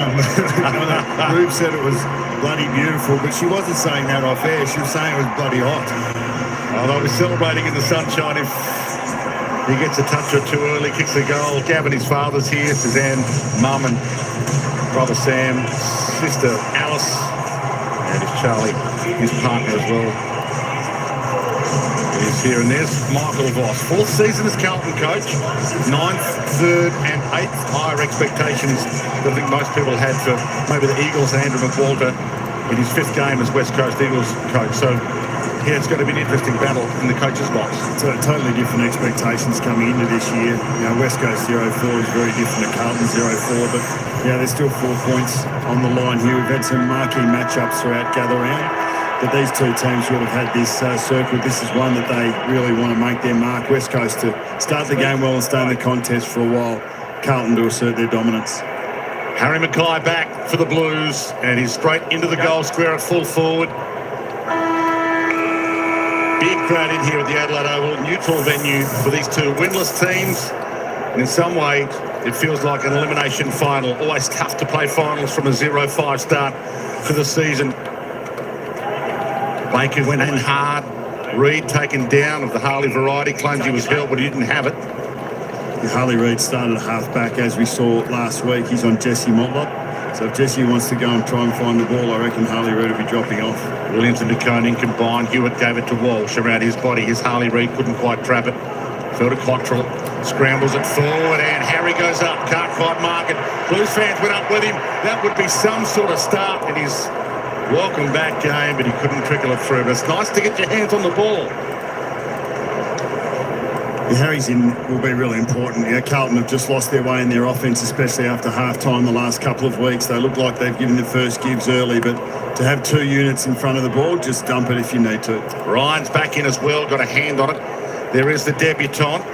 Rube said it was bloody beautiful, but she wasn't saying that off air. She was saying it was bloody hot. Oh, they'll be celebrating in the sunshine if he gets a touch or two early, kicks the goal. Gavin, his father's here. Suzanne, mum and brother Sam, sister Alice, and his Charlie, his partner as well. He's here, and there's Michael Voss. 4th season as Carlton coach, 9th, 3rd and 8th. Higher expectations than I think most people had for maybe the Eagles and Andrew McWalter in his 5th game as West Coast Eagles coach. So yeah, it's going to be an interesting battle in the coach's box. So totally different expectations coming into this year. You know, West Coast 0-4 is very different to Carlton 0-4, but yeah, there's still 4 points on the line here. We've had some marquee matchups throughout Gather Round. But these two teams would have had this circle. This is one that they really want to make their mark. West Coast to start the game well and stay in the contest for a while. Carlton to assert their dominance. Harry Mackay back for the Blues, and he's straight into the goal square at full forward. Big crowd in here at the Adelaide Oval, neutral venue for these two winless teams. And in some way, it feels like an elimination final. Always tough to play finals from a 0-5 start for the season. Baker went in hard. Reid taken down of the Harley variety. Claims he was held, but he didn't have it. Harley Reid started at half-back, as we saw last week. He's on Jesse Motlop. So if Jesse wants to go and try and find the ball, I reckon Harley Reid will be dropping off. Williams and DeConing combined. Hewitt gave it to Walsh around his body. His Harley Reid couldn't quite trap it. Fell to Cottrell. Scrambles it forward, and Harry goes up. Can't quite mark it. Blues fans went up with him. That would be some sort of start in his welcome back game, but he couldn't trickle it through. But it's nice to get your hands on the ball. Harry's in will be really important. You know, Carlton have just lost their way in their offence, especially after half-time the last couple of weeks. They look like they've given the first gives early, but to have 2 units in front of the ball, just dump it if you need to. Ryan's back in as well, got a hand on it. There is the debutant,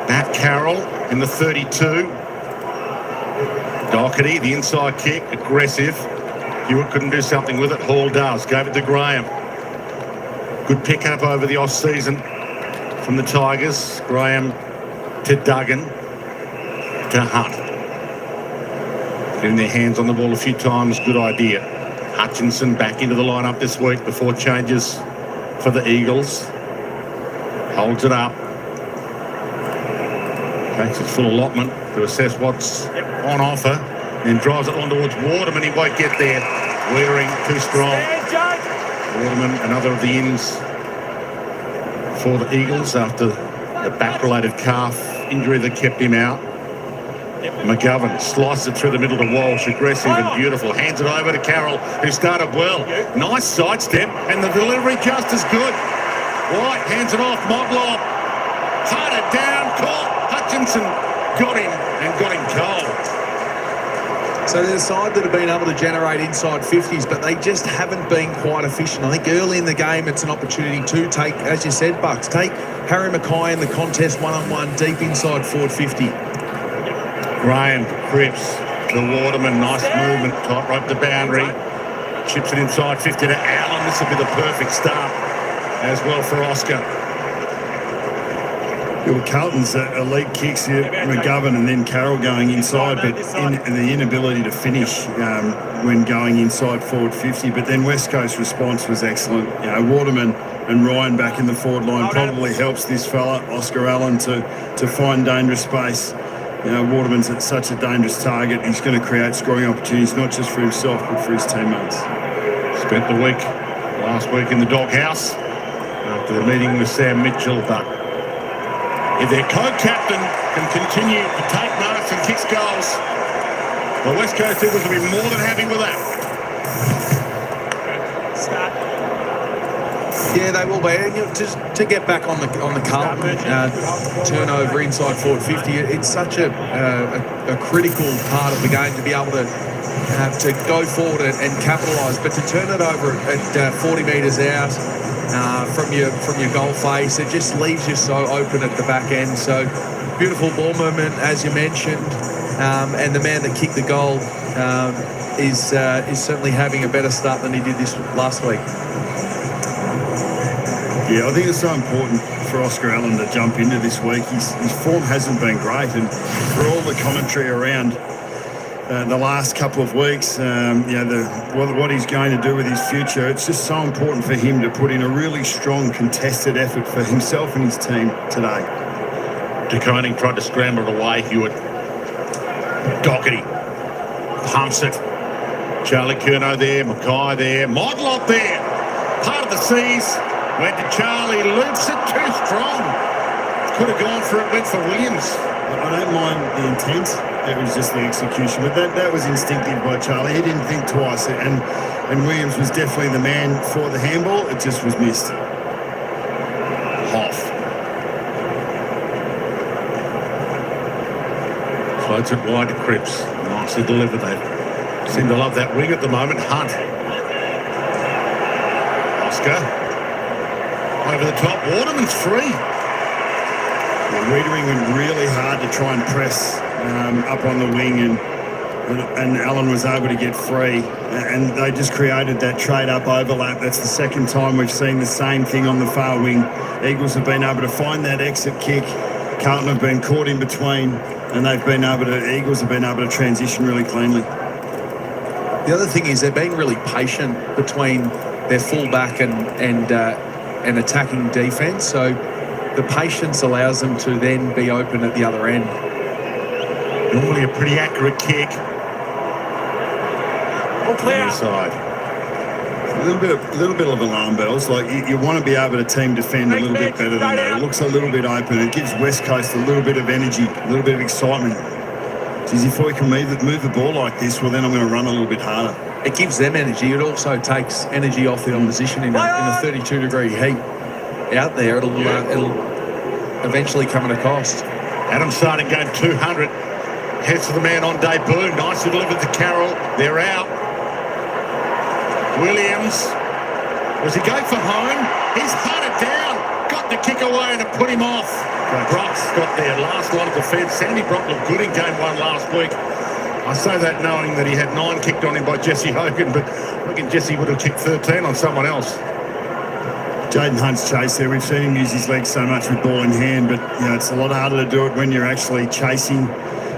Matt Carroll in the 32. Doherty, the inside kick, aggressive. Hewitt couldn't do something with it. Hall does. Gave it to Graham. Good pick-up over the off-season from the Tigers. Graham to Duggan to Hunt. Getting their hands on the ball a few times, good idea. Hutchinson back into the lineup this week before changes for the Eagles. Holds it up. Takes its full allotment to assess what's on offer. And drives it on towards Waterman. He won't get there. Wearing too strong. Waterman, another of the ins for the Eagles after the back-related calf injury that kept him out. McGovern slices it through the middle to Walsh. Aggressive and beautiful. Hands it over to Carroll, who started well. Nice sidestep, and the delivery just as good. White hands it off. Motlop. Hearted down. Caught. Hutchinson got him and got him cold. So they're a side that have been able to generate inside 50s, but they just haven't been quite efficient. I think early in the game, it's an opportunity to take, as you said, Bucks, take Harry Mackay in the contest one-on-one deep inside forward 50. Graham grips the Waterman. Nice movement. Tight rope the boundary. Chips it inside 50 to Allen. This will be the perfect start as well for Oscar. Well, Carlton's elite kicks here, McGovern and then Carroll going inside, but the inability to finish when going inside forward 50. But then West Coast response was excellent. You know, Waterman and Ryan back in the forward line probably helps this fella, Oscar Allen, to find dangerous space. You know, Waterman's such a dangerous target. He's going to create scoring opportunities, not just for himself, but for his teammates. Spent the week, last week in the doghouse after the meeting with Sam Mitchell, but if their co-captain can continue to take marks and kicks goals, the West Coast Eagles will be more than happy with that. Yeah, they will be. And just to get back on the Carlton turnover inside forward 50, it's such a critical part of the game to be able to go forward and capitalise, but to turn it over at 40 metres out from your goal face, it just leaves you so open at the back end. So beautiful ball movement, as you mentioned, and the man that kicked the goal is certainly having a better start than he did this last week. Yeah, I think it's so important for Oscar Allen to jump into this week. His form hasn't been great, and for all the commentary around the last couple of weeks, what he's going to do with his future. It's just so important for him to put in a really strong contested effort for himself and his team today. De Koning tried to scramble it away. Hewitt. Doherty pumps it. Charlie Curnow there. Mackay there. Modlop there. Part of the seas. Went to Charlie. Loops it too strong. Could have gone for it. Went for Williams. I don't mind the intent. It was just the execution. But that was instinctive by Charlie. He didn't think twice. And Williams was definitely the man for the handball. It just was missed. Hoff. Floats it wide to Cripps. Nicely delivered. They seem to love that wing at the moment. Hunt. Oscar. Over the top. Waterman's free. Wiedering went really hard to try and press up on the wing, and Allen was able to get free, and they just created that trade-up overlap. That's the second time we've seen the same thing on the far wing. Eagles have been able to find that exit kick. Carlton have been caught in between, and Eagles have been able to transition really cleanly. The other thing is they're being really patient between their fullback and attacking defence, so the patience allows them to then be open at the other end. Normally a pretty accurate kick. All clear. Side. A little bit of alarm bells. Like you want to be able to team defend a little bit better than that. It looks a little bit open. It gives West Coast a little bit of energy, a little bit of excitement. Geez, if we can move the ball like this, well, then I'm going to run a little bit harder. It gives them energy. It also takes energy off the opposition in a 32-degree heat. Out there, it'll eventually come at a cost. Adam starting game 200. Heads to the man on debut. Nicely delivered to Carroll. They're out. Williams. Was he going for home? He's hunted down. Got the kick away and it put him off. Brock's got there. Last line of defence. Sandy Brock looked good in game 1 last week. I say that knowing that he had 9 kicked on him by Jesse Hogan, but I reckon Jesse would have kicked 13 on someone else. Jaden Hunt's chase there. We've seen him use his legs so much with ball in hand, but it's a lot harder to do it when you're actually chasing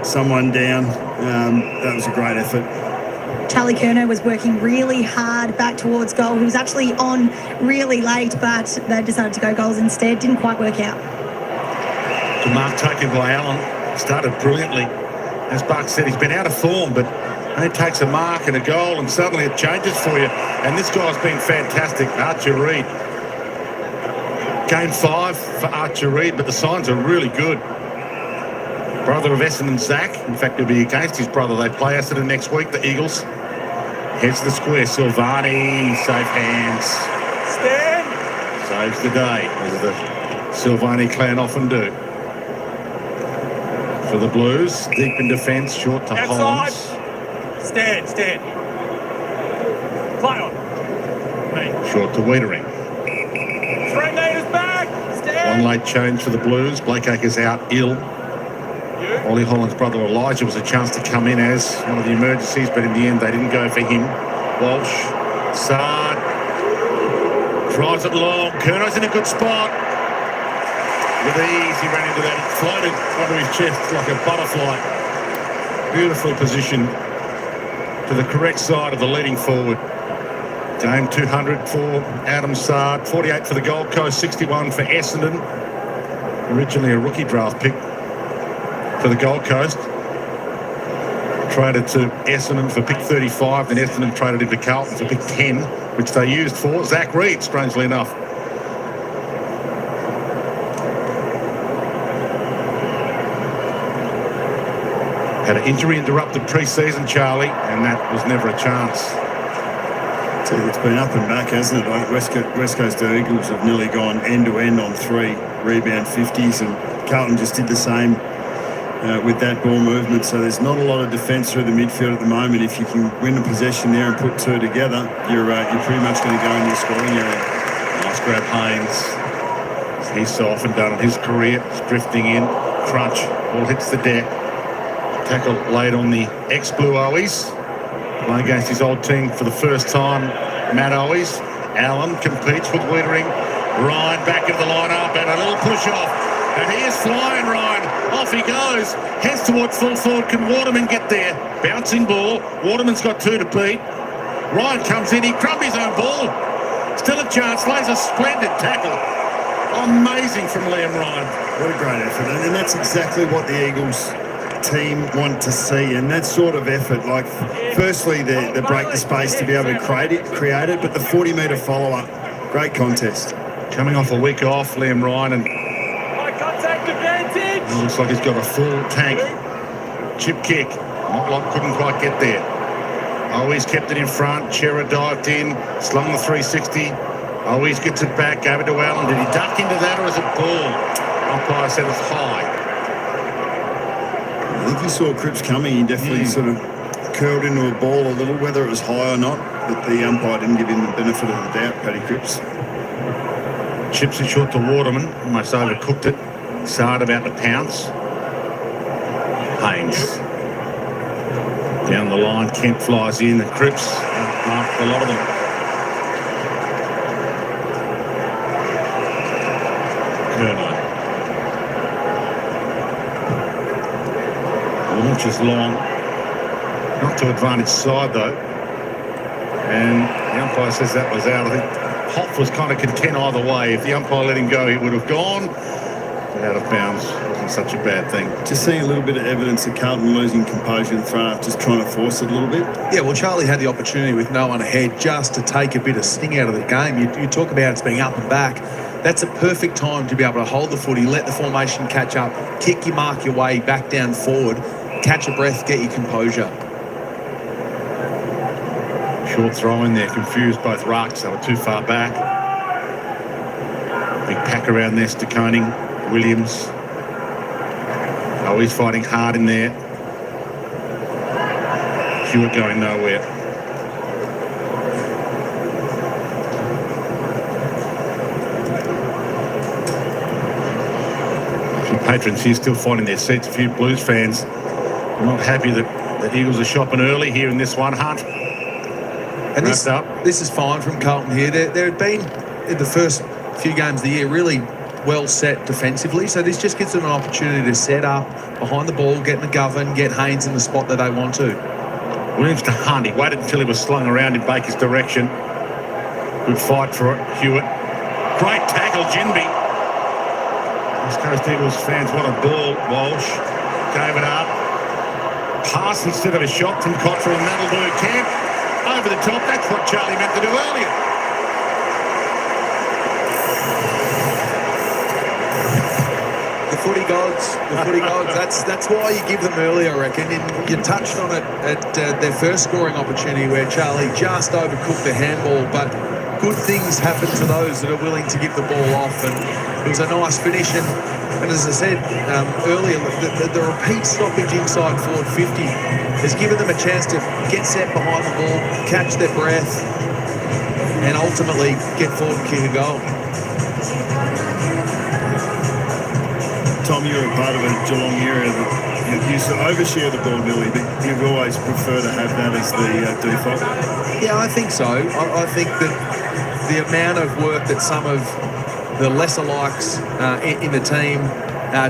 someone down. That was a great effort. Charlie Curnow was working really hard back towards goal. He was actually on really late, but they decided to go goals instead. Didn't quite work out. The mark taken by Allen. Started brilliantly. As Buck said, he's been out of form, but he takes a mark and a goal and suddenly it changes for you. And this guy's been fantastic. Archer Reid. Game 5 for Archer Reid, but the signs are really good. Brother of Essendon, Zach. In fact, he'll be against his brother. They play Essendon next week, the Eagles. Heads to the square. Silvani, safe hands. Stand. Saves the day, as the Silvani clan often do. For the Blues, deep in defence, short to Outside. Holmes. Stand. Play on. Me. Short to Wiedering. 3 metres back. Stand. One late change for the Blues. Blake Acres out ill. Ollie Holland's brother Elijah was a chance to come in as one of the emergencies, but in the end they didn't go for him. Walsh, Sard, drives it long. Curnow's in a good spot. With ease, he ran into that. It floated onto his chest like a butterfly. Beautiful position to the correct side of the leading forward. Game 200 for Adam Sard, 48 for the Gold Coast, 61 for Essendon. Originally a rookie draft pick for the Gold Coast. Traded to Essendon for pick 35, then Essendon traded him to Carlton for pick 10, which they used for Zach Reid, strangely enough. Had an injury-interrupted pre-season, Charlie, and that was never a chance. It's been up and back, hasn't it? Like West Coast Eagles have nearly gone end-to-end on 3 rebound 50s, and Carlton just did the same with that ball movement. So there's not a lot of defence through the midfield at the moment. If you can win a possession there and put 2 together, you're pretty much going to go in your scoring area. Nice grab, Haynes. He's so often done in his career. He's drifting in. Crunch. Ball hits the deck. Tackle laid on the ex-Blue Owies. Playing against his old team for the first time, Matt Owies. Allen competes with Wiedering. Ryan back into the line-up and a little push-off. And he is flying, Ryan. Off he goes. Heads towards full forward. Can Waterman get there? Bouncing ball. Waterman's got 2 to beat. Ryan comes in. He crumbed his own ball. Still a chance. Lays a splendid tackle. Amazing from Liam Ryan. What a great effort. And that's exactly what the Eagles team want to see. And that sort of effort, like, firstly, they break the space to be able to create it, but the 40-metre follow-up, great contest. Coming off a week off, Liam Ryan, and High contact advantage. looks like he's got a full tank. Chip kick. Motlop couldn't quite get there. Always kept it in front. Chera dived in, slung the 360. Always gets it back, gave it to Allen. Did he duck into that, or is it ball? Umpire said it's high. I think he saw Cripps coming. He definitely sort of curled into a ball a little, whether it was high or not, but the umpire didn't give him the benefit of the doubt, Paddy Cripps. Chips it short to Waterman. Almost overcooked it. Sard about to pounce. Haynes. Down the line, Kemp flies in, and Cripps marked a lot of them. Kerno. Launch is long. Not to advantage side, though. And the umpire says that was out. I think Hoff was kind of content either way. If the umpire let him go, he would have gone. But out of bounds wasn't such a bad thing. Just seeing a little bit of evidence of Carlton losing composure in the front, just trying to force it a little bit. Yeah, well, Charlie had the opportunity with no one ahead just to take a bit of sting out of the game. You talk about it being up and back. That's a perfect time to be able to hold the footy, let the formation catch up, kick your mark your way back down forward, catch a breath, get your composure. Short throw in there, confused both rucks. They were too far back. Big pack around there, Stacconing, Williams. Oh, he's fighting hard in there. Hewitt going nowhere. A few patrons here still finding their seats. A few Blues fans are not happy that the Eagles are shopping early here in this one. Hunt. And this is fine from Carlton here. There had been, in the first few games of the year, really well set defensively. So this just gives them an opportunity to set up behind the ball, get McGovern, get Haynes in the spot that they want to. Williams to Hunt. He waited until he was slung around in Baker's direction. Good fight for it, Hewitt. Great tackle, Ginby. West Coast Eagles fans, what a ball. Walsh gave it up. Pass instead of a shot from Cottrell, and that'll do. Camp over the top. That's what Charlie meant to do earlier. The footy gods. That's why you give them early, I reckon. And you touched on it at their first scoring opportunity where Charlie just overcooked the handball, but good things happen to those that are willing to give the ball off, and it was a nice finish. And as I said earlier, the repeat stoppage inside forward 50 has given them a chance to get set behind the ball, catch their breath, and ultimately get forward and kick a goal. Tom, you're a part of a Geelong area that you used to overshare the ball, Billy, but you've always prefer to have that as the default. Yeah, I think so. I think that the amount of work that some of the lesser likes in the team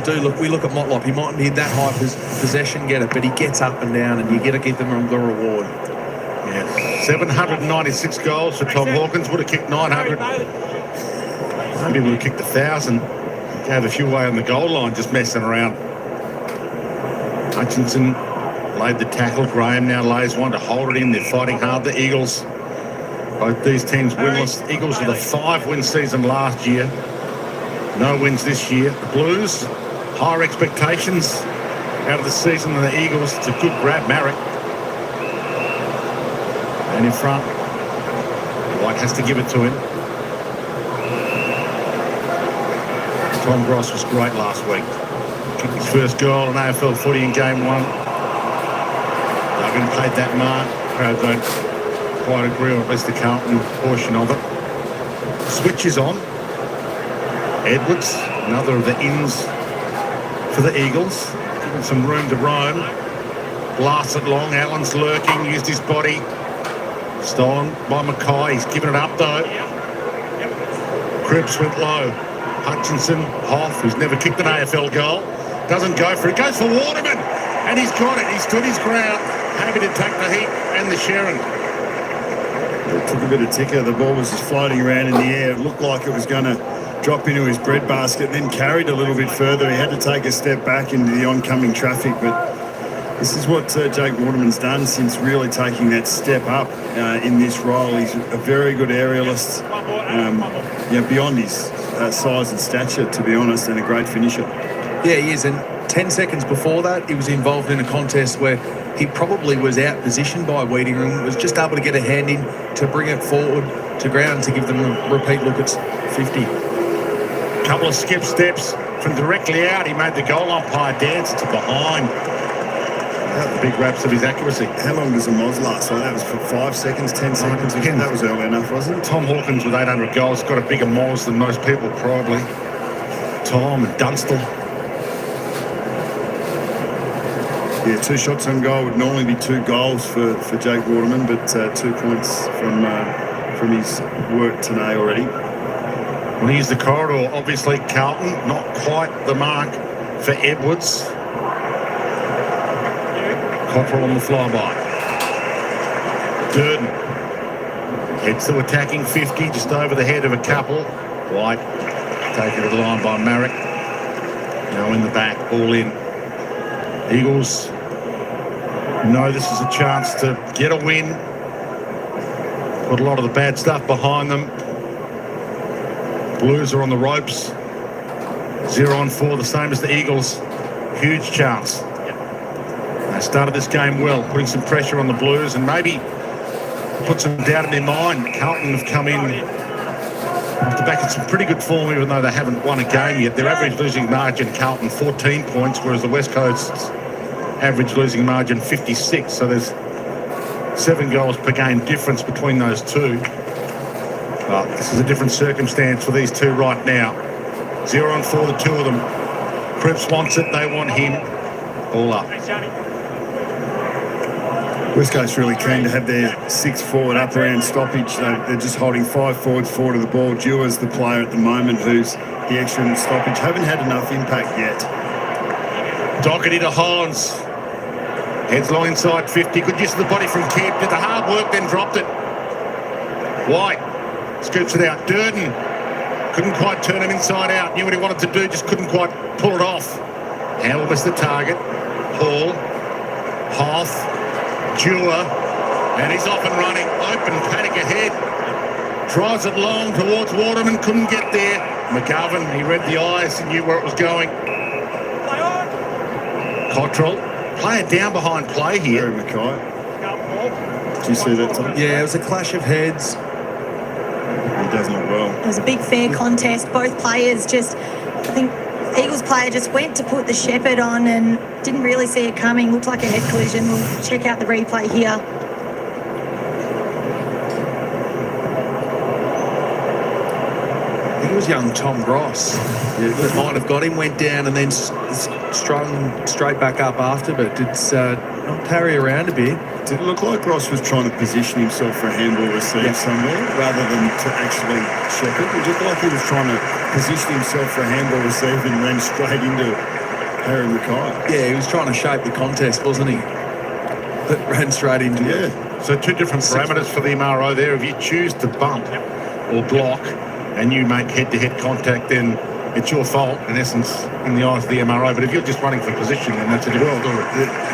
do. We look at Motlop. He mightn't be that high possession getter, but he gets up and down, and you got to give them the reward. Yeah, 796 goals for Tom Hawkins. Would have kicked 900. Maybe would have kicked 1,000. Gave a few away on the goal line, just messing around. Hutchinson laid the tackle. Graham now lays one to hold it in. They're fighting hard. The Eagles. Both these teams winless. Eagles with a 5-win season last year. No wins this year. The Blues, higher expectations out of the season than the Eagles. It's a good grab, Marek. And in front, White has to give it to him. Tom Gross was great last week. Kicked his first goal in AFL footy in game 1. Duggan paid that mark. Crowd don't quite agree, or at least the Carlton portion of it. Switch is on. Edwards, another of the ins for the Eagles. Giving some room to roam. Blasts it long. Allen's lurking, used his body. Stolen by Mackay. He's given it up though. Cripps went low. Hutchinson, Hoff, who's never kicked an AFL goal, doesn't go for it. Goes for Waterman, and he's got it. He stood his ground, happy to take the heat and the Sharon. It took a bit of ticker. The ball was just floating around in the air. It looked like it was going to drop into his breadbasket, and then carried a little bit further. He had to take a step back into the oncoming traffic, but this is what Jake Waterman's done since really taking that step up in this role. He's a very good aerialist, beyond his size and stature, to be honest, and a great finisher. Yeah, he is. And 10 seconds before that, he was involved in a contest where he probably was out-positioned by Wiedering, was just able to get a hand in to bring it forward to ground to give them a repeat look at 50. Couple of skip steps from directly out. He made the goal umpire dance to behind. The big raps of his accuracy. How long does a Moz last? So that was for 5 seconds, 10 seconds? Again, that was early enough, wasn't it? Tom Hawkins with 800 goals got a bigger Moz than most people, probably. Tom and Dunstall. Yeah, 2 shots on goal would normally be 2 goals for Jake Waterman, but 2 points from his work today already. Well, here's the corridor. Obviously, Carlton, not quite the mark for Edwards. Cottrell on the flyby. Durden heads to attacking 50, just over the head of a couple. White taken to the line by Marek. Now in the back, all in. Eagles know this is a chance to get a win. Put a lot of the bad stuff behind them. Blues are on the ropes. 0-4, the same as the Eagles. Huge chance. They started this game well, putting some pressure on the Blues and maybe put some doubt in their mind. Carlton have come in off the back of some pretty good form, even though they haven't won a game yet. Their average losing margin, Carlton, 14 points, whereas the West Coast's average losing margin, 56. So there's 7 goals per game difference between those two. But this is a different circumstance for these two right now. 0-4, the two of them. Cripps wants it, they want him. All up. West Coast really keen to have their 6th forward up around stoppage. They're just holding 5 forwards forward of the ball. Dewar's the player at the moment who's the extra in stoppage. Haven't had enough impact yet. Doherty to Hollands. Heads long inside 50. Good use of the body from Kemp. Did the hard work, then dropped it. White scoops it out. Durden couldn't quite turn him inside out. Knew what he wanted to do, just couldn't quite pull it off. Howell missed the target. Hall. Hoff. Dewar, and he's off and running. Open paddock ahead. Drives it long towards Waterman, couldn't get there. McGovern, he read the eyes and knew where it was going. Cottrell, player down behind play here. Harry Mackay. Did you see that, Tom? Yeah, it was a clash of heads. He does look well. It was a big fair contest. Both players just, I think Eagles player just went to put the shepherd on and didn't really see it coming. Looked like a head collision. We'll check out the replay here. I think it was young Tom Gross. That might have got him, went down and then strung straight back up after, but it's not parry around a bit. Did it look like Ross was trying to position himself for a handball receive somewhere rather than to actually shepherd? It looked like he was trying to position himself for a handball receive and ran straight into Harry Mackay. Yeah, he was trying to shape the contest, wasn't he? But ran straight into it. So 2 different parameters for the MRO there. If you choose to bump or block and you make head-to-head contact, then it's your fault, in essence, in the eyes of the MRO. But if you're just running for position, then that's a different story.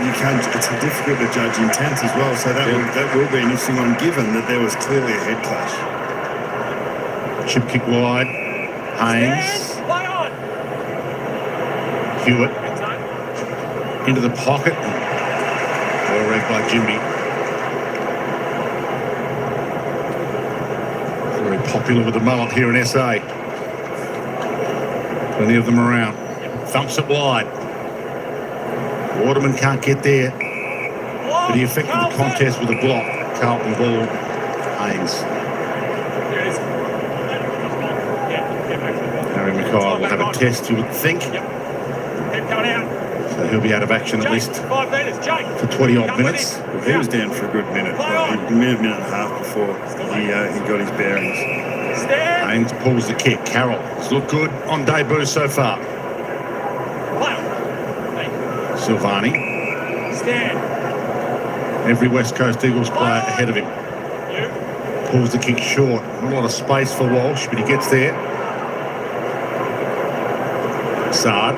You can't. It's difficult to judge intent as well. So that will be an interesting one, given that there was clearly a head clash. Chip kick wide. Haynes. Hewitt into the pocket. Ball read by Jimby. Very popular with the mullet here in SA. Plenty of them around. Thumps it wide. Waterman can't get there, but he affected the contest with a block. Carlton ball. Haynes. Harry Mackay will have a test, you would think. So he'll be out of action at least for 20-odd minutes. He was down for a good minute, probably a minute and a half before he got his bearings. Stand. Haynes pulls the kick. Carroll has looked good on debut so far. Silvani. Stand. Every West Coast Eagles player ahead of him. Pulls the kick short. A lot of space for Walsh, but he gets there. Sard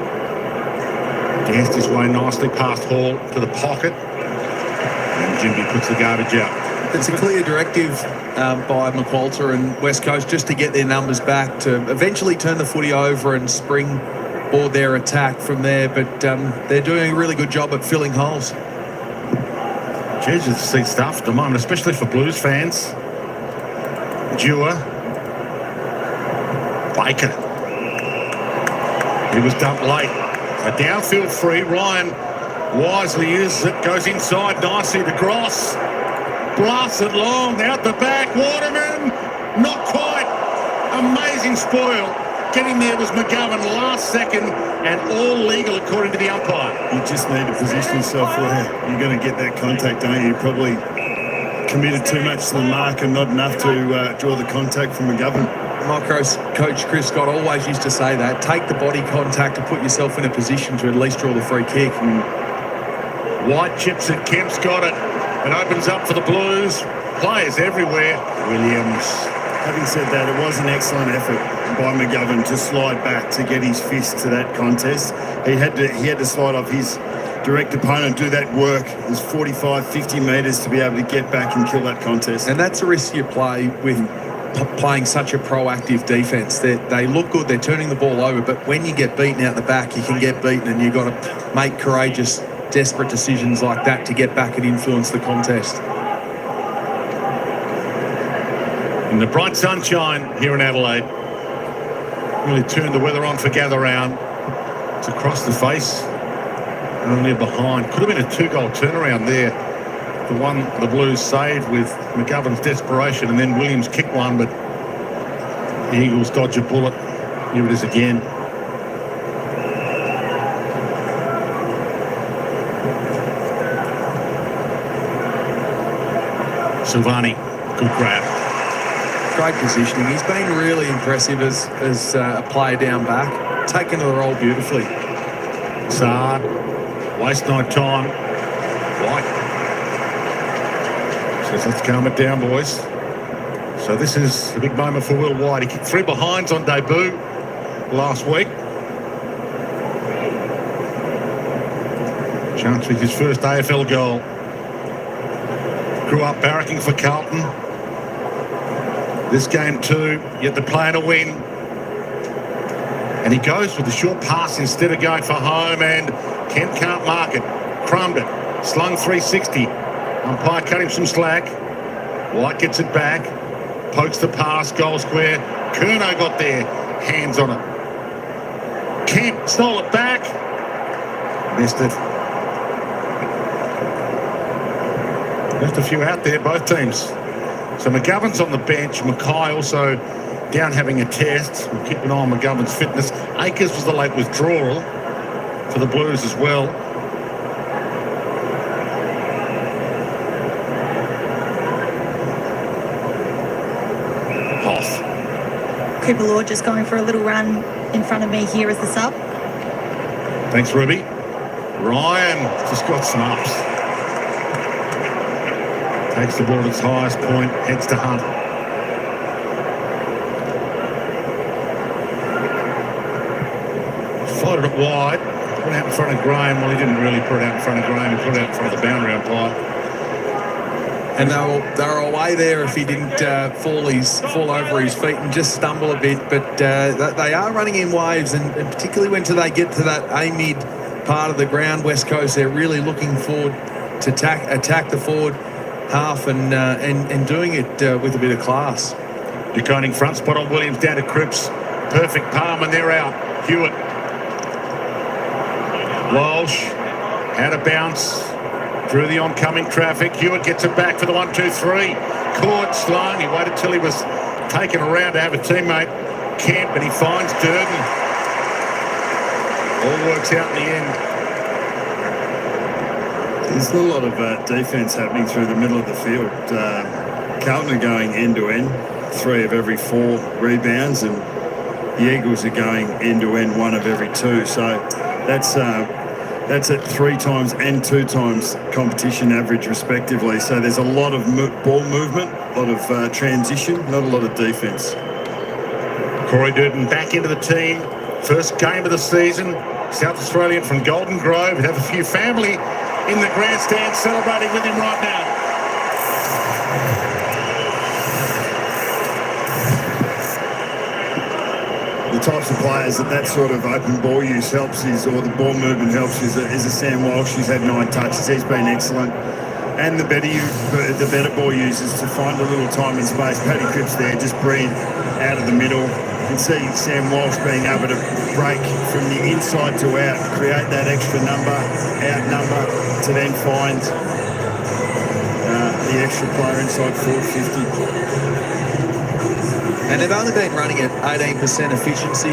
danced his way nicely past Hall to the pocket. And Jimby puts the garbage out. It's a clear directive by McQualter and West Coast just to get their numbers back, to eventually turn the footy over and springboard their attack from there. But they're doing a really good job at filling holes. Jeez, the seat stuffed at the moment, especially for Blues fans. Dewar. Baker. He was dumped late. A downfield free. Ryan wisely uses it. Goes inside nicely to Gross. Blasts it long. Out the back. Waterman. Not quite. Amazing spoil. Getting there was McGovern last second and all legal according to the umpire. You just need to position yourself where you're going to get that contact, don't you? You probably committed too much to the mark and not enough to draw the contact from McGovern. My coach Chris Scott always used to say that. Take the body contact to put yourself in a position to at least draw the free kick. White chips it. Kemp's got it. It opens up for the Blues. Players everywhere. Williams. Having said that, it was an excellent effort by McGovern to slide back to get his fist to that contest. He had to slide off his direct opponent, do that work. It was 45, 50 metres to be able to get back and kill that contest. And that's a risk you play with playing such a proactive defence. They look good, they're turning the ball over, but when you get beaten out the back, you can get beaten, and you've got to make courageous, desperate decisions like that to get back and influence the contest. In the bright sunshine here in Adelaide, really turned the weather on for gather round. It's across the face, only behind. Could have been a 2-goal turnaround there. The one the Blues saved with McGovern's desperation, and then Williams kicked one, but the Eagles dodge a bullet. Here it is again. Silvani, good grab. Great positioning. He's been really impressive as a player down back, taken to the role beautifully. Sard, waste no time. White says, let's calm it down, boys. So this is a big moment for Will White. He kicked 3 behinds on debut last week. Chance with his first AFL goal. Grew up barracking for Carlton. This game too, yet the player to win. And he goes with the short pass instead of going for home, and Kent can't mark it. Crumbed it. Slung 360. Umpire cut him some slack. White gets it back. Pokes the pass, goal square. Curnow got there. Hands on it. Kent stole it back. Missed it. Left a few out there, both teams. So McGovern's on the bench. Mackay also down having a test. We'll keep an eye on McGovern's fitness. Akers was the late withdrawal for the Blues as well. Hoff. Cooper Lord just going for a little run in front of me here as the sub. Thanks, Ruby. Ryan just got some ups. Takes the ball at its highest point, heads to Hunt. Floated it wide, put it out in front of Graham. Well, he didn't really put it out in front of Graham, he put it out in front of the boundary umpire. And they were away there if he didn't fall over his feet and just stumble a bit. But they are running in waves, and particularly when they get to that A-mid part of the ground, West Coast, they're really looking forward to attack the forward half and doing it with a bit of class. Declining front spot on Williams, down to Cripps. Perfect palm, and they're out. Hewitt. Walsh out of bounce through the oncoming traffic. Hewitt gets it back for the 1-2-3. Caught, slung. He waited till he was taken around to have a teammate. Kemp, and he finds Durden. All works out in the end. There's not a lot of defence happening through the middle of the field. Carlton are going end to end. 3 of every 4 rebounds, and the Eagles are going end-to-end 1 of every 2. So that's at 3 times and 2 times competition average respectively. So there's a lot of ball movement, a lot of transition, not a lot of defence. Corey Durden back into the team. First game of the season. South Australian from Golden Grove. We have a few family in the grandstand celebrating with him right now. The types of players that sort of open ball use helps is, or the ball movement helps is a Sam Walsh who's had 9 touches. He's been excellent. And the better ball users to find a little time and space. Paddy Cripps there, just breathe out of the middle. You can see Sam Walsh being able to break from the inside to out, create that extra number, out number, to then find the extra player inside forward 50. And they've only been running at 18% efficiency,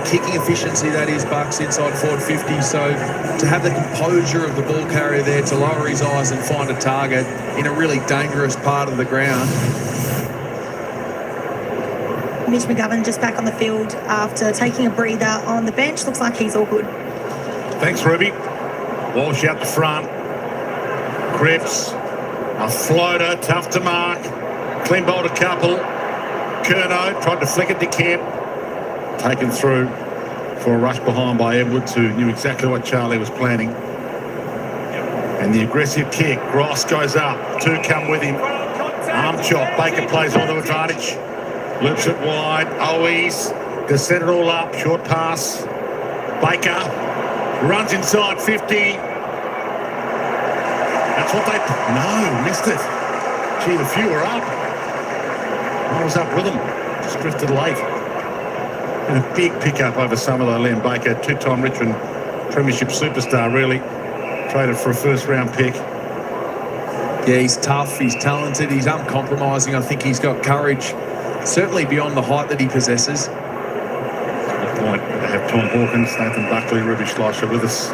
kicking efficiency, that is, Bucks inside forward 50. So to have the composure of the ball carrier there to lower his eyes and find a target in a really dangerous part of the ground. Mitch McGovern just back on the field after taking a breather on the bench. Looks like he's all good. Thanks, Ruby. Walsh out the front. Cripps, a floater, tough to mark. Clean bowled a couple. Curnow tried to flick it to Kemp. Taken through for a rush behind by Edwards, who knew exactly what Charlie was planning. And the aggressive kick. Gross goes up. 2 come with him. Arm chop. Baker plays on to advantage. Loops it wide. Owies to set it all up. Short pass. Baker runs inside 50. That's what they... No, missed it. Gee, the few were up. I was up with them. Just drifted late. And a big pickup over Summerlow. Liam Baker, 2-time Richmond Premiership superstar, really. Traded for a first-round pick. Yeah, he's tough, he's talented, he's uncompromising. I think he's got courage, certainly beyond the height that he possesses. Good point. They have Tom Hawkins, Nathan Buckley, Ruby Schleicher with us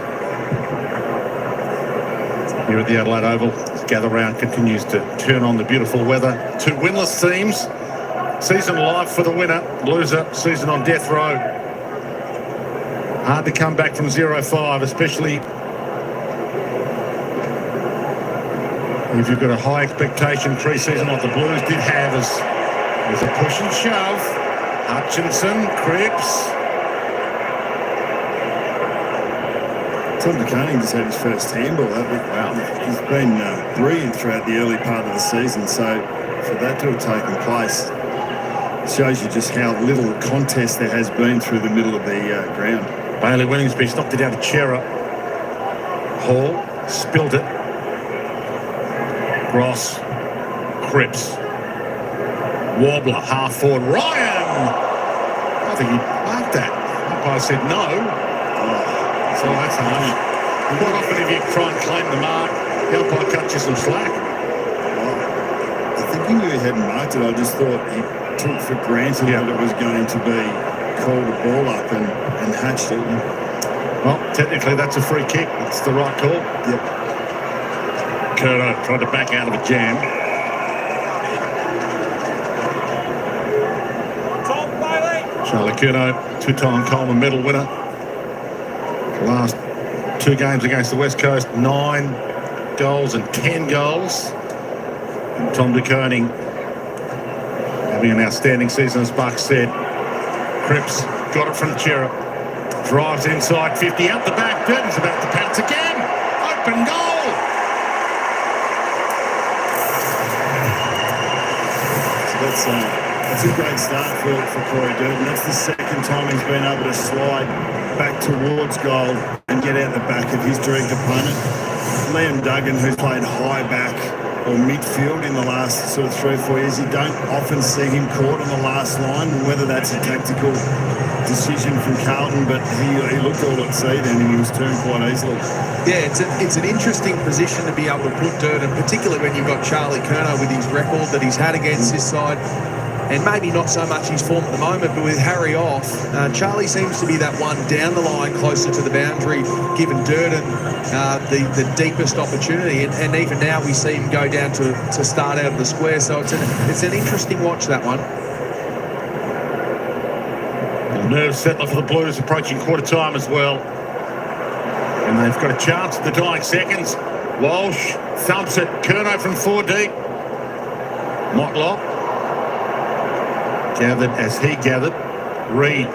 here at the Adelaide Oval. This gather round continues to turn on the beautiful weather. 2 winless teams. Season life for the winner. Loser, season on death row. Hard to come back from 0-5, especially if you've got a high expectation pre-season like the Blues did have. As a push and shove. Hutchinson, Cripps. Tom DeConing just had his first handball. Wow. He's been brilliant throughout the early part of the season, so for that to have taken place, it shows you just how little contest there has been through the middle of the ground. Bailey Willingsby knocked it down to Chera. Hall spilled it. Ross, Cripps, Warbler, half forward. Ryan! I think he marked that. Umpire said no. So that's harsh. Quite often if you try and claim the mark, the umpire cuts you some slack. I think he knew he hadn't marked it. I just thought he took for granted that it was going to be called a ball up and hatched it. Well, technically that's a free kick. It's the right call. Yep. Curnow tried to back out of a jam. Charlie Curnow, 2-time Coleman medal winner. The last 2 games against the West Coast, 9 goals and 10 goals. And Tom DeConing having an outstanding season, as Buck said. Cripps got it from Chera. Drives inside 50, out the back. Durden's about to pounce again. Open goal. That's a great start for Corey Durden. That's the second time he's been able to slide back towards goal and get out the back of his direct opponent. Liam Duggan, who's played high back or midfield in the last sort of 3 or 4 years, you don't often see him caught on the last line, and whether that's a tactical decision from Carlton, but he looked all at sea then and he was turned quite easily. Yeah, it's an interesting position to be able to put Durden, particularly when you've got Charlie Curnow with his record that he's had against this side. and maybe not so much his form at the moment, but with Harry off, Charlie seems to be that one down the line closer to the boundary, giving Durden the deepest opportunity, and even now we see him go down to start out of the square, so it's an interesting watch, that one. Nerves settler for the Blues, approaching quarter time as well. And they've got a chance at the dying seconds. Walsh thumps it. Curnow from 4 deep. Motlop gathered as he gathered. Reed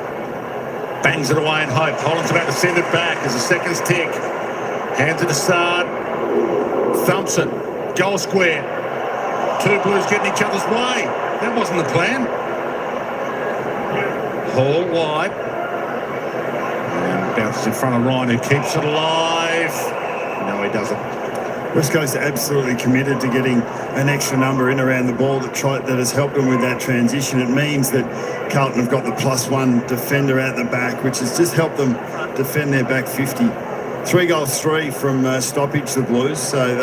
bangs it away in hope. Holland's about to send it back as the seconds tick. Hands it aside. Thumps it. Goal square. 2 Blues getting each other's way. That wasn't the plan. Hall wide. And bounces in front of Ryan, who keeps it alive. No, he doesn't. West Coast are absolutely committed to getting an extra number in around the ball that has helped them with that transition. It means that Carlton have got the +1 defender out the back, which has just helped them defend their back 50. 3 goals, 3 from stoppage, the Blues. So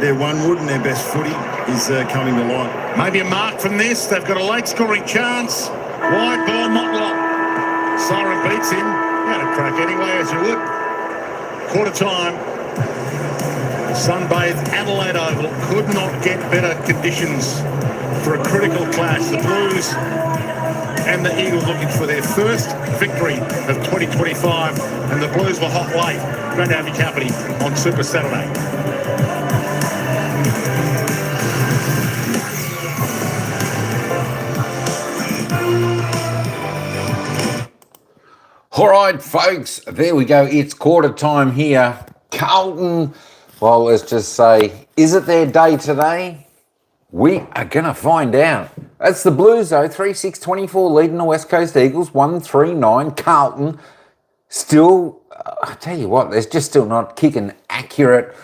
their one wood and their best footy is coming to light. Maybe a mark from this. They've got a late scoring chance. Wide ball, Motlop. Siren beats him. He had a crack anyway, as you would. Quarter time. Sunbathed Adelaide Oval could not get better conditions for a critical clash. The Blues and the Eagles looking for their first victory of 2025, and the Blues were hot late. Great to have your company on Super Saturday. All right, folks, there we go. It's quarter time here. Carlton, well, let's just say, is it their day today? We are going to find out. That's the Blues, though, 3-6-24, leading the West Coast Eagles, 1-3-9. Carlton, still, I tell you what, they're just still not kicking accurate.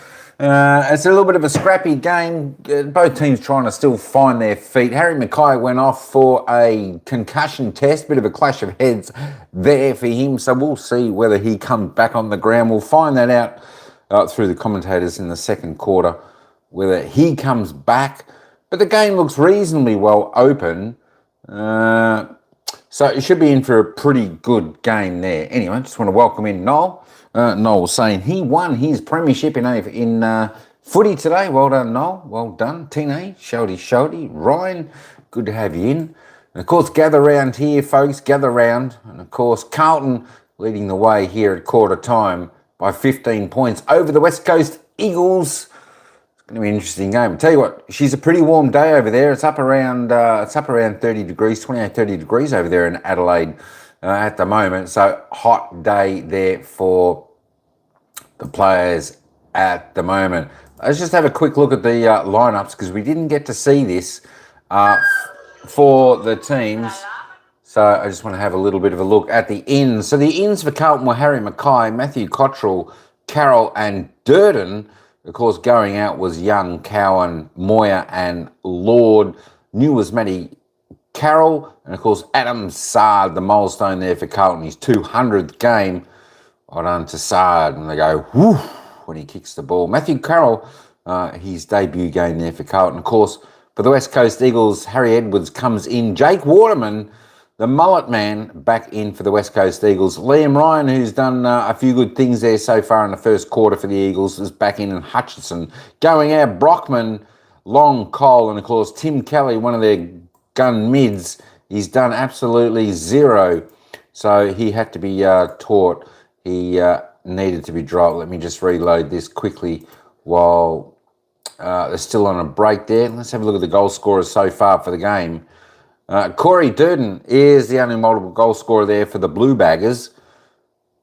It's a little bit of a scrappy game. Both teams trying to still find their feet. Harry Mackay went off for a concussion test. Bit of a clash of heads there for him. So we'll see whether he comes back on the ground. We'll find that out through the commentators in the second quarter, whether he comes back. But the game looks reasonably well open. So it should be in for a pretty good game there. Anyway, just want to welcome in Noel. Noel was saying he won his premiership in footy today. Well done, Noel. Well done. Tine, Shody. Ryan, good to have you in. And of course, gather round here, folks. Gather round. And of course, Carlton leading the way here at quarter time by 15 points over the West Coast Eagles. It's going to be an interesting game. I'll tell you what, she's a pretty warm day over there. It's up around 30 degrees, 28, 30 degrees over there in Adelaide. At the moment, so hot day there for the players at the moment. Let's just have a quick look at the lineups, because we didn't get to see this for the teams. So I just want to have a little bit of a look at the ins. So the ins for Carlton were Harry Mackay, Matthew Cottrell, Carroll and Durden. Of course, going out was Young, Cowan, Moyer and Lord. New was Matty Carroll, and of course Adam Sard, the milestone there for Carlton, his 200th game. Well done to Sard, and they go whoo when he kicks the ball. Matthew Carroll, his debut game there for Carlton. Of course, for the West Coast Eagles, Harry Edwards comes in. Jake Waterman, the mullet man, back in for the West Coast Eagles. Liam Ryan, who's done a few good things there so far in the first quarter for the Eagles, is back in, and Hutchinson going out. Brockman, Long, Cole, and of course Tim Kelly, one of their gun mids. He's done absolutely zero, so he had to be taught. He needed to be dropped. Let me just reload this quickly while they're still on a break there. Let's have a look at the goal scorers so far for the game. Corey Durden is the only multiple goal scorer there for the Blue Baggers.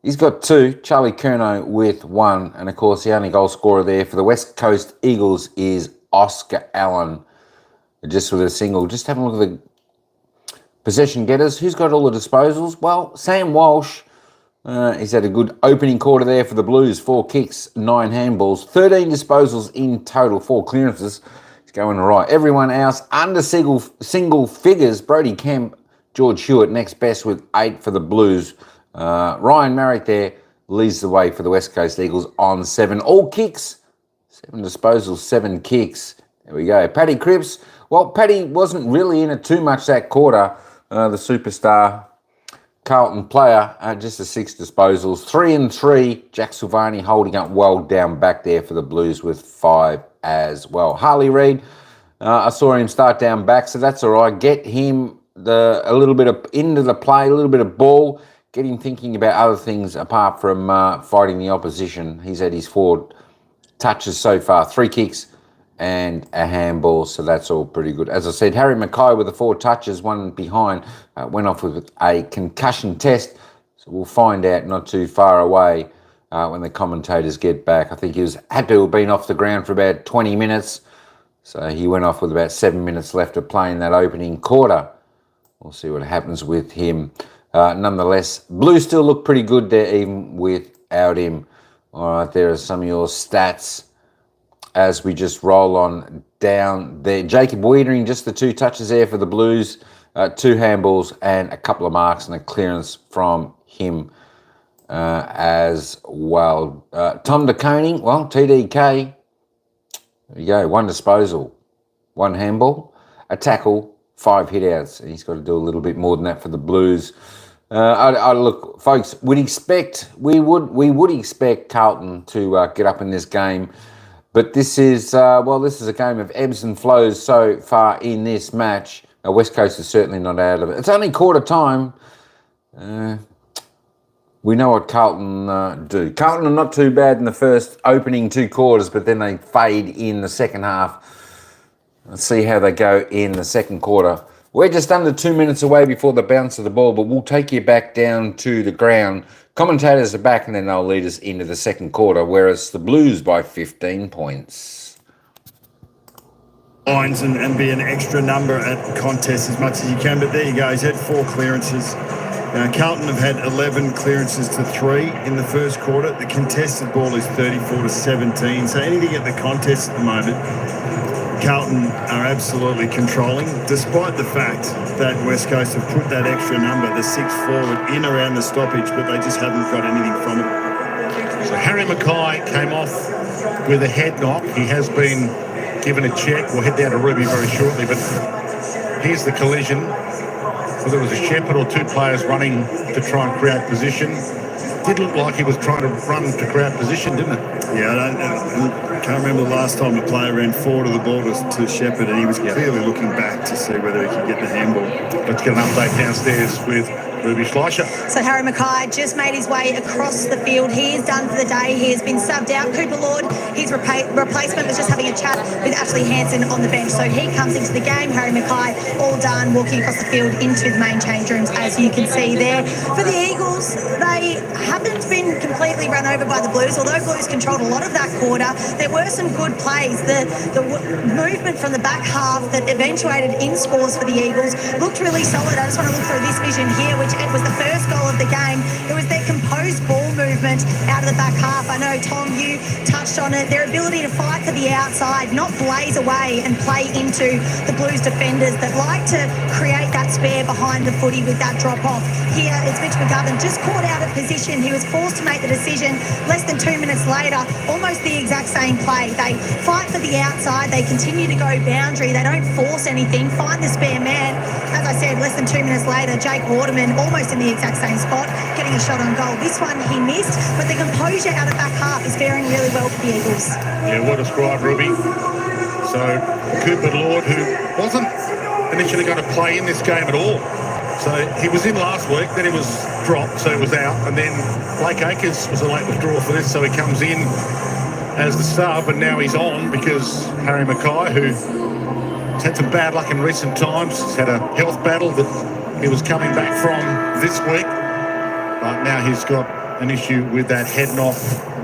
He's got 2. Charlie Curnow with 1, and of course the only goal scorer there for the West Coast Eagles is Oscar Allen, just with a single. Just have a look at the possession getters. Who's got all the disposals? Well, Sam Walsh. He's had a good opening quarter there for the Blues. 4 kicks, 9 handballs, 13 disposals in total, 4 clearances. He's going all right. Everyone else under single figures. Brody Kemp, George Hewitt next best with 8 for the Blues. Ryan Marrick there leads the way for the West Coast Eagles on 7. All kicks, 7 disposals, 7 kicks. There we go. Paddy Cripps. Well, Paddy wasn't really in it too much that quarter. The superstar Carlton player, just the 6 disposals. 3 and 3. Jack Silvani holding up well down back there for the Blues with 5 as well. Harley Reid, I saw him start down back, so that's all right. Get him a little bit of into the play, a little bit of ball. Get him thinking about other things apart from fighting the opposition. He's had his 4 touches so far, 3 kicks and a handball, so that's all pretty good. As I said, Harry Mackay with the 4 touches, 1 behind, went off with a concussion test, so we'll find out not too far away when the commentators get back. I think he had to have been off the ground for about 20 minutes, so he went off with about 7 minutes left of playing that opening quarter. We'll see what happens with him. Nonetheless, Blues still look pretty good there even without him. All right, there are some of your stats as we just roll on down there. Jacob Wiedering, just the 2 touches there for the Blues, 2 handballs and a couple of marks and a clearance from him as well. Tom De Koning, well, TDK, there you go, 1 disposal, 1 handball, a tackle, 5 hit-outs. He's got to do a little bit more than that for the Blues. Look, folks, we would expect Carlton to get up in this game. But this is a game of ebbs and flows so far in this match. West Coast is certainly not out of it. It's only quarter time. We know what Carlton do. Carlton are not too bad in the first opening 2 quarters, but then they fade in the second half. Let's see how they go in the second quarter. We're just under 2 minutes away before the bounce of the ball, but we'll take you back down to the ground. Commentators are back and then they'll lead us into the second quarter, whereas the Blues by 15 points. Lines and be an extra number at contests as much as you can, but there you go. He's had 4 clearances. Carlton have had 11 clearances to 3 in the first quarter. The contested ball is 34-17, so anything at the contest at the moment, Carlton are absolutely controlling, despite the fact that West Coast have put that extra number, the 6 forward, in around the stoppage, but they just haven't got anything from it. So Harry Mackay came off with a head knock. He has been given a check. We'll head down to Ruby very shortly, but here's the collision. Whether it was a shepherd or 2 players running to try and create position. Did look like he was trying to run to create position, didn't it? Yeah, I can't remember the last time a player ran forward of the ball to Shepherd, and he was clearly looking back to see whether he could get the handball. Let's get an update downstairs with Ruby Schleicher. So Harry Mackay just made his way across the field. He is done for the day. He has been subbed out. Cooper Lord, his replacement, was just having a chat with Ashley Hansen on the bench. So he comes into the game. Harry Mackay, all done, walking across the field into the main change rooms, as you can see there. For the Eagles, they haven't been completely run over by the Blues, although Blues controlled a lot of that quarter. There were some good plays. The movement from the back half that eventuated in scores for the Eagles looked really solid. I just want to look through this vision here, which it was the first goal of the game. It was their composed ball movement out of the back half. I know, Tom, you touched on it. Their ability to fight for the outside, not blaze away and play into the Blues defenders that like to create that spare behind the footy with that drop-off. Here, it's Mitch McGovern just caught out of position. He was forced to make the decision less than 2 minutes later, almost the exact same play. They fight for the outside. They continue to go boundary. They don't force anything, find the spare man. As I said, less than 2 minutes later, Jake Waterman almost in the exact same spot, getting a shot on goal. This one he missed, but the composure out of back half is faring really well for the Eagles. Yeah, well described, Ruby. So Cooper Lord, who wasn't initially going to play in this game at all. So he was in last week, then he was dropped, so he was out, and then Blake Acres was a late withdrawal for this, so he comes in as the sub, and now he's on because Harry Mackay, who's had some bad luck in recent times, has had a health battle that he was coming back from this week, but now he's got an issue with that head knock.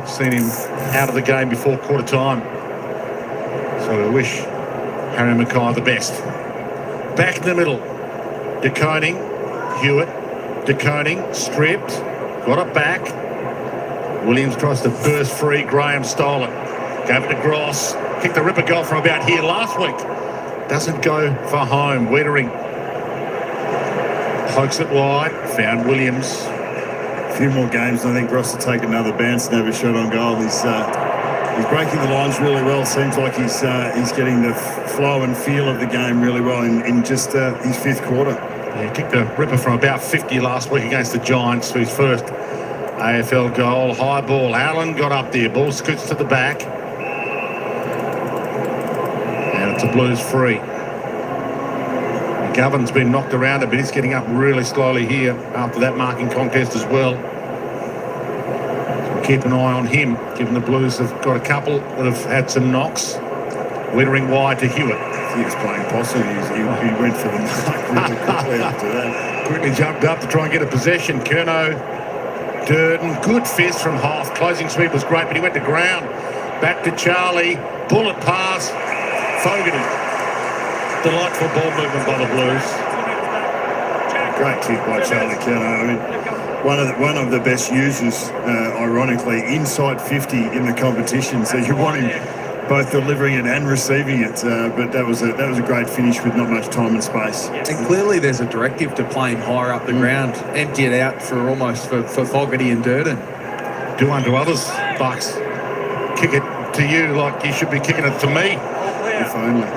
Seen him out of the game before quarter time, so we wish Harry Mackay the best. Back in the middle, De Koning, Hewitt, De Koning, stripped, got it back. Williams tries to burst free, Graham stole it. Gave it to Gross, kicked the ripper goal from about here last week. Doesn't go for home. Wiedering pokes it wide, found Williams. A few more games, and I think Ross will take another bounce and have a shot on goal. He's breaking the lines really well. Seems like he's getting the flow and feel of the game really well in just his 5th quarter. Yeah, he kicked a ripper from about 50 last week against the Giants for his first AFL goal. High ball. Allen got up there. Ball scoots to the back. And it's a Blues free. McGovern's been knocked around a bit. He's getting up really slowly here after that marking contest as well. Keep an eye on him, given the Blues have got a couple that have had some knocks. Wettering wide to Hewitt. He was playing possum. He went for the mark really quickly after that. Quickly jumped up to try and get a possession. Curnow, Durden, good fist from half. Closing sweep was great, but he went to ground. Back to Charlie. Bullet pass. Fogarty. Delightful ball movement by the Blues. Great kick by Charlie Curnow. I mean, one of the best users, ironically, inside 50 in the competition. So you want him both delivering it and receiving it. But that was a great finish with not much time and space. And clearly there's a directive to play him higher up the ground. Empty it out for Fogarty and Durden. Do unto others, Bucks. Kick it to you like you should be kicking it to me. If only.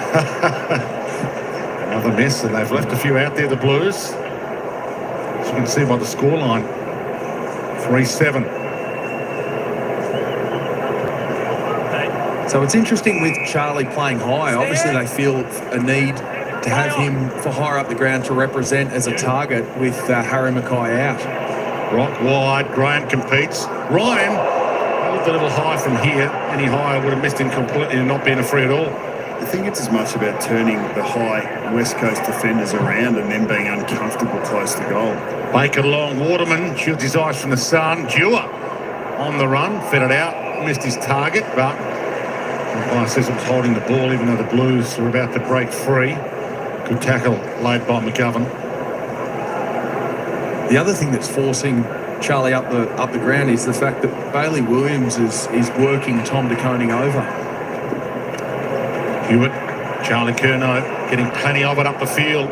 Another miss, and they've left a few out there, the Blues. As you can see by the scoreline. 3-7. So it's interesting with Charlie playing high. Obviously they feel a need to have him for higher up the ground to represent as a target with Harry Mackay out. Rock wide, Graham competes. Ryan looked a little high from here. Any higher would have missed him completely and not been a free at all. I think it's as much about turning the high West Coast defenders around and then being uncomfortable close to goal. Baker long, Waterman shields his eyes from the sun. Dewar on the run, fed it out, missed his target, but the umpire says it was holding the ball even though the Blues were about to break free. Good tackle laid by McGovern. The other thing that's forcing Charlie up the ground is the fact that Bailey Williams is working Tom DeConing over. Hewitt, Charlie Curnow getting plenty of it up the field.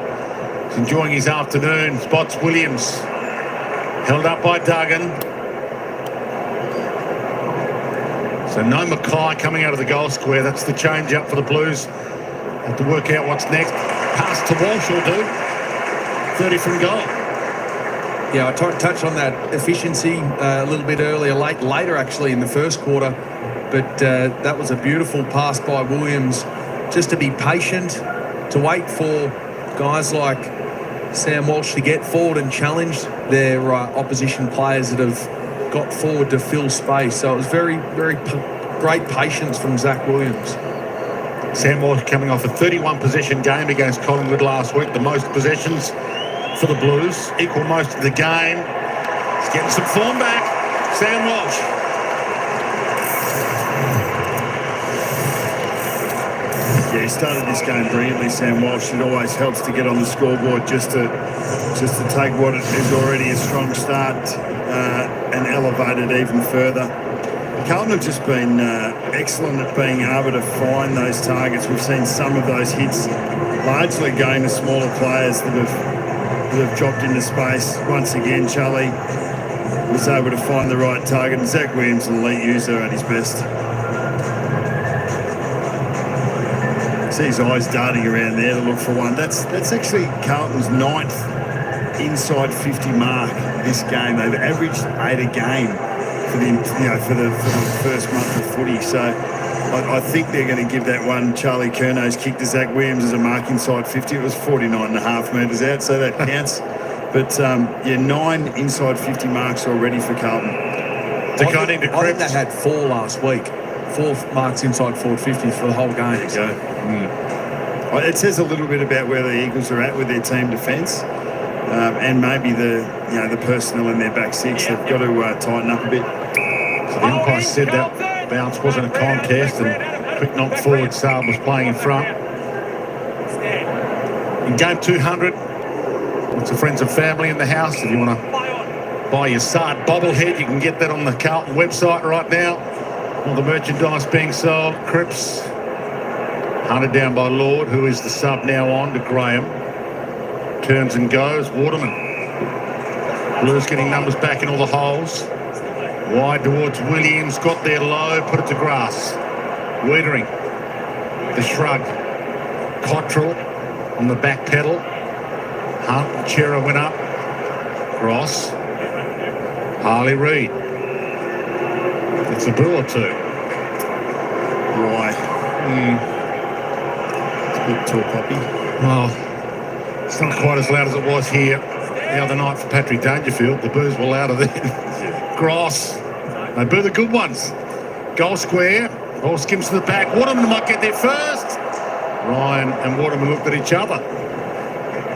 He's enjoying his afternoon. Spots Williams. Held up by Duggan. So no Mackay coming out of the goal square. That's the change up for the Blues. Have to work out what's next. Pass to Walsh will do. 30 from goal. Yeah, I touched on that efficiency a little bit later actually in the first quarter. But that was a beautiful pass by Williams. Just to be patient, to wait for guys like Sam Walsh to get forward and challenge their opposition players that have got forward to fill space. So it was very, very great patience from Zach Williams. Sam Walsh coming off a 31 possession game against Collingwood last week, the most possessions for the Blues, equal most of the game. He's getting some form back. Sam Walsh. Yeah, he started this game brilliantly, Sam Walsh. It always helps to get on the scoreboard just to take what is already a strong start and elevate it even further. Carlton have just been excellent at being able to find those targets. We've seen some of those hits largely going to smaller players that have dropped into space. Once again, Charlie was able to find the right target, and Zach Williams, an elite user at his best. See his eyes darting around there to look for one. That's actually Carlton's 9th inside 50 mark this game. They've averaged 8 a game for the first month of footy. So I think they're going to give that one. Charlie Curnow's kick to Zach Williams as a mark inside 50. It was 49.5 metres out, so that counts. But 9 inside 50 marks already for Carlton. I think they had 4 last week. 4 marks inside forward 50 for the whole game. There you go. It says a little bit about where the Eagles are at with their team defence, and maybe the personnel in their back six. They've got to tighten up a bit. So the umpire said that bounce wasn't a contest, and quick knock forward. Saab was playing in front. In game 200, lots of friends and family in the house. If you want to buy your Saab bobblehead, you can get that on the Carlton website right now. All the merchandise being sold. Cripps hunted down by Lord, who is the sub now on to Graham. Turns and goes. Waterman. Blues getting numbers back in all the holes. Wide towards Williams, got there low, put it to grass. Wiedering, the shrug. Cottrell on the back pedal. Hunt, Chera went up. Cross. Harley Reid. It's a bill or two. Right. It's a bit tall, Poppy. Well, it's not quite as loud as it was here the other night for Patrick Dangerfield. The boos were louder then. Gross. They boo the good ones. Goal square. Ball skims to the back. Waterman might get there first. Ryan and Waterman looked at each other.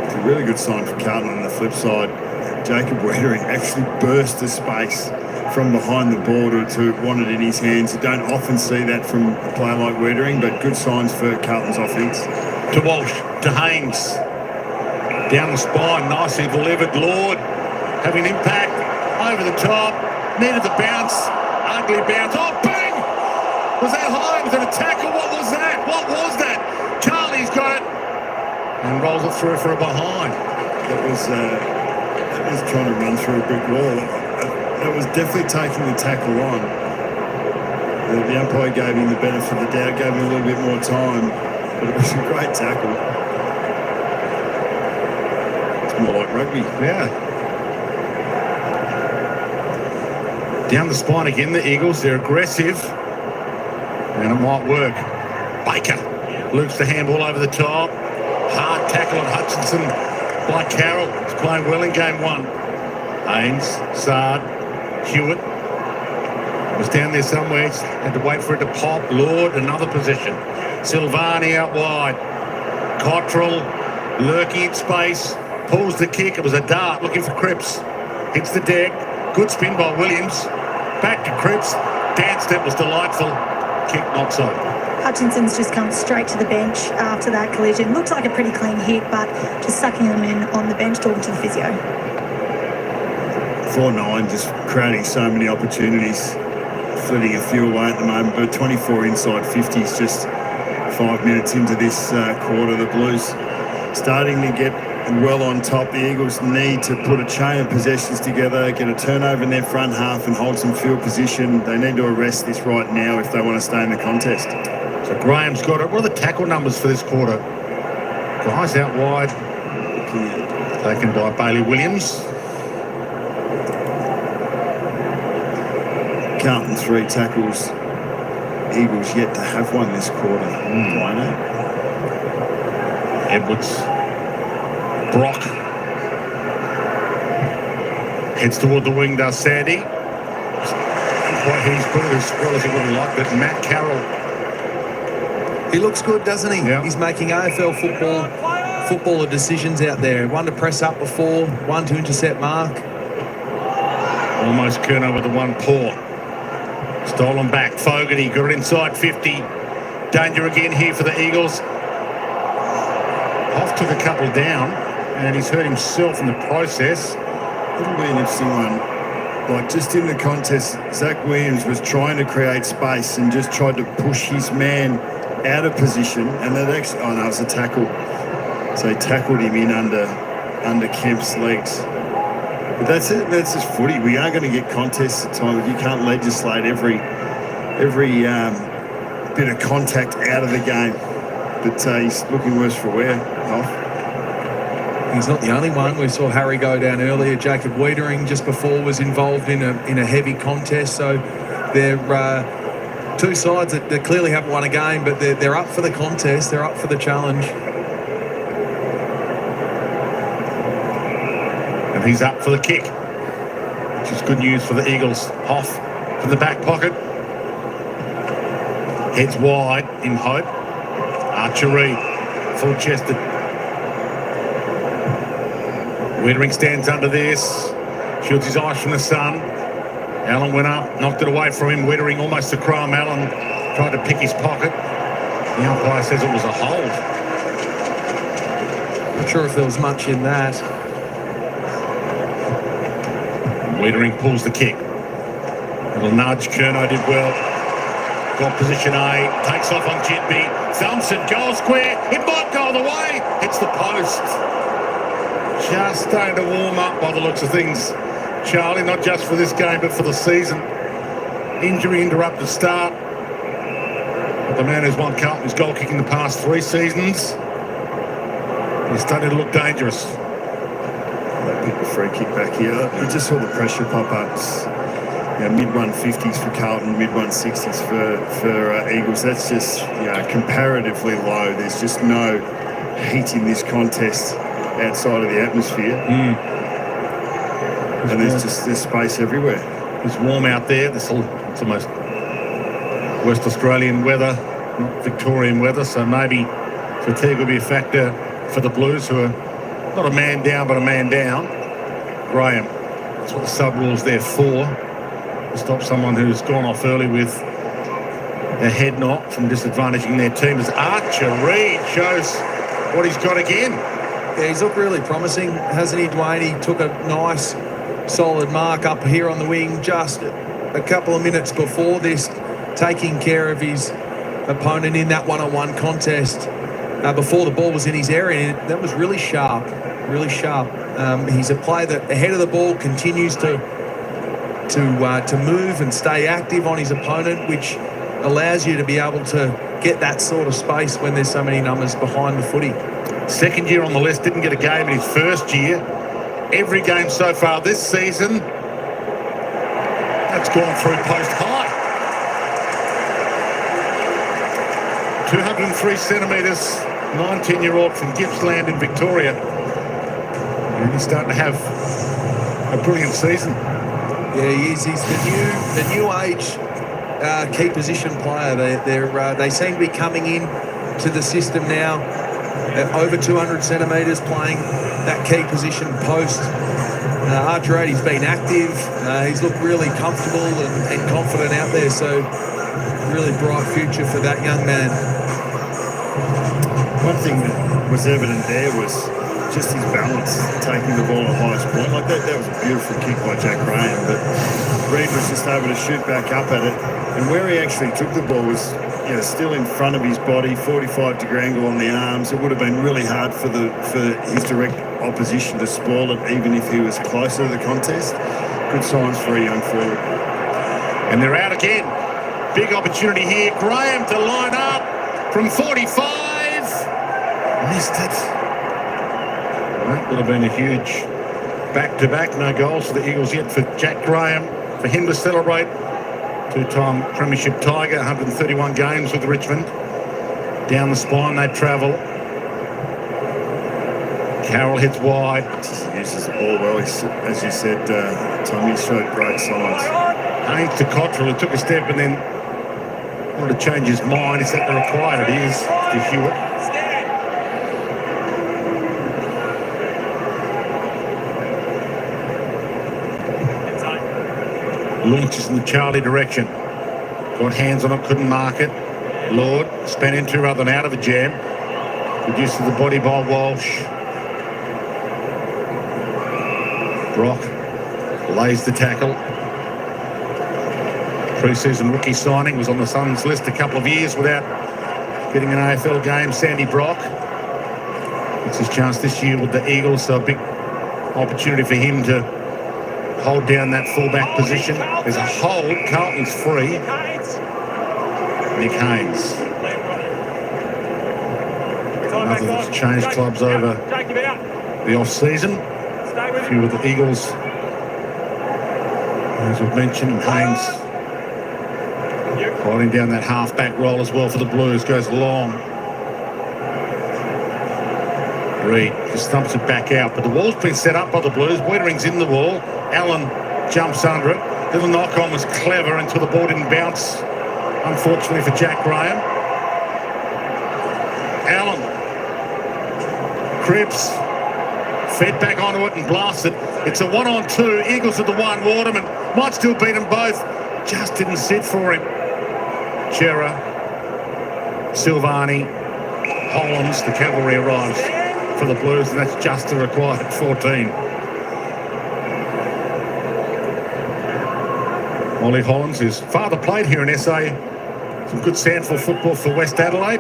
It's a really good sign for Carlton on the flip side. Jacob Wiedering actually burst the space from behind the ball to want it in his hands. You don't often see that from a player like Wiedering, but good signs for Carlton's offence. To Walsh, to Haynes. Down the spine, nicely delivered. Lord having impact. Over the top. Needed the bounce. Ugly bounce. Oh, bang! Was that high? Was it a tackle? What was that? What was that? Charlie's got it. And rolls it through for a behind. That was trying to run through a brick wall. That was definitely taking the tackle on. The umpire gave him the benefit of the doubt, gave him a little bit more time, but it was a great tackle. It's more like rugby. Yeah. Down the spine again, the Eagles. They're aggressive. And it might work. Baker loops the handball over the top. Hard tackle on Hutchinson by Carroll. He's playing well in game one. Haynes, Sard, Hewitt was down there somewhere. Had to wait for it to pop. Lord, another possession. Silvani out wide. Cottrell lurking in space. Pulls the kick. It was a dart looking for Cripps. Hits the deck. Good spin by Williams. Back to Cripps. Dance step was delightful. Kick not so. Hutchinson's just come straight to the bench after that collision. Looks like a pretty clean hit, but just sucking him in on the bench, talking to the physio. 4-9 just creating so many opportunities, flitting a few away at the moment, but 24 inside 50s just 5 minutes into this quarter. The Blues starting to get well on top. The Eagles need to put a chain of possessions together, get a turnover in their front half and hold some field position. They need to arrest this right now if they want to stay in the contest. So Graham's got it. What are the tackle numbers for this quarter? Guys out wide. Taken by Bailey Williams. Carlton 3 tackles. Eagles yet to have one this quarter. Wino. Edwards. Brock. Heads toward the wing, does Sandy. He's put it as well as he would have liked, but Matt Carroll. He looks good, doesn't he? Yeah. He's making AFL footballer decisions out there. One to press up before, one to intercept mark. Almost Kerno with the one paw. Stolen back. Fogarty got it inside 50. Danger again here for the Eagles. Off took a couple down, and he's hurt himself in the process. It'll be an interesting one. Like just in the contest, Zach Williams was trying to create space and just tried to push his man out of position, and that actually, oh no, it was a tackle. So he tackled him in under Kemp's legs. But that's it. That's just footy. We are going to get contests at times. You can't legislate every bit of contact out of the game. But he's looking worse for wear. Off. He's not the only one. We saw Harry go down earlier. Jacob Wiedering just before was involved in a heavy contest. So they're two sides that clearly haven't won a game, but they're up for the contest. They're up for the challenge. And he's up for the kick, which is good news for the Eagles. Hoff from the back pocket. Heads wide in hope. Archery, full-chested. Wiedering stands under this. Shields his eyes from the sun. Allen went up, knocked it away from him. Wiedering almost to crime. Allen tried to pick his pocket. The umpire says it was a hold. Not sure if there was much in that. Wiedering pulls the kick. Little nudge. Kerno did well. Got position A. Takes off on Jitby. Thumps it. Goal square. It might go the way. Hits the post. Just starting to warm up by the looks of things. Charlie, not just for this game, but for the season. Injury interrupted start. But the man who's won Carlton's goal kick in the past 3 seasons, he's starting to look dangerous. They picked the free kick back here. You just saw the pressure pop-ups. Mid-150s for Carlton, mid-160s for Eagles. That's just comparatively low. There's just no heat in this contest outside of the atmosphere. And there's space everywhere. It's warm out there. It's almost West Australian weather, not Victorian weather, so maybe fatigue will be a factor for the Blues, who are not a man down, but a man down. Graham, that's what the sub-rule's there for, to stop someone who's gone off early with a head knock from disadvantaging their team. As Archer Reid shows what he's got again. Yeah, he's looked really promising, hasn't he, Dwayne? He took a nice, solid mark up here on the wing just a couple of minutes before this, taking care of his opponent in that one-on-one contest before the ball was in his area. And that was really sharp, really sharp. He's a player that ahead of the ball continues to move and stay active on his opponent, which allows you to be able to get that sort of space when there's so many numbers behind the footy. Second year on the list, didn't get a game in his first year. Every game so far this season, that's gone through post high. 203 centimetres, 19-year-old from Gippsland in Victoria. And he's starting to have a brilliant season. Yeah, he is. He's the new age key position player. They seem to be coming in to the system now at over 200 centimetres, playing that key position post. Archer Reid, he's been active. He's looked really comfortable and confident out there. So really bright future for that young man. One thing that was evident there was just his balance, taking the ball at the highest point. Like that was a beautiful kick by Jack Graham, but Reid was just able to shoot back up at it. And where he actually took the ball was still in front of his body, 45-degree angle on the arms. It would have been really hard for his direct opposition to spoil it, even if he was closer to the contest. Good signs for a young forward. And they're out again. Big opportunity here. Graham to line up from 45. Missed it. That would have been a huge back-to-back. No goals for the Eagles yet for Jack Graham. For him to celebrate. Two-time Premiership Tiger, 131 games with Richmond. Down the spine they travel. Carroll hits wide. He uses the ball well. As you said, Tommy showed great signs. Haynes to Cottrell, who took a step and then wanted to change his mind. Is that the required? It is to Hewitt. Launches in the Charlie direction. Got hands on it, couldn't mark it. Lord spun into rather than out of a jam. Reduced to the body by Walsh. Brock lays the tackle. Pre-season rookie signing, was on the Suns list a couple of years without getting an AFL game. Sandy Brock. It's his chance this year with the Eagles, so a big opportunity for him to hold down that fullback position. There's a hold. Carlton's free. Nick Haynes. Another that's changed clubs over the off-season. A few of the Eagles, as we've mentioned, Haynes holding down that half-back role as well for the Blues. Goes long. Reid just stumps it back out, but the wall's been set up by the Blues. Weitering's in the wall. Allen jumps under it. Little knock-on was clever until the ball didn't bounce, unfortunately for Jack Graham. Allen. Cripps. Fed back onto it and blasted. It's a 1-on-2. Eagles at the one. Waterman might still beat them both. Just didn't sit for him. Chera. Silvani. Hollands. The cavalry arrives for the Blues, and that's just the required 14. Ollie Hollands, his father played here in SA. Some good sandful football for West Adelaide.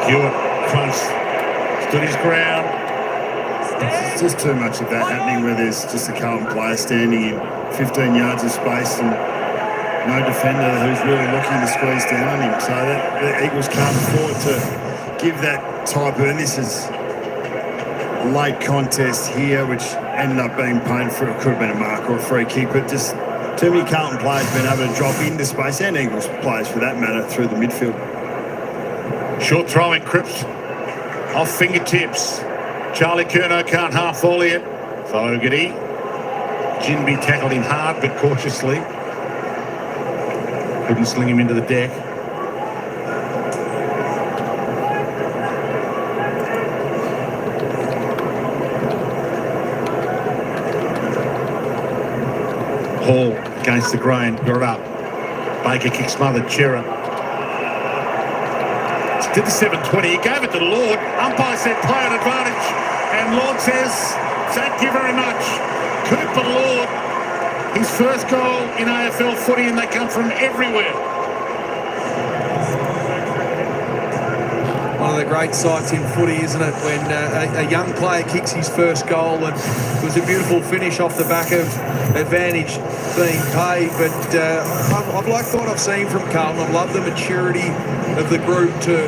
Hewitt crunch, stood his ground. It's just too much of that happening where there's just a Carlton player standing in 15 yards of space and no defender who's really looking to squeeze down on him. So that the Eagles can't afford to give that type of, and this is a late contest here, which ended up being painful. It could have been a mark or a free kick, but just too many Carlton players been able to drop into space, and Eagles players for that matter, through the midfield. Short throwing, Cripps off fingertips. Charlie Curnow can't half volley it. Fogarty. Ginby tackled him hard but cautiously. Couldn't sling him into the deck. Hall against the grain, got it up. Baker kick smothered, Chera. Did the 720, he gave it to Lord. Umpire said play on advantage. And Lord says, thank you very much. Cooper Lord, his first goal in AFL footy, and they come from everywhere. One of the great sights in footy, isn't it, when a young player kicks his first goal, and it was a beautiful finish off the back of advantage being paid. But I've liked what I've seen from Carlton. I've loved the maturity of the group to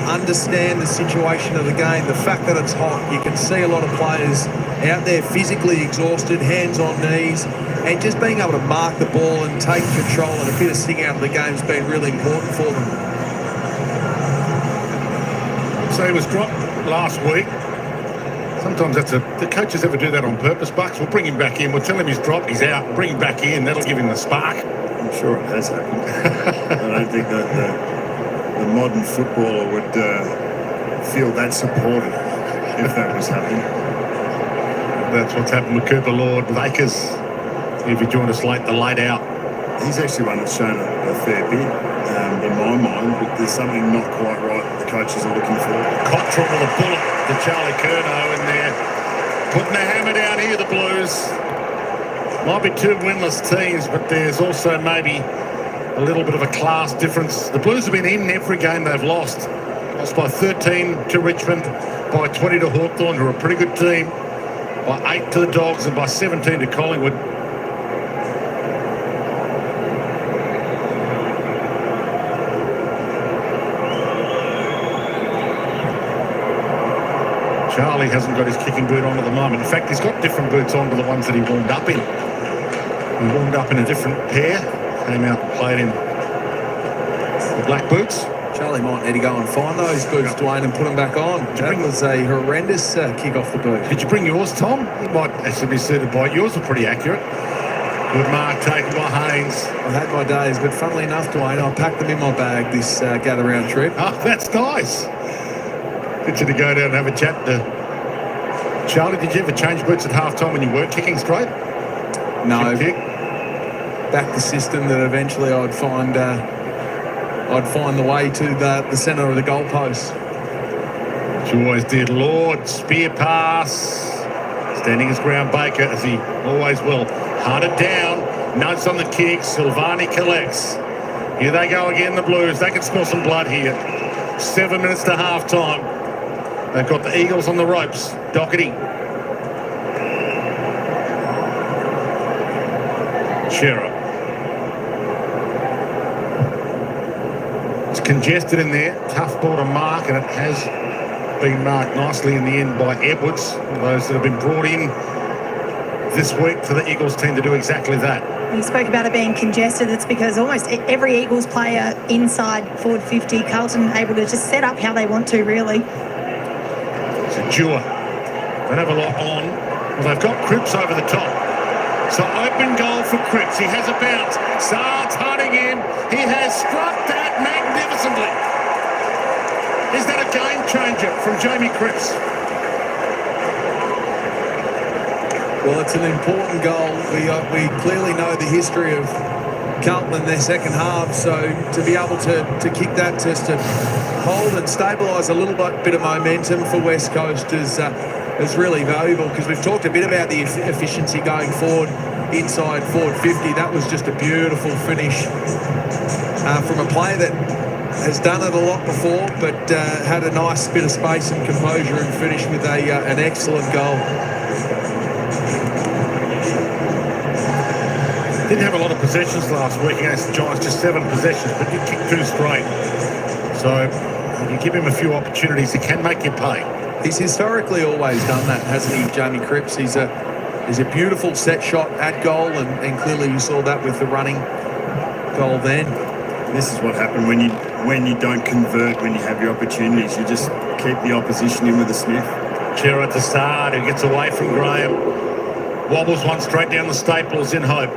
understand the situation of the game. The fact that it's hot, you can see a lot of players out there physically exhausted, hands on knees, and just being able to mark the ball and take control and a bit of sting out of the game has been really important for them. So he was dropped last week. Sometimes the coaches ever do that on purpose, Bucks. We'll bring him back in. We'll tell him he's dropped, he's out, bring him back in. That'll give him the spark. I'm sure it has happened. I don't think that the modern footballer would feel that supported if that was happening. That's what's happened with Cooper Lord, with Akers. If you join us late, the late out. He's actually one that's shown a fair bit in my mind, but there's something not quite right the coaches are looking for. Cottrell with a bullet to Charlie Curnow in there. Putting the hammer down here, the Blues. Might be two winless teams, but there's also maybe a little bit of a class difference. The Blues have been in every game they've lost. Lost by 13 to Richmond, by 20 to Hawthorn, who are a pretty good team, by 8 to the Dogs, and by 17 to Collingwood. Charlie hasn't got his kicking boot on at the moment. In fact, he's got different boots on to the ones that he warmed up in. He warmed up in a different pair, came out and played in the black boots. Charlie might need to go and find those boots, Dwayne, and put them back on. That was a horrendous kick off the boot. Did you bring yours, Tom? You might actually be suited by it. Yours were pretty accurate. Good mark taken by Haynes. I've had my days, but funnily enough, Dwayne, I packed them in my bag this gather-round trip. Oh, that's nice. Get you to go down and have a chat to Charlie. Did you ever change boots at half-time when you weren't kicking straight? No. Back the system that eventually I'd find the way to the centre of the goalpost. She always did. Lord, spear pass. Standing his ground, Baker, as he always will. Hunted down, nudged on the kick. Silvani collects. Here they go again, the Blues. They can smell some blood here. 7 minutes to half-time. They've got the Eagles on the ropes. Doherty. Chera. It's congested in there. Tough ball to mark, and it has been marked nicely in the end by Edwards. Those that have been brought in this week for the Eagles team to do exactly that. You spoke about it being congested. It's because almost every Eagles player inside forward 50, Carlton able to just set up how they want to, really. Dewar. Don't have a lot on. Well, they've got Cripps over the top. So open goal for Cripps. He has a bounce. Starts hunting him. He has struck that magnificently. Is that a game changer from Jamie Cripps? Well, it's an important goal. We clearly know the history of Carlton in their second half, so to be able to kick that, just to hold and stabilise a little bit of momentum for West Coast is really valuable, because we've talked a bit about the efficiency going forward inside forward 50. That was just a beautiful finish from a player that has done it a lot before, but had a nice bit of space and composure and finished with an excellent goal. Didn't have a lot of possessions last week against the Giants, just 7 possessions, but you kicked 2 straight. So you give him a few opportunities, he can make you pay. He's historically always done that, hasn't he, Jamie Cripps? He's a beautiful set shot at goal, and clearly you saw that with the running goal then. This is what happened when you don't convert when you have your opportunities. You just keep the opposition in with a sniff. Chera at the start, who gets away from Graham. Wobbles one straight down the staples in hope.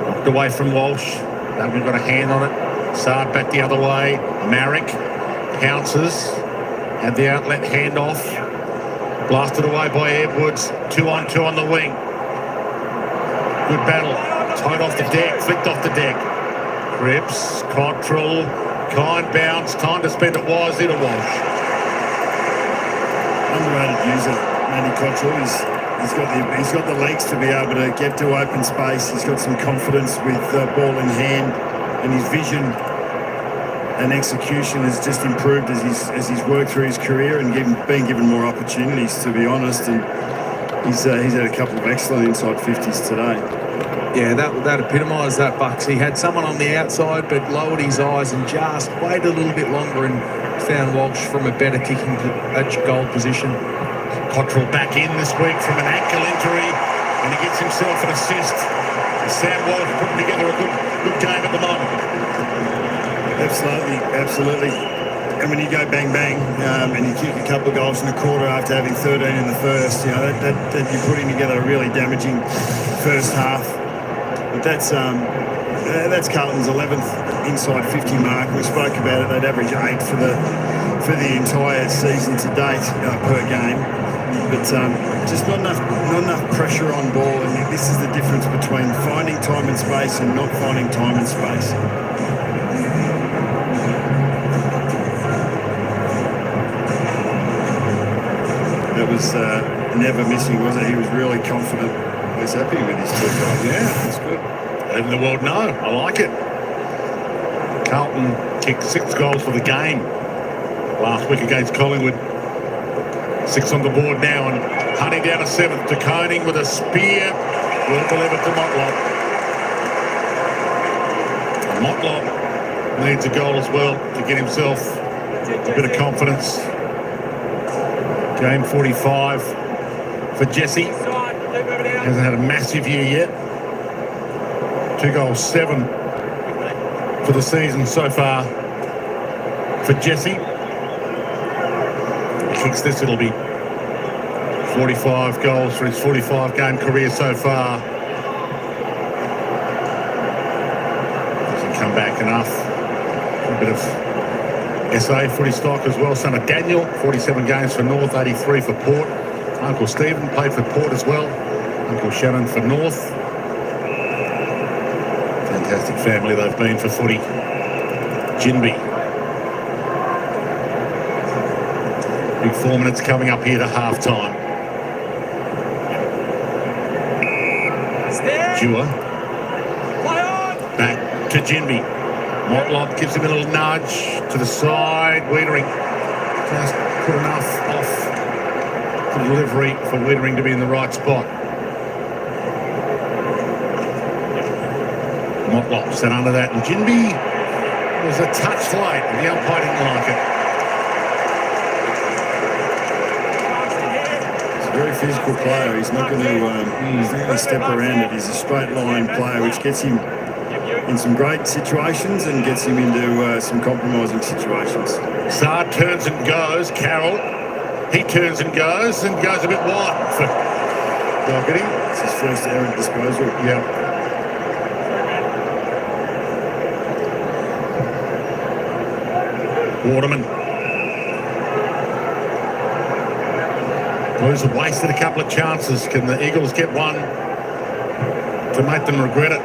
Knocked away from Walsh. They've got a hand on it. Sard back the other way. Marrick pounces. Had the outlet handoff. Blasted away by Edwards. 2-on-2 on the wing. Good battle. Tied off the deck. Flicked off the deck. Cripps. Cottrell. Kind bounce. Time to spend it wisely to Walsh. Underrated user, Matty Cottrell. He's got the legs to be able to get to open space. He's got some confidence with ball in hand, and his vision and execution has just improved as he's worked through his career and been given more opportunities, to be honest. And he's had a couple of excellent inside 50s today. Yeah, that epitomised that, Bucks. He had someone on the outside but lowered his eyes and just waited a little bit longer and found Walsh from a better kicking goal position. Cottrell back in this week from an ankle injury, and he gets himself an assist. Sam Walsh putting together a good game at the moment. Absolutely. And when you go bang bang and you kick a couple of goals in the quarter after having 13 in the first, you know that you're putting together a really damaging first half. But that's Carlton's 11th inside 50 mark. We spoke about it. They'd average 8 for the entire season to date per game. But just not enough pressure on ball, and this is the difference between finding time and space and not finding time and space. That was never missing, was it? He was really confident. He was happy with his 2 goals. Yeah, that's good. Letting the world know. I like it. Carlton kicked 6 goals for the game last week against Collingwood. 6 on the board now, and hunting down a 7th. To Koning with a spear. Will deliver to Motlop. Motlop needs a goal as well to get himself a bit of confidence. Game 45 for Jesse. Hasn't had a massive year yet. 2 goals, 7 for the season so far for Jesse. He kicks this, it'll be 45 goals for his 45-game career so far. Doesn't come back enough. A bit of SA footy stock as well. Son of Daniel, 47 games for North, 83 for Port. Uncle Stephen played for Port as well. Uncle Shannon for North. Fantastic family they've been for footy. Jinby. Big 4 minutes coming up here to half-time. Dewar. Back to Jinby. Motlop gives him a little nudge to the side. Wiedering just put enough off the delivery for Wiedering to be in the right spot. Motlop set under that, and Jinby was a touch late, and the umpire didn't like it. Very physical player. He's not going to step around it. He's a straight line player, which gets him in some great situations and gets him into some compromising situations. Sard turns and goes. Carroll, he turns and goes a bit wide for Doherty. It's his first errant disposal. Yeah. Waterman. Blues have wasted a couple of chances. Can the Eagles get one to make them regret it?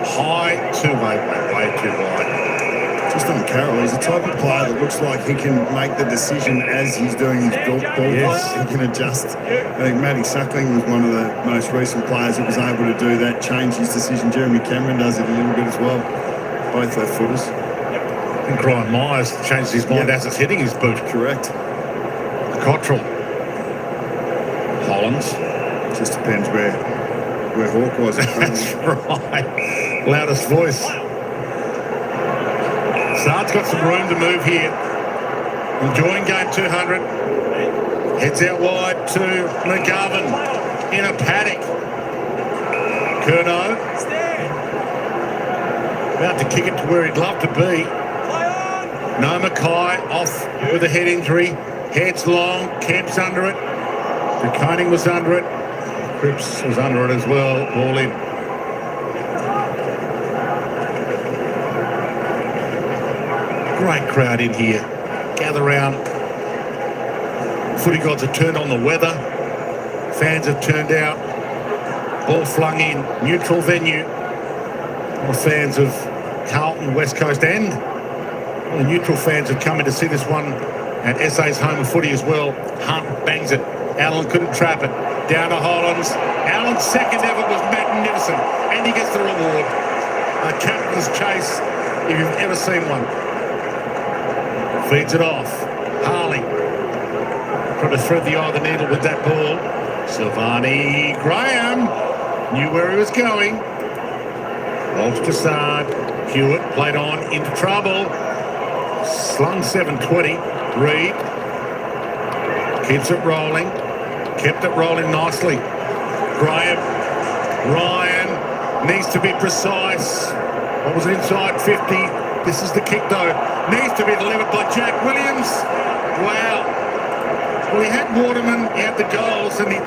High, too late, way too wide. Just on Carroll, he's the type of player that looks like he can make the decision as he's doing his ball Yes. play. He can adjust. I think Matty Suckling was one of the most recent players that was able to do that, change his decision. Jeremy Cameron does it a little bit as well. Both their footers. I think Ryan Myers changed his mind as it's hitting his boot. Correct. Cottrell. Hollins. Just depends where where Hawk was. That's right. Loudest voice. Sard's got some room to move here. Enjoying game 200. Heads out wide to McGovern in a paddock. Curnow about to kick it to where he'd love to be. No Mackay off with a head injury. Heads long. Kemp's under it. De Koning was under it. Cripps was under it as well. Ball in. Great crowd in here. Gather round. Footy gods have turned on the weather. Fans have turned out. Ball flung in. Neutral venue. More fans of Carlton, West Coast, and the neutral fans have come in to see this one at SA's home of footy as well. Hunt bangs it. Allen couldn't trap it. Down to Hollands. Allen's second ever was magnificent. And he gets the reward. A captain's chase, if you've ever seen one. Feeds it off. Harley. Trying to thread the eye of the needle with that ball. Silvani Graham knew where he was going. Walsh to Sard. Hewitt played on into trouble. Slung 720. Reed keeps it rolling. Kept it rolling nicely. Graham. Ryan needs to be precise. What was it, inside 50? This is the kick though. Needs to be delivered by Jack Williams. Wow. Well, he had Waterman, he had the goals, and he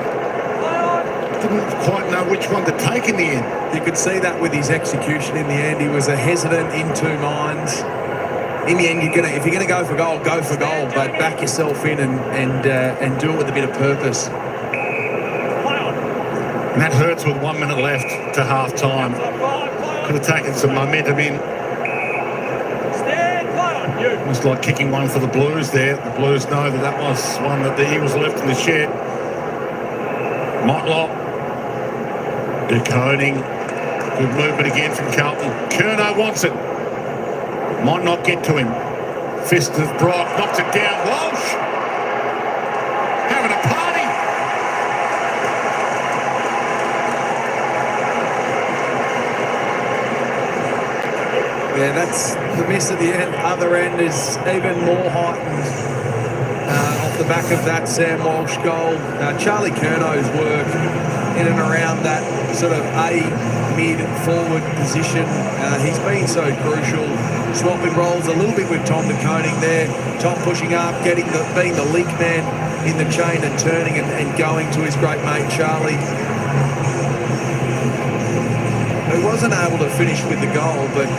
didn't quite know which one to take in the end. You could see that with his execution in the end. He was a hesitant in two minds. In the end, if you're gonna go for goal, go for goal, but back yourself in and do it with a bit of purpose. And that hurts with 1 minute left to half time. Could have taken some momentum in. Almost like kicking one for the Blues there. The Blues know that was one that the Eagles left in the shed. Motlop. De Koning. Good movement again from Carlton. Curnow wants it. Might not get to him. Fist of Brock. Knocks it down. Walsh. Having a party. Yeah, that's the miss at the other end is even more heightened off the back of that Sam Walsh goal. Charlie Curnow's work in and around that sort of mid-forward position. He's been so crucial. Swapping roles a little bit with Tom De Koning there. Tom pushing up, being the link man in the chain and turning and going to his great mate Charlie. He wasn't able to finish with the goal, but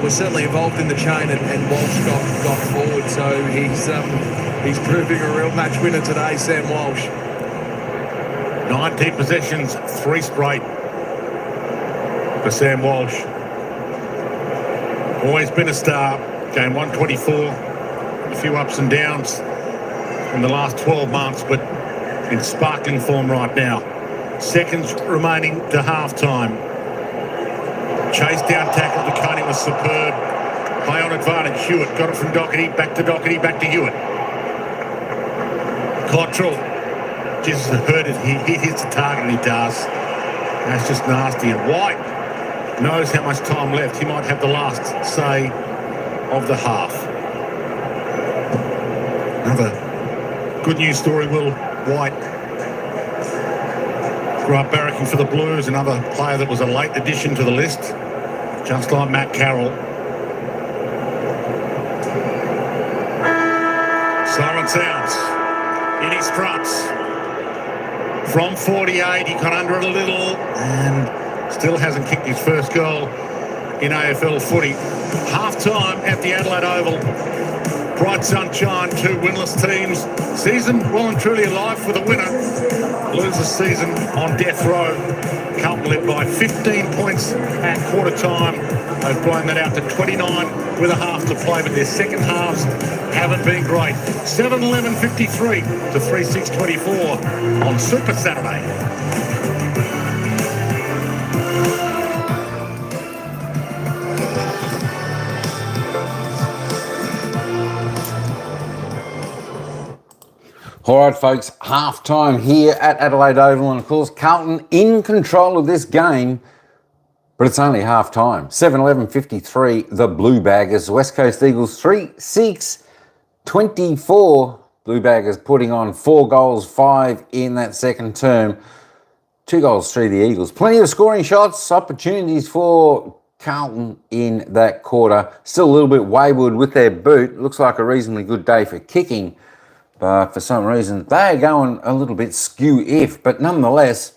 was certainly involved in the chain, and Walsh got forward. So he's proving a real match winner today, Sam Walsh. 19 possessions, 3 straight for Sam Walsh. Always been a star. Game 124, a few ups and downs in the last 12 months, but in sparkling form right now. Seconds remaining to half-time. Chase down tackle. De Koning was superb. Play on advantage. Hewitt got it from Doherty. Back to Doherty. Back to Hewitt. Cottrell just hurt it. He hits the target and he does. That's just nasty. And White knows how much time left. He might have the last say of the half. Another good news story, Will. White grew up barracking for the Blues, another player that was a late addition to the list, just like Matt Carroll. Siren sounds. In he struts. From 48, he got under it a little and still hasn't kicked his first goal in AFL footy. Half-time at the Adelaide Oval. Bright sunshine, 2 winless teams. Season well and truly alive for the winner. Losers season on death row. Carlton led by 15 points at quarter time. They've blown that out to 29 with a half to play, but their second halves haven't been great. 7-11-53 to 3-6-24 on Super Saturday. All right, folks, half time here at Adelaide Oval, and of course, Carlton in control of this game, but it's only half time. 7-11-53, the Blue Baggers. West Coast Eagles 3-6-24. Blue Baggers putting on 4 goals, 5 in that second term. 2 goals, 3 the Eagles. Plenty of scoring shots, opportunities for Carlton in that quarter. Still a little bit wayward with their boot. Looks like a reasonably good day for kicking. But for some reason, they're going a little bit skew-if. But nonetheless,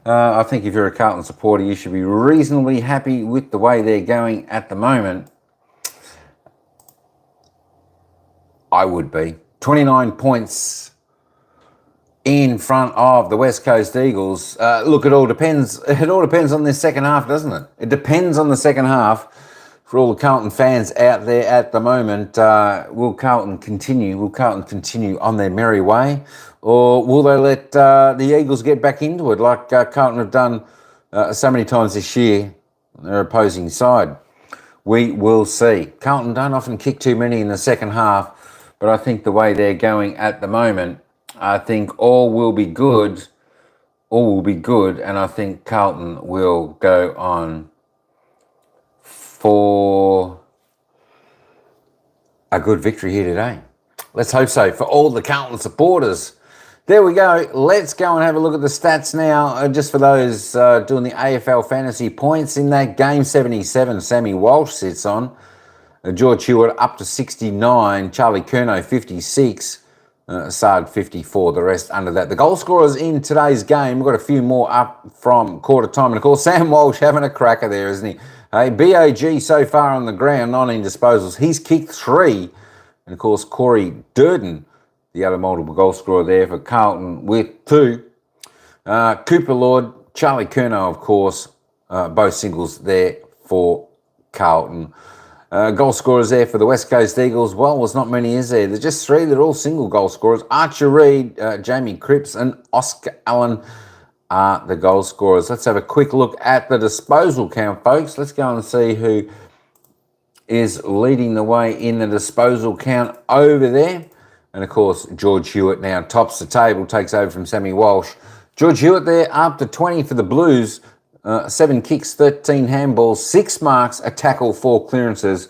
I think if you're a Carlton supporter, you should be reasonably happy with the way they're going at the moment. I would be. 29 points in front of the West Coast Eagles. Look, it all depends. It all depends on this second half, doesn't it? It depends on the second half. For all the Carlton fans out there at the moment, will Carlton continue? Will Carlton continue on their merry way? Or will they let the Eagles get back into it like Carlton have done so many times this year on their opposing side? We will see. Carlton don't often kick too many in the second half, but I think the way they're going at the moment, I think all will be good. All will be good, and I think Carlton will go on for a good victory here today. Let's hope so for all the Carlton supporters. There we go. Let's go and have a look at the stats now. Just for those doing the AFL fantasy points in that game, 77, Sammy Walsh sits on. George Hewitt up to 69. Charlie Curnow, 56. Sard 54, the rest under that. The goal scorers in today's game, we've got a few more up from quarter time. And of course, Sam Walsh having a cracker there, isn't he? Hey, BOG so far on the ground, 19 disposals. He's kicked 3. And of course, Corey Durden, the other multiple goal scorer there for Carlton with 2. Cooper Lord, Charlie Curnow, of course, both singles there for Carlton. Goal scorers there for the West Coast Eagles. Well, there's not many, is there? There's just 3. They're all single goal scorers. Archer Reid, Jamie Cripps, and Oscar Allen are the goal scorers. Let's have a quick look at the disposal count, folks. Let's go and see who is leading the way in the disposal count over there. And of course, George Hewitt now tops the table, takes over from Sammy Walsh. George Hewitt there up to 20 for the Blues. 7 kicks, 13 handballs, 6 marks, a tackle, 4 clearances.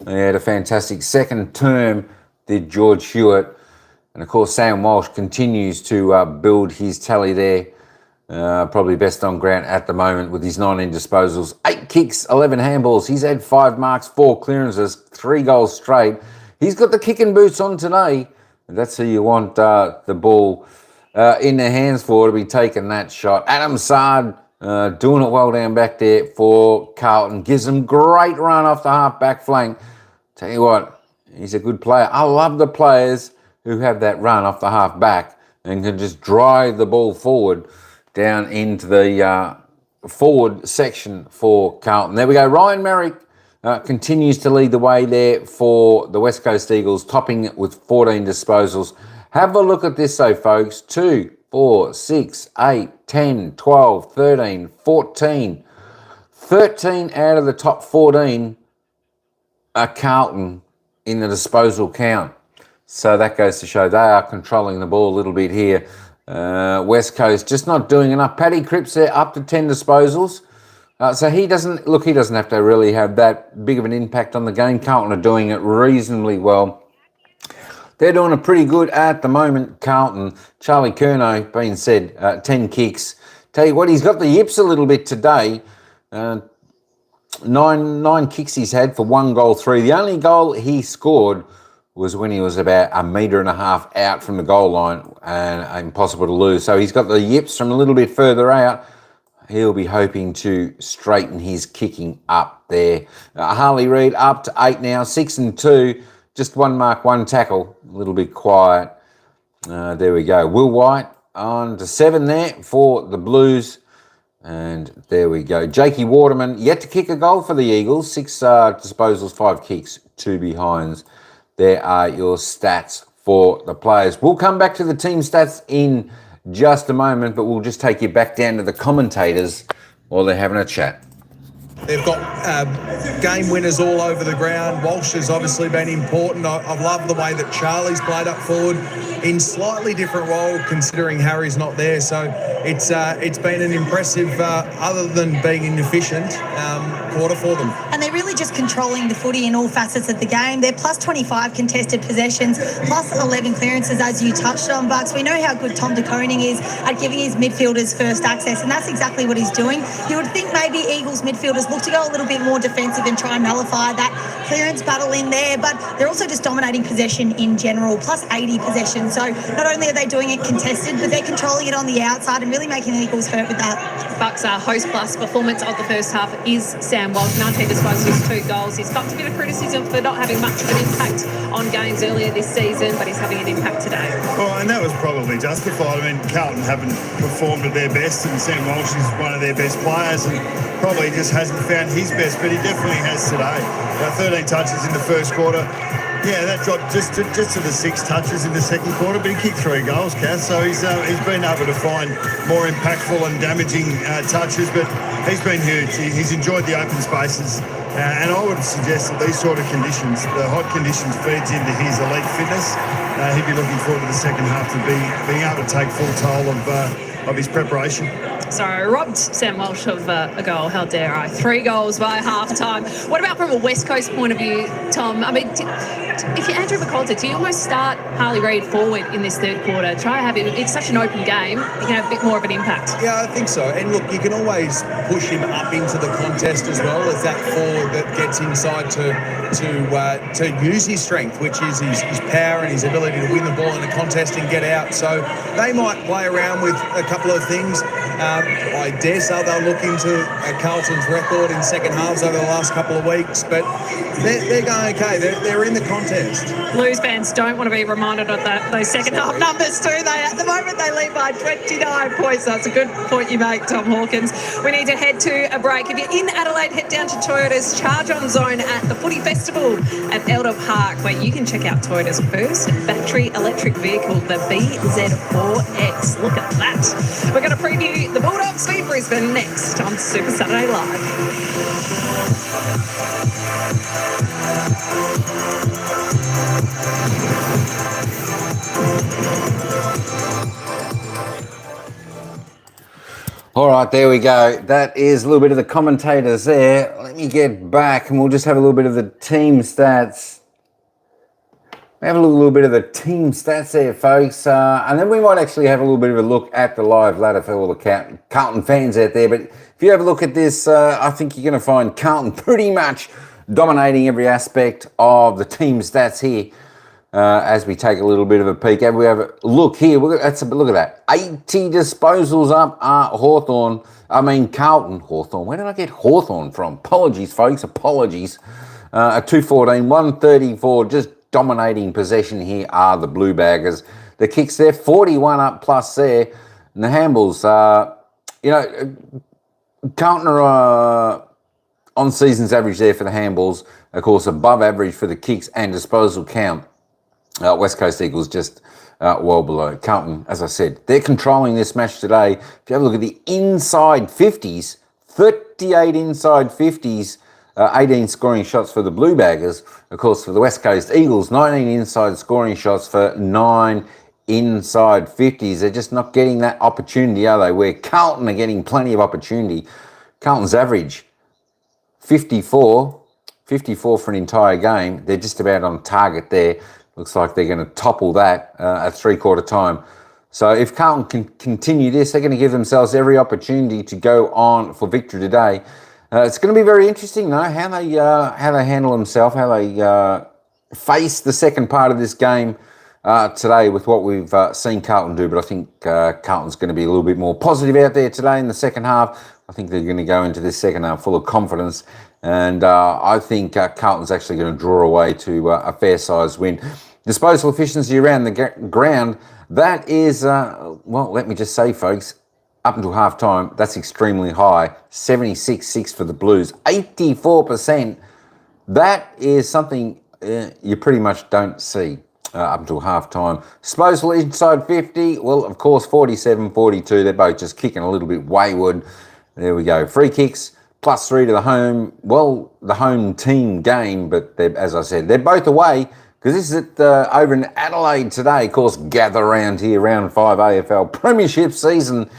They had a fantastic second term, did George Hewitt. And of course, Sam Walsh continues to build his tally there. Probably best on ground at the moment with his 19 disposals. 8 kicks, 11 handballs. He's had 5 marks, 4 clearances, 3 goals straight. He's got the kicking boots on today. That's who you want the ball in their hands for, to be taking that shot. Adam Sard doing it well down back there for Carlton. Gives them great run off the half back flank. Tell you what, he's a good player. I love the players who have that run off the half back and can just drive the ball forward down into the forward section for Carlton. There we go. Ryan Merrick continues to lead the way there for the West Coast Eagles, topping it with 14 disposals. Have a look at this though, folks. 2, 4, 6, 8, 10, 12, 13, 14. 13 out of the top 14 are Carlton in the disposal count. So that goes to show they are controlling the ball a little bit here. West Coast just not doing enough. Paddy Cripps there up to 10 disposals. So he doesn't have to really have that big of an impact on the game. Carlton are doing it reasonably well. They're doing it pretty good at the moment, Carlton. Charlie Curnow, being said, 10 kicks. Tell you what, he's got the yips a little bit today. 9 kicks he's had for 1 goal, 3. The only goal he scored was when he was about 1.5 meters out from the goal line and impossible to lose. So he's got the yips from a little bit further out. He'll be hoping to straighten his kicking up there. Harley Reid up to 8 now, 6 and 2. Just 1 mark, 1 tackle. A little bit quiet. There we go. Will White on to 7 there for the Blues. And there we go. Jakey Waterman yet to kick a goal for the Eagles. 6 disposals, 5 kicks, 2 behinds. There are your stats for the players. We'll come back to the team stats in just a moment, but we'll just take you back down to the commentators while they're having a chat. They've got game winners all over the ground. Walsh has obviously been important. I've loved the way that Charlie's played up forward. in slightly different role considering Harry's not there. So it's been an impressive, other than being inefficient, quarter for them. And they're really just controlling the footy in all facets of the game. They're plus 25 contested possessions, plus 11 clearances, as you touched on, Bucks. We know how good Tom de Koning is at giving his midfielders first access, and that's exactly what he's doing. You would think maybe Eagles midfielders look to go a little bit more defensive and try and nullify that clearance battle in there, but they're also just dominating possession in general, plus 80 possessions. So not only are they doing it contested, but they're controlling it on the outside and really making the Eagles hurt with that. Bucks' host plus performance of the first half is Sam Walsh. 19 disposals, 2 goals. He's got a bit of criticism for not having much of an impact on games earlier this season, but he's having an impact today. Well, and that was probably justified. I mean, Carlton haven't performed at their best, and Sam Walsh is one of their best players, and probably just hasn't found his best, but he definitely has today. 13 touches in the first quarter. Yeah, that dropped just to the 6 touches in the second quarter, but he kicked 3 goals, Kath, so he's been able to find more impactful and damaging touches, but he's been huge. He's enjoyed the open spaces, and I would suggest that these sort of conditions, the hot conditions, feeds into his elite fitness. He'd be looking forward to the second half to being able to take full toll of his preparation. So robbed Sam Walsh of a goal, how dare I. 3 goals by half-time. What about from a West Coast point of view, Tom? I mean, if you're Andrew McCalter, do you almost start Harley Reid forward in this third quarter? Try to have it. It's such an open game. You can have a bit more of an impact. Yeah, I think so. And look, you can always push him up into the contest as well as that forward that gets inside to use his strength, which is his power and his ability to win the ball in a contest and get out. So they might play around with a couple of things. I dare say they'll look into Carlton's record in second halves over the last couple of weeks, but they're going okay. They're in the contest. Blues fans don't want to be reminded of those second half numbers, do they? At the moment, they lead by 29 points. That's a good point you make, Tom Hawkins. We need to head to a break. If you're in Adelaide, head down to Toyota's Charge On Zone at the Footy Festival at Elder Park, where you can check out Toyota's first battery electric vehicle, the BZ4X. Look at that. We're going to preview the Bulldogs v Brisbane next on Super Saturday Live. All right, there we go. That is a little bit of the commentators there. Let me get back and we'll just have a little bit of the team stats. We have a little bit of the team stats there, folks. And then we might actually have a little bit of a look at the live ladder for all the Carlton fans out there. But if you have a look at this, I think you're going to find Carlton pretty much dominating every aspect of the team stats here. As we take a little bit of a peek, we have a look here. Look at that. 80 disposals up. Carlton. Hawthorn. Where did I get Hawthorn from? Apologies, folks. Apologies. 214, 134. Just dominating possession here are the Blue Baggers. The kicks there, 41 up plus there. And the handballs, Carlton are on season's average there for the handballs. Of course, above average for the kicks and disposal count. West Coast Eagles just well below. Carlton, as I said, they're controlling this match today. If you have a look at the inside 50s, 38 inside 50s, 18 scoring shots for the Blue Baggers. Of course, for the West Coast Eagles, 19 inside scoring shots for 9 inside 50s. They're just not getting that opportunity, are they? Where Carlton are getting plenty of opportunity. Carlton's average, 54 for an entire game. They're just about on target there. Looks like they're going to topple that at 3/4 time. So if Carlton can continue this, they're going to give themselves every opportunity to go on for victory today. It's going to be very interesting, though, how they handle themselves, how they face the second part of this game today with what we've seen Carlton do. But I think Carlton's going to be a little bit more positive out there today in the second half. I think they're going to go into this second half full of confidence. And I think Carlton's actually going to draw away to a fair-sized win. Disposal efficiency around the ground, that is, let me just say, folks, up until half-time, that's extremely high. 76.6 for the Blues, 84%. That is something you pretty much don't see up until half-time. Disposal inside 50, well, of course, 47-42. They're both just kicking a little bit wayward. There we go. Free kicks, +3 to the home team game, but as I said, they're both away. because this is at, over in Adelaide today. Of course, gather around here, round 5 AFL Premiership season.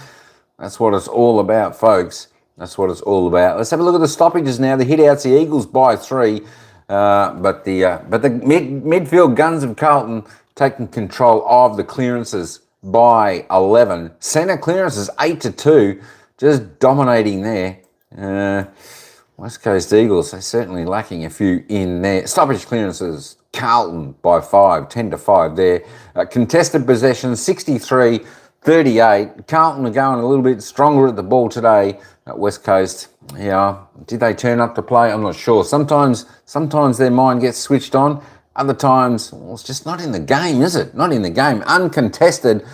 That's what it's all about, folks. That's what it's all about. Let's have a look at the stoppages now. The hit-outs, the Eagles by 3, but the midfield guns of Carlton taking control of the clearances by 11. Centre clearances 8-2, just dominating there. West Coast Eagles, they're certainly lacking a few in there. Stoppage clearances, Carlton by 5, 10-5 there. Contested possessions, 63-38. Carlton are going a little bit stronger at the ball today at West Coast. Yeah, did they turn up to play? I'm not sure. Sometimes their mind gets switched on. Other times, well, it's just not in the game, is it? Not in the game. Uncontested.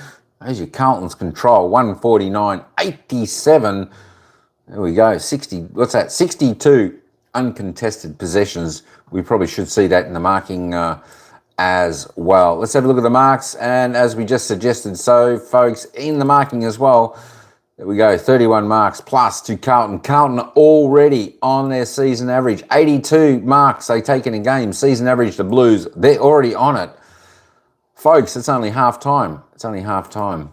There's your Carlton's control, 149-87. There we go, 62 uncontested possessions. We probably should see that in the marking as well. Let's have a look at the marks, and as we just suggested, so folks, in the marking as well, there we go, 31 marks plus to Carlton. Carlton already on their season average, 82 marks they take in a game. Season average, the Blues, they're already on it. Folks, it's only half time. It's only half time.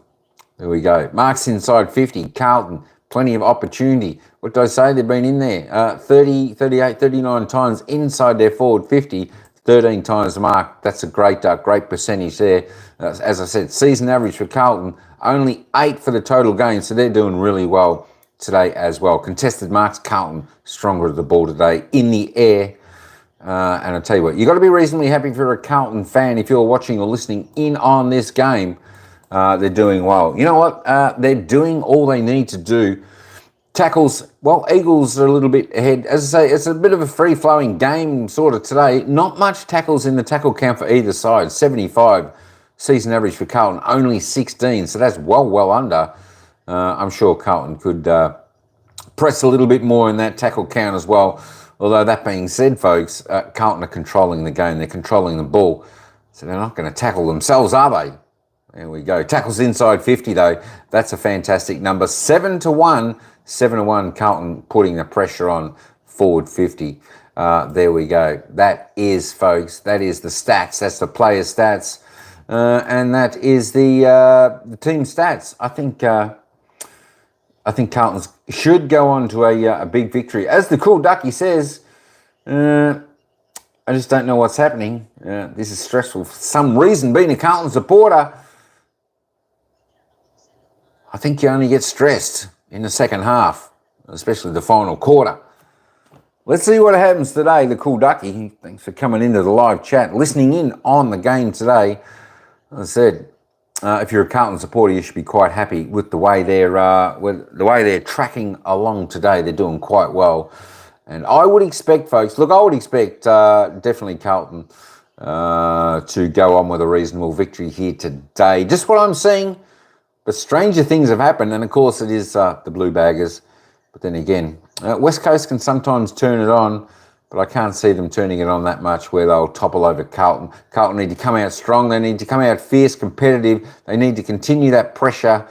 There we go. Marks inside 50, Carlton. Plenty of opportunity. What did I say? They've been in there 30, 38, 39 times inside their forward 50, 13 times the mark. That's a great percentage there. As I said, season average for Carlton, only 8 for the total game, so they're doing really well today as well. Contested marks, Carlton stronger at the ball today in the air. And I'll tell you what, you've got to be reasonably happy if you're a Carlton fan, if you're watching or listening in on this game. They're doing well. You know what? They're doing all they need to do. Tackles, well, Eagles are a little bit ahead. As I say, it's a bit of a free-flowing game sort of today. Not much tackles in the tackle count for either side. 75 season average for Carlton, only 16. So that's well under. I'm sure Carlton could press a little bit more in that tackle count as well. Although that being said, folks, Carlton are controlling the game. They're controlling the ball. So they're not going to tackle themselves, are they? There we go. Tackles inside 50, though. That's a fantastic number. 7-1. 7-1, Carlton putting the pressure on forward 50. There we go. That is, folks, that is the stats. That's the player stats. And that is the team stats. I think Carlton should go on to a big victory. As the cool ducky says, I just don't know what's happening. This is stressful for some reason. Being a Carlton supporter, I think you only get stressed in the second half, especially the final quarter. Let's see what happens today, the cool ducky. Thanks for coming into the live chat, listening in on the game today. As I said, if you're a Carlton supporter, you should be quite happy with the way they're tracking along today. They're doing quite well. And I would expect, folks, definitely Carlton to go on with a reasonable victory here today. Just what I'm seeing. But stranger things have happened, and of course it is the Blue Baggers. But then again, West Coast can sometimes turn it on, but I can't see them turning it on that much where they'll topple over Carlton. Carlton need to come out strong. They need to come out fierce, competitive. They need to continue that pressure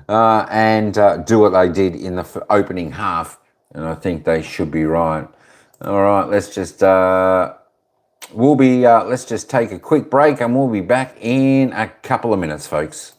and do what they did in the opening half. And I think they should be right. All right, let's just take a quick break, and we'll be back in a couple of minutes, folks.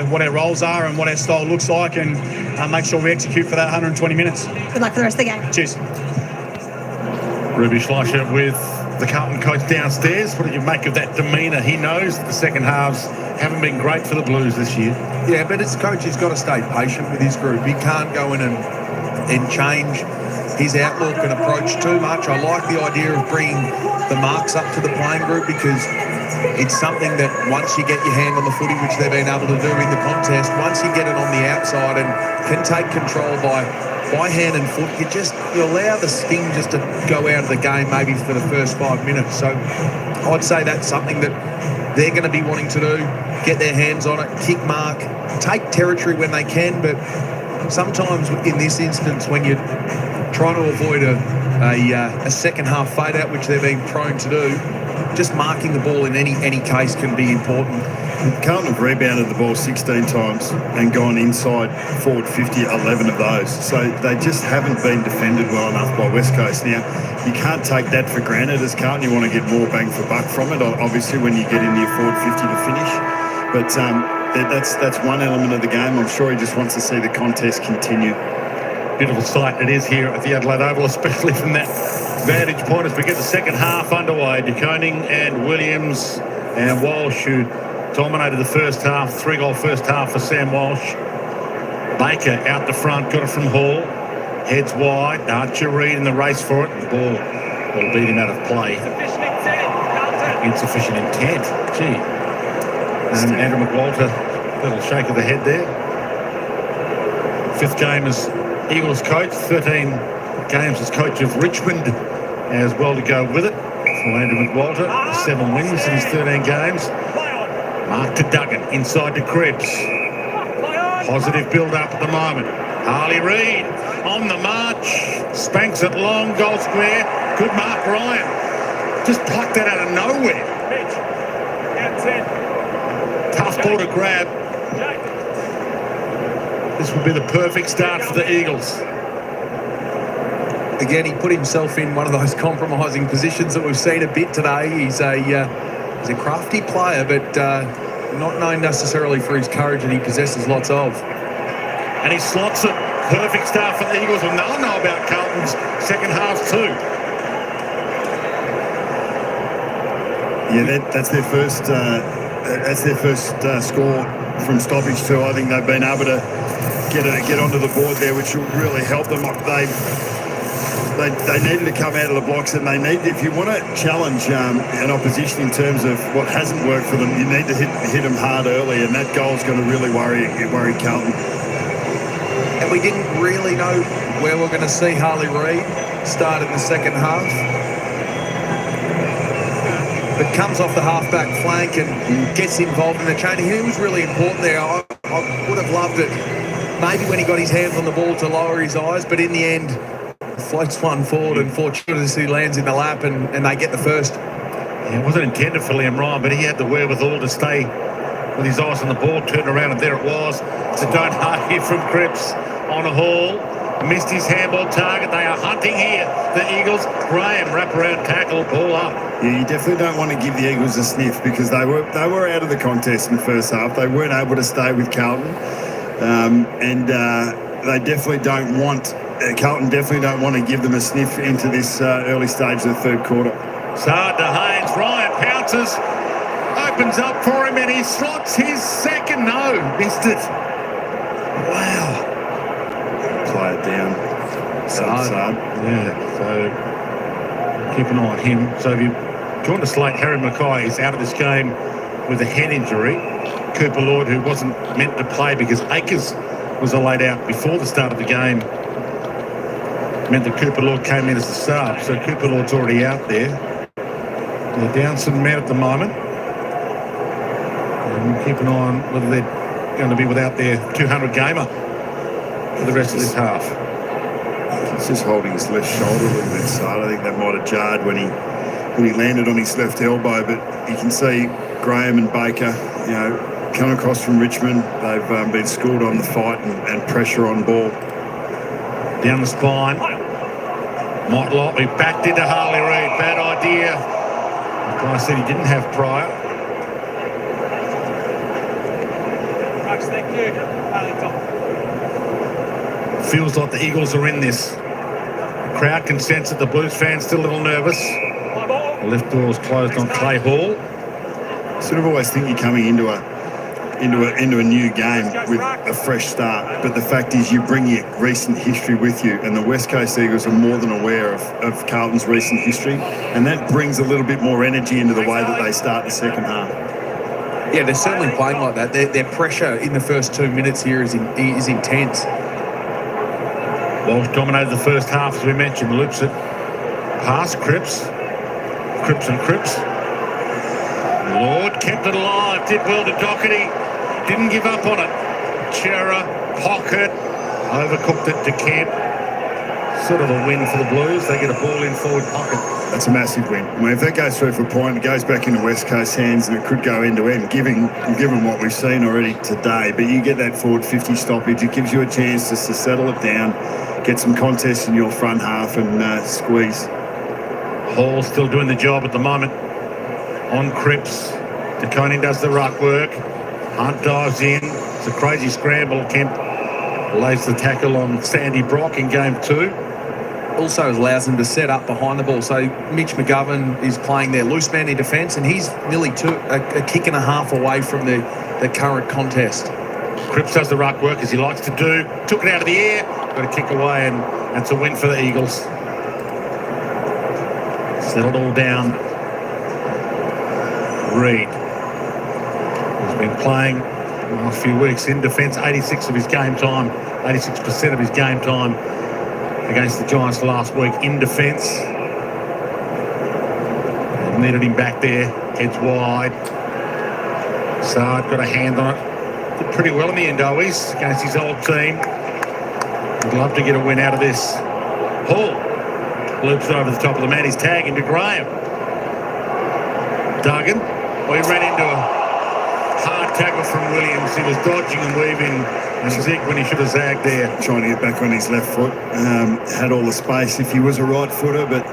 what our roles are and what our style looks like, and make sure we execute for that 120 minutes. Good luck for the rest of the game. Cheers. Ruby Schleicher with the Carlton coach downstairs. What did you make of that demeanour? He knows that the second halves haven't been great for the Blues this year. Yeah, but as coach, he's got to stay patient with his group. He can't go in and change his outlook and approach too much. I like the idea of bringing the marks up to the playing group, because it's something that once you get your hand on the footy, which they've been able to do in the contest, once you get it on the outside and can take control by hand and foot, you allow the sting just to go out of the game maybe for the first 5 minutes. So I'd say that's something that they're going to be wanting to do, get their hands on it, kick mark, take territory when they can. But sometimes in this instance, when you're trying to avoid a second half fade out, which they're being prone to do, just marking the ball in any case can be important. Carlton have rebounded the ball 16 times and gone inside forward 50, 11 of those. So they just haven't been defended well enough by West Coast. Now, you can't take that for granted as Carlton. You want to get more bang for buck from it, obviously, when you get into your forward 50 to finish. But that's one element of the game. I'm sure he just wants to see the contest continue. Beautiful sight it is here at the Adelaide Oval, especially from that vantage point as we get the second half underway. De Koning and Williams and Walsh, who dominated the first half. 3-goal first half for Sam Walsh. Baker out the front, got it from Hall. Heads wide. Archer Reid in the race for it. The ball beat him out of play. Insufficient intent. Gee. And Andrew McWalter, little shake of the head there. Fifth game as Eagles coach, 13 games as coach of Richmond as well to go with it. For Andrew McWalter, 7 wins in his 13 games. Mark to Duggan, inside to Krebs. Positive build-up at the moment. Harley Reid on the march. Spanks it long, goal square. Good mark, Ryan. Just plucked that out of nowhere. Tough ball to grab. This would be the perfect start for the Eagles. Again, he put himself in one of those compromising positions that we've seen a bit today. He's a crafty player, but not known necessarily for his courage that he possesses lots of. And he slots it. Perfect start for the Eagles, and they'll know about Carlton's second half too. Yeah, that's their first. That's their first score from stoppage too. I think they've been able to get onto the board there, which will really help them. They needed to come out of the blocks, and they need, if you want to challenge an opposition in terms of what hasn't worked for them, you need to hit them hard early, and that goal is going to really worry Carlton. And we didn't really know where we're going to see Harley Reid start in the second half, but comes off the halfback flank and gets involved in the chaining. He was really important there. I would have loved it maybe when he got his hands on the ball to lower his eyes, but in the end floats one forward and fortuitously lands in the lap, and they get the first. Yeah, it wasn't intended for Liam Ryan, but he had the wherewithal to stay with his eyes on the ball, turned around, and there it was. It's a don't hard here from Krebs on a Hall. Missed his handball target. They are hunting here. The Eagles. Graham, wraparound tackle, ball up. Yeah, you definitely don't want to give the Eagles a sniff, because they were out of the contest in the first half. They weren't able to stay with Carlton, and they definitely don't want. Carlton definitely don't want to give them a sniff into this early stage of the third quarter. Saad to Haynes. Ryan pounces, opens up for him, and he slots his second. No, missed it. Wow. Play it down. Saad. Yeah, so keep an eye on him. So if you join the slate, Harry Mackay is out of this game with a head injury. Cooper Lord, who wasn't meant to play because Akers was laid out before the start of the game, meant that Cooper Lord came in as the sub. So Cooper Lord's already out there. They're down some men at the moment. And we'll keep an eye on whether they're going to be without their 200 gamer for the rest of this half. He's just holding his left shoulder a little bit, so I think that might have jarred when he landed on his left elbow. But you can see Graham and Baker, come across from Richmond. They've been schooled on the fight and pressure on ball. Down the spine. Motlop, he backed into Harley Reid. Bad idea. The guy said he didn't have prior. much, thank you. Feels like the Eagles are in this. Crowd can sense it. The Blues fans still a little nervous. The left door's closed on Clay Hall. Sort of always think you're coming into a new game with a fresh start, but the fact is you bring your recent history with you, and the West Coast Eagles are more than aware of Carlton's recent history, and that brings a little bit more energy into the way that they start the second half. Yeah, they're certainly playing like that. Their pressure in the first 2 minutes here is intense. Walsh dominated the first half, as we mentioned. Loops it past Cripps. Cripps. Lord kept it alive, did well to Doherty, didn't give up on it. Chera, pocket, overcooked it to Kemp. Sort of a win for the Blues. They get a ball in forward pocket. That's a massive win. I mean, if that goes through for a point, it goes back into West Coast hands, and it could go end to end, given what we've seen already today. But you get that forward 50 stoppage, it gives you a chance just to settle it down, get some contests in your front half, and squeeze. Hall still doing the job at the moment. On Cripps, DeConing does the ruck work. Hunt dives in. It's a crazy scramble. Kemp lays the tackle on Sandy Brock in game 2. Also allows them to set up behind the ball. So Mitch McGovern is playing their loose man in defence, and he's nearly a kick and a half away from the current contest. Cripps does the ruck work as he likes to do. Took it out of the air, got a kick away, and it's a win for the Eagles. Settled all down. Reid has been playing the last few weeks in defence, 86% of his game time against the Giants last week in defence. Needed him back there, heads wide. Saad got a hand on it. Did pretty well in the end, always, against his old team. Would love to get a win out of this. Hall loops over the top of the man. He's tagging to Graham. Duggan. Well, he ran into a hard tackle from Williams. He was dodging and weaving and zig when he should have zagged there. Trying to get back on his left foot. Had all the space if he was a right footer, but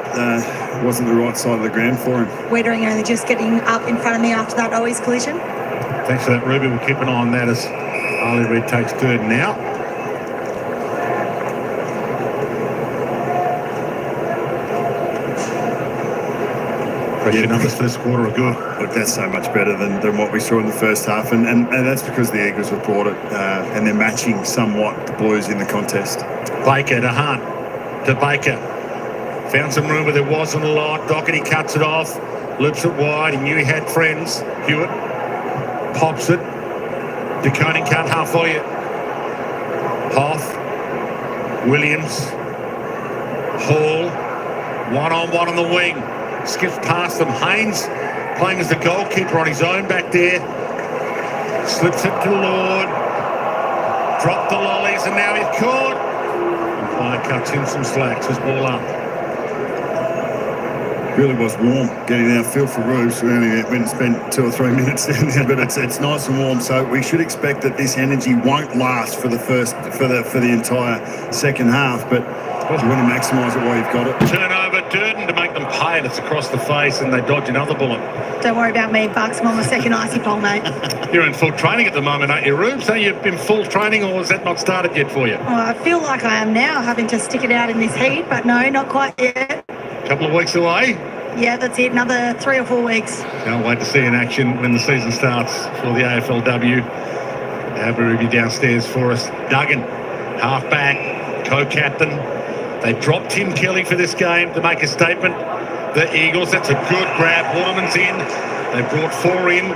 wasn't the right side of the ground for him. Wettering only just getting up in front of me after that Owies collision. Thanks for that, Ruby. We'll keep an eye on that as Ali Reid takes third now. Pressure numbers for this quarter are good. Look, that's so much better than what we saw in the first half, and that's because the Eagles have brought it, and they're matching somewhat the Blues in the contest. Baker to Hunt, to Baker. Found some room where there wasn't a lot. Doherty cuts it off, loops it wide. He knew he had friends. Hewitt pops it. DeConing can't half volley it. Hoff, Williams, Hall, one-on-one on the wing. Skips past them. Haynes playing as the goalkeeper on his own back there. Slips it to Lord. Dropped the lollies, and now he's caught. Umpire cuts in some slacks. His ball up. Really was warm getting our feel for roofs. We only went and spent 2 or 3 minutes down there, but it's nice and warm. So we should expect that this energy won't last for the entire second half. But you want to maximise it while you've got it. Turnover, Durden to make them pay it. It's across the face, and they dodge another bullet. Don't worry about me, Bucks. I'm on my second icy pole, mate. You're in full training at the moment, aren't you, Rube? So you've been full training, or has that not started yet for you? Well, I feel like I am now, having to stick it out in this heat, but no, not quite yet. Couple of weeks away. Yeah, that's it. Another 3 or 4 weeks. Can't wait to see in action when the season starts for the AFLW. Have Ruby downstairs for us. Duggan, half-back, co-captain. They dropped Tim Kelly for this game to make a statement. The Eagles, that's a good grab. Waterman's in. They brought 4 in.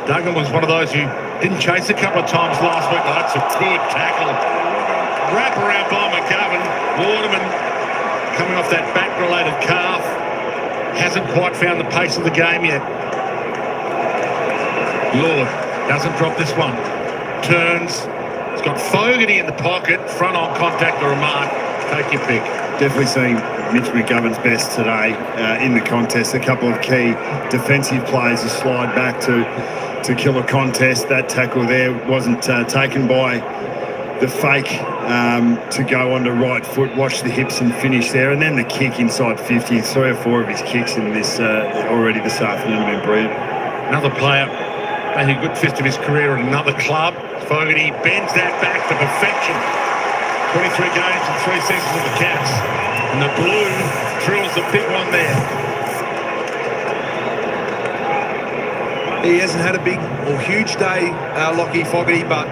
Duggan was one of those who didn't chase a couple of times last week. Oh, that's a good tackle. Wrap around by McGovern. Waterman coming off that back-related calf. Hasn't quite found the pace of the game yet. Lord doesn't drop this one. Turns. He's got Fogarty in the pocket. Front on contact or a mark. Take your pick. Definitely seeing Mitch McGovern's best today in the contest. A couple of key defensive plays to slide back to kill a contest. That tackle there wasn't taken by the fake to go onto right foot, watch the hips and finish there, and then the kick inside 50. 3 or 4 of his kicks in this already this afternoon have been brilliant. Another player making a good fist of his career at another club. Fogarty bends that back to perfection. 23 games and 3 seasons with the Cats. And the blue drills the big one there. He hasn't had a big or huge day, Lockie Fogarty, but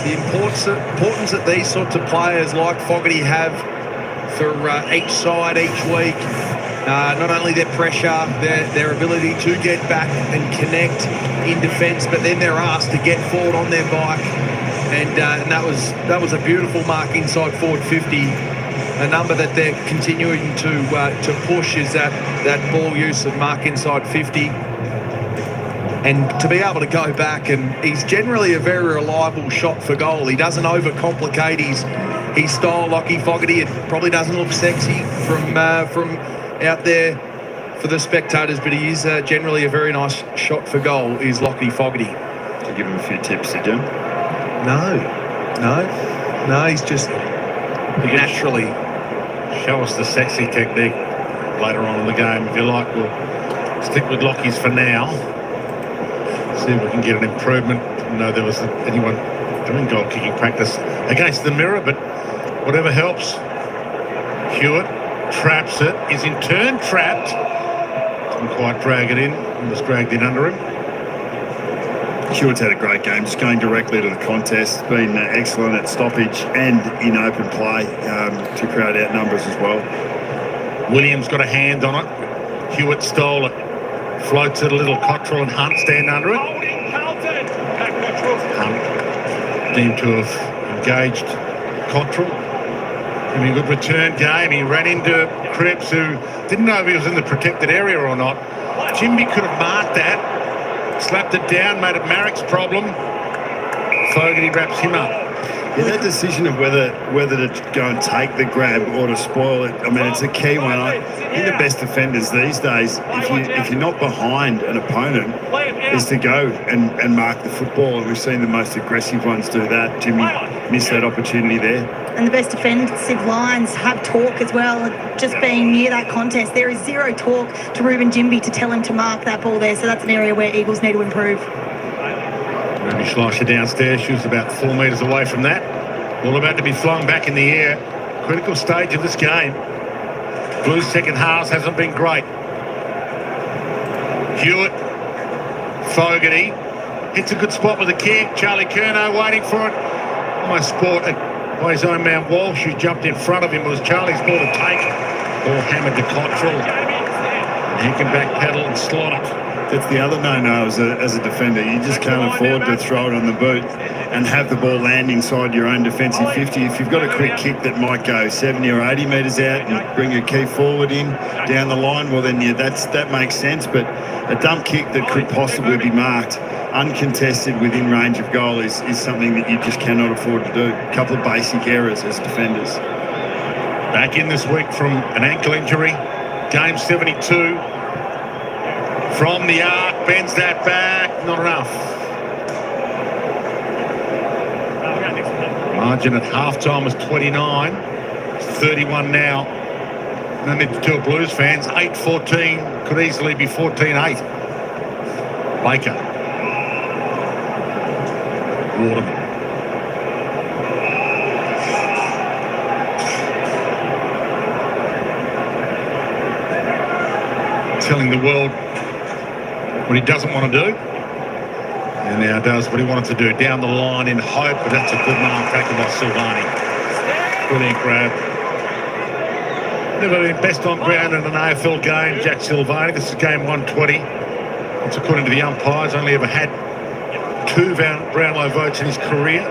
the importance that these sorts of players like Fogarty have for each side each week, not only their pressure, their ability to get back and connect in defence, but then they're asked to get forward on their bike, and that was a beautiful mark inside forward 50. A number that they're continuing to push is that ball use of mark inside 50. And to be able to go back, and he's generally a very reliable shot for goal. He doesn't overcomplicate his style, Lockie Fogarty. It probably doesn't look sexy from out there for the spectators, but he is generally a very nice shot for goal, is Lockie Fogarty. To give him a few tips, did you? No, he's just naturally. Show us the sexy technique later on in the game, if you like. We'll stick with Lockie's for now. See if we can get an improvement. No, there was anyone doing goal kicking practice against the mirror, but whatever helps. Hewitt traps it, is in turn trapped. Didn't quite drag it in, and was dragged in under him. Hewitt's had a great game, just going directly to the contest, been excellent at stoppage and in open play to create out numbers as well. Williams got a hand on it. Hewitt stole it. Floats it a little. Cottrell and Hunt stand under it. Hunt deemed to have engaged Cottrell. Having a good return game. He ran into Cripps, who didn't know if he was in the protected area or not. Jimby could have marked that. Slapped it down, made it Marrick's problem. Fogarty wraps him up. Yeah, that decision of whether to go and take the grab or to spoil it, I mean, it's a key one. I think the best defenders these days, if you're not behind an opponent, is to go and mark the football. And we've seen the most aggressive ones do that. Jimmy missed that opportunity there. And the best defensive lines have talk as well. Just being near that contest, there is zero talk to Ruben Jimby to tell him to mark that ball there. So that's an area where Eagles need to improve. Ruby Schleicher downstairs. She was about 4 metres away from that. All about to be flung back in the air. Critical stage of this game. Blues' second half hasn't been great. Hewitt, Fogarty hits a good spot with a kick. Charlie Curnow waiting for it. Almost spotted by his own man Walsh, who jumped in front of him. It was Charlie's ball to take. Ball hammered to Cottrell. And he can backpedal and slot it. That's the other no-no as a defender. You just can't afford to throw it on the boot and have the ball land inside your own defensive 50. If you've got a quick kick that might go 70 or 80 metres out and bring your key forward in down the line, well then that makes sense. But a dump kick that could possibly be marked uncontested within range of goal is something that you just cannot afford to do. A couple of basic errors as defenders. Back in this week from an ankle injury. Game 72. From the arc, bends that back, not enough. Margin at halftime was 29. It's 31 now. No need to tell Blues fans, 8-14, could easily be 14-8. Baker. Waterman. Telling the world what he doesn't want to do, and now does what he wanted to do. Down the line in hope, but that's a good mark taken by Silvani. Brilliant grab. Never been best on ground in an AFL game, Jack Silvani. This is game 120. It's according to the umpires, only ever had 2 Brownlow votes in his career.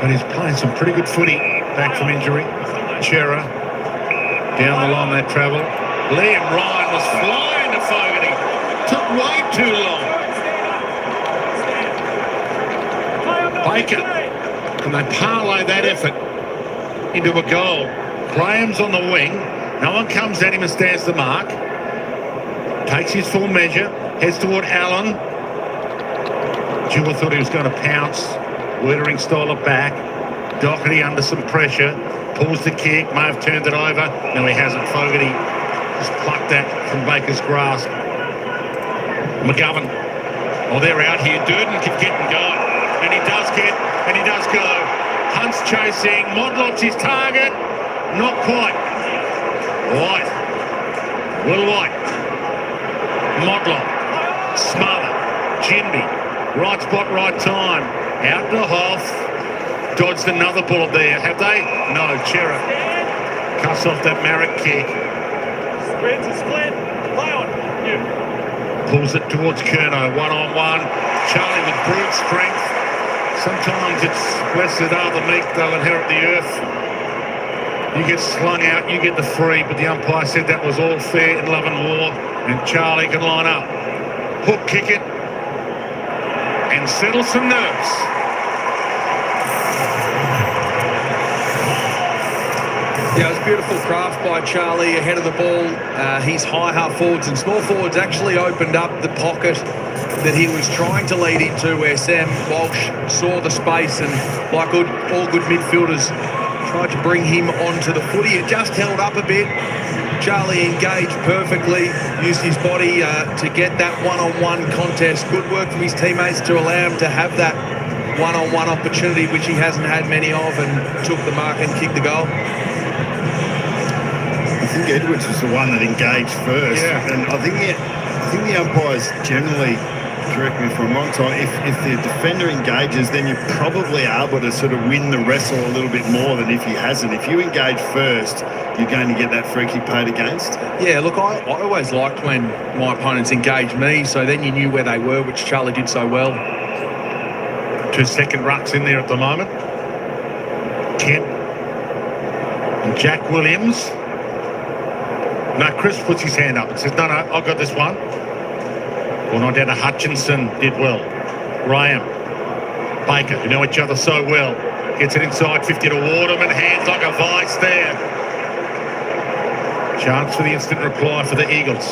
But he's playing some pretty good footy back from injury. Chera, down the line that travel. Liam Ryan was flying to Fogarty. Took way too long. Baker. Can they parlay that effort into a goal? Graham's on the wing. No one comes at him and stands the mark. Takes his full measure. Heads toward Allen. Jewell thought he was going to pounce. Wiedering stole it back. Doherty under some pressure. Pulls the kick. May have turned it over. No, he hasn't. Fogarty just plucked that from Baker's grasp. McGovern. Oh, they're out here. Durden can get and go. And he does go. Hunt's chasing. Modlock's his target. Not quite. White. Will White. Modlock. Smother. Ginby. Right spot, right time. Out to Hoff. Dodged another bullet there. Have they? No, Chera. Cuts off that Marek kick. Split. Play on. You. Pulls it towards Kerno. One-on-one. Charlie with brute strength. Sometimes it's blessed are the meek, they'll inherit the earth. You get slung out, you get the free, but the umpire said that was all fair in love and war, and Charlie can line up. Hook kick it, and settle some nerves. Yeah, it was beautiful craft by Charlie ahead of the ball. His high half forwards and small forwards actually opened up the pocket that he was trying to lead into, where Sam Walsh saw the space and, like all good midfielders, tried to bring him onto the footy. It just held up a bit. Charlie engaged perfectly, used his body to get that one-on-one contest. Good work from his teammates to allow him to have that one-on-one opportunity, which he hasn't had many of, and took the mark and kicked the goal. I think Edwards was the one that engaged first, and I think the umpires generally, correct me if I'm wrong, so if the defender engages, then you're probably able to sort of win the wrestle a little bit more than if he hasn't. If you engage first, you're going to get that free kick paid against. Yeah, look, I always liked when my opponents engaged me, so then you knew where they were, which Charlie did so well. 2 second rucks in there at the moment. Kent and Jack Williams. No, Chris puts his hand up and says, no, I've got this one. Well, on down to Hutchinson, did well. Graham, Baker, who know each other so well, gets it inside 50 to Waterman, hands like a vice there. Chance for the instant reply for the Eagles.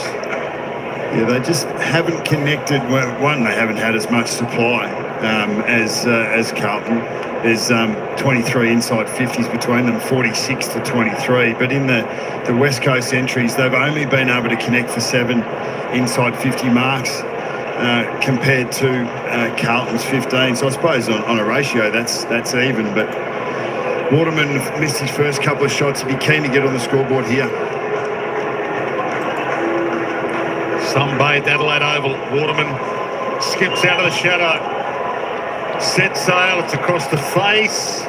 Yeah, they just haven't connected. Well, one, they haven't had as much supply as Carlton. There's 23 inside 50s between them, 46 to 23. But in the West Coast entries, they've only been able to connect for 7 inside 50 marks compared to Carlton's 15. So I suppose on a ratio, that's even. But Waterman missed his first couple of shots. He'd be keen to get on the scoreboard here. Sunbathed Adelaide Oval. Waterman skips out of the shadow. Set sail, it's across the face.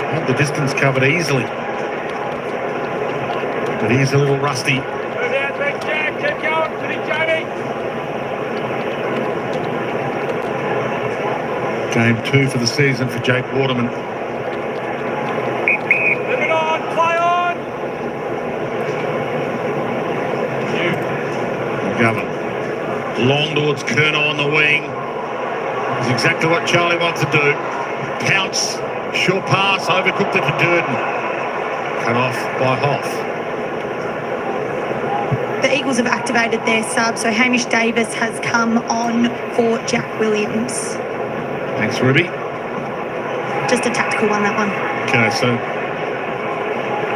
Had the distance covered easily. But he's a little rusty. Move out, big Jack. Keep going. Finish, Jamie. Game 2 for the season for Jake Waterman. Move it on. Play on. McGovern. Long towards Kerno on the wing. It's exactly what Charlie wants to do. Pounce, short pass, overcooked it to Durden. Cut off by Hoff. The Eagles have activated their sub, so Hamish Davis has come on for Jack Williams. Thanks, Ruby. Just a tactical one, that one. Okay, so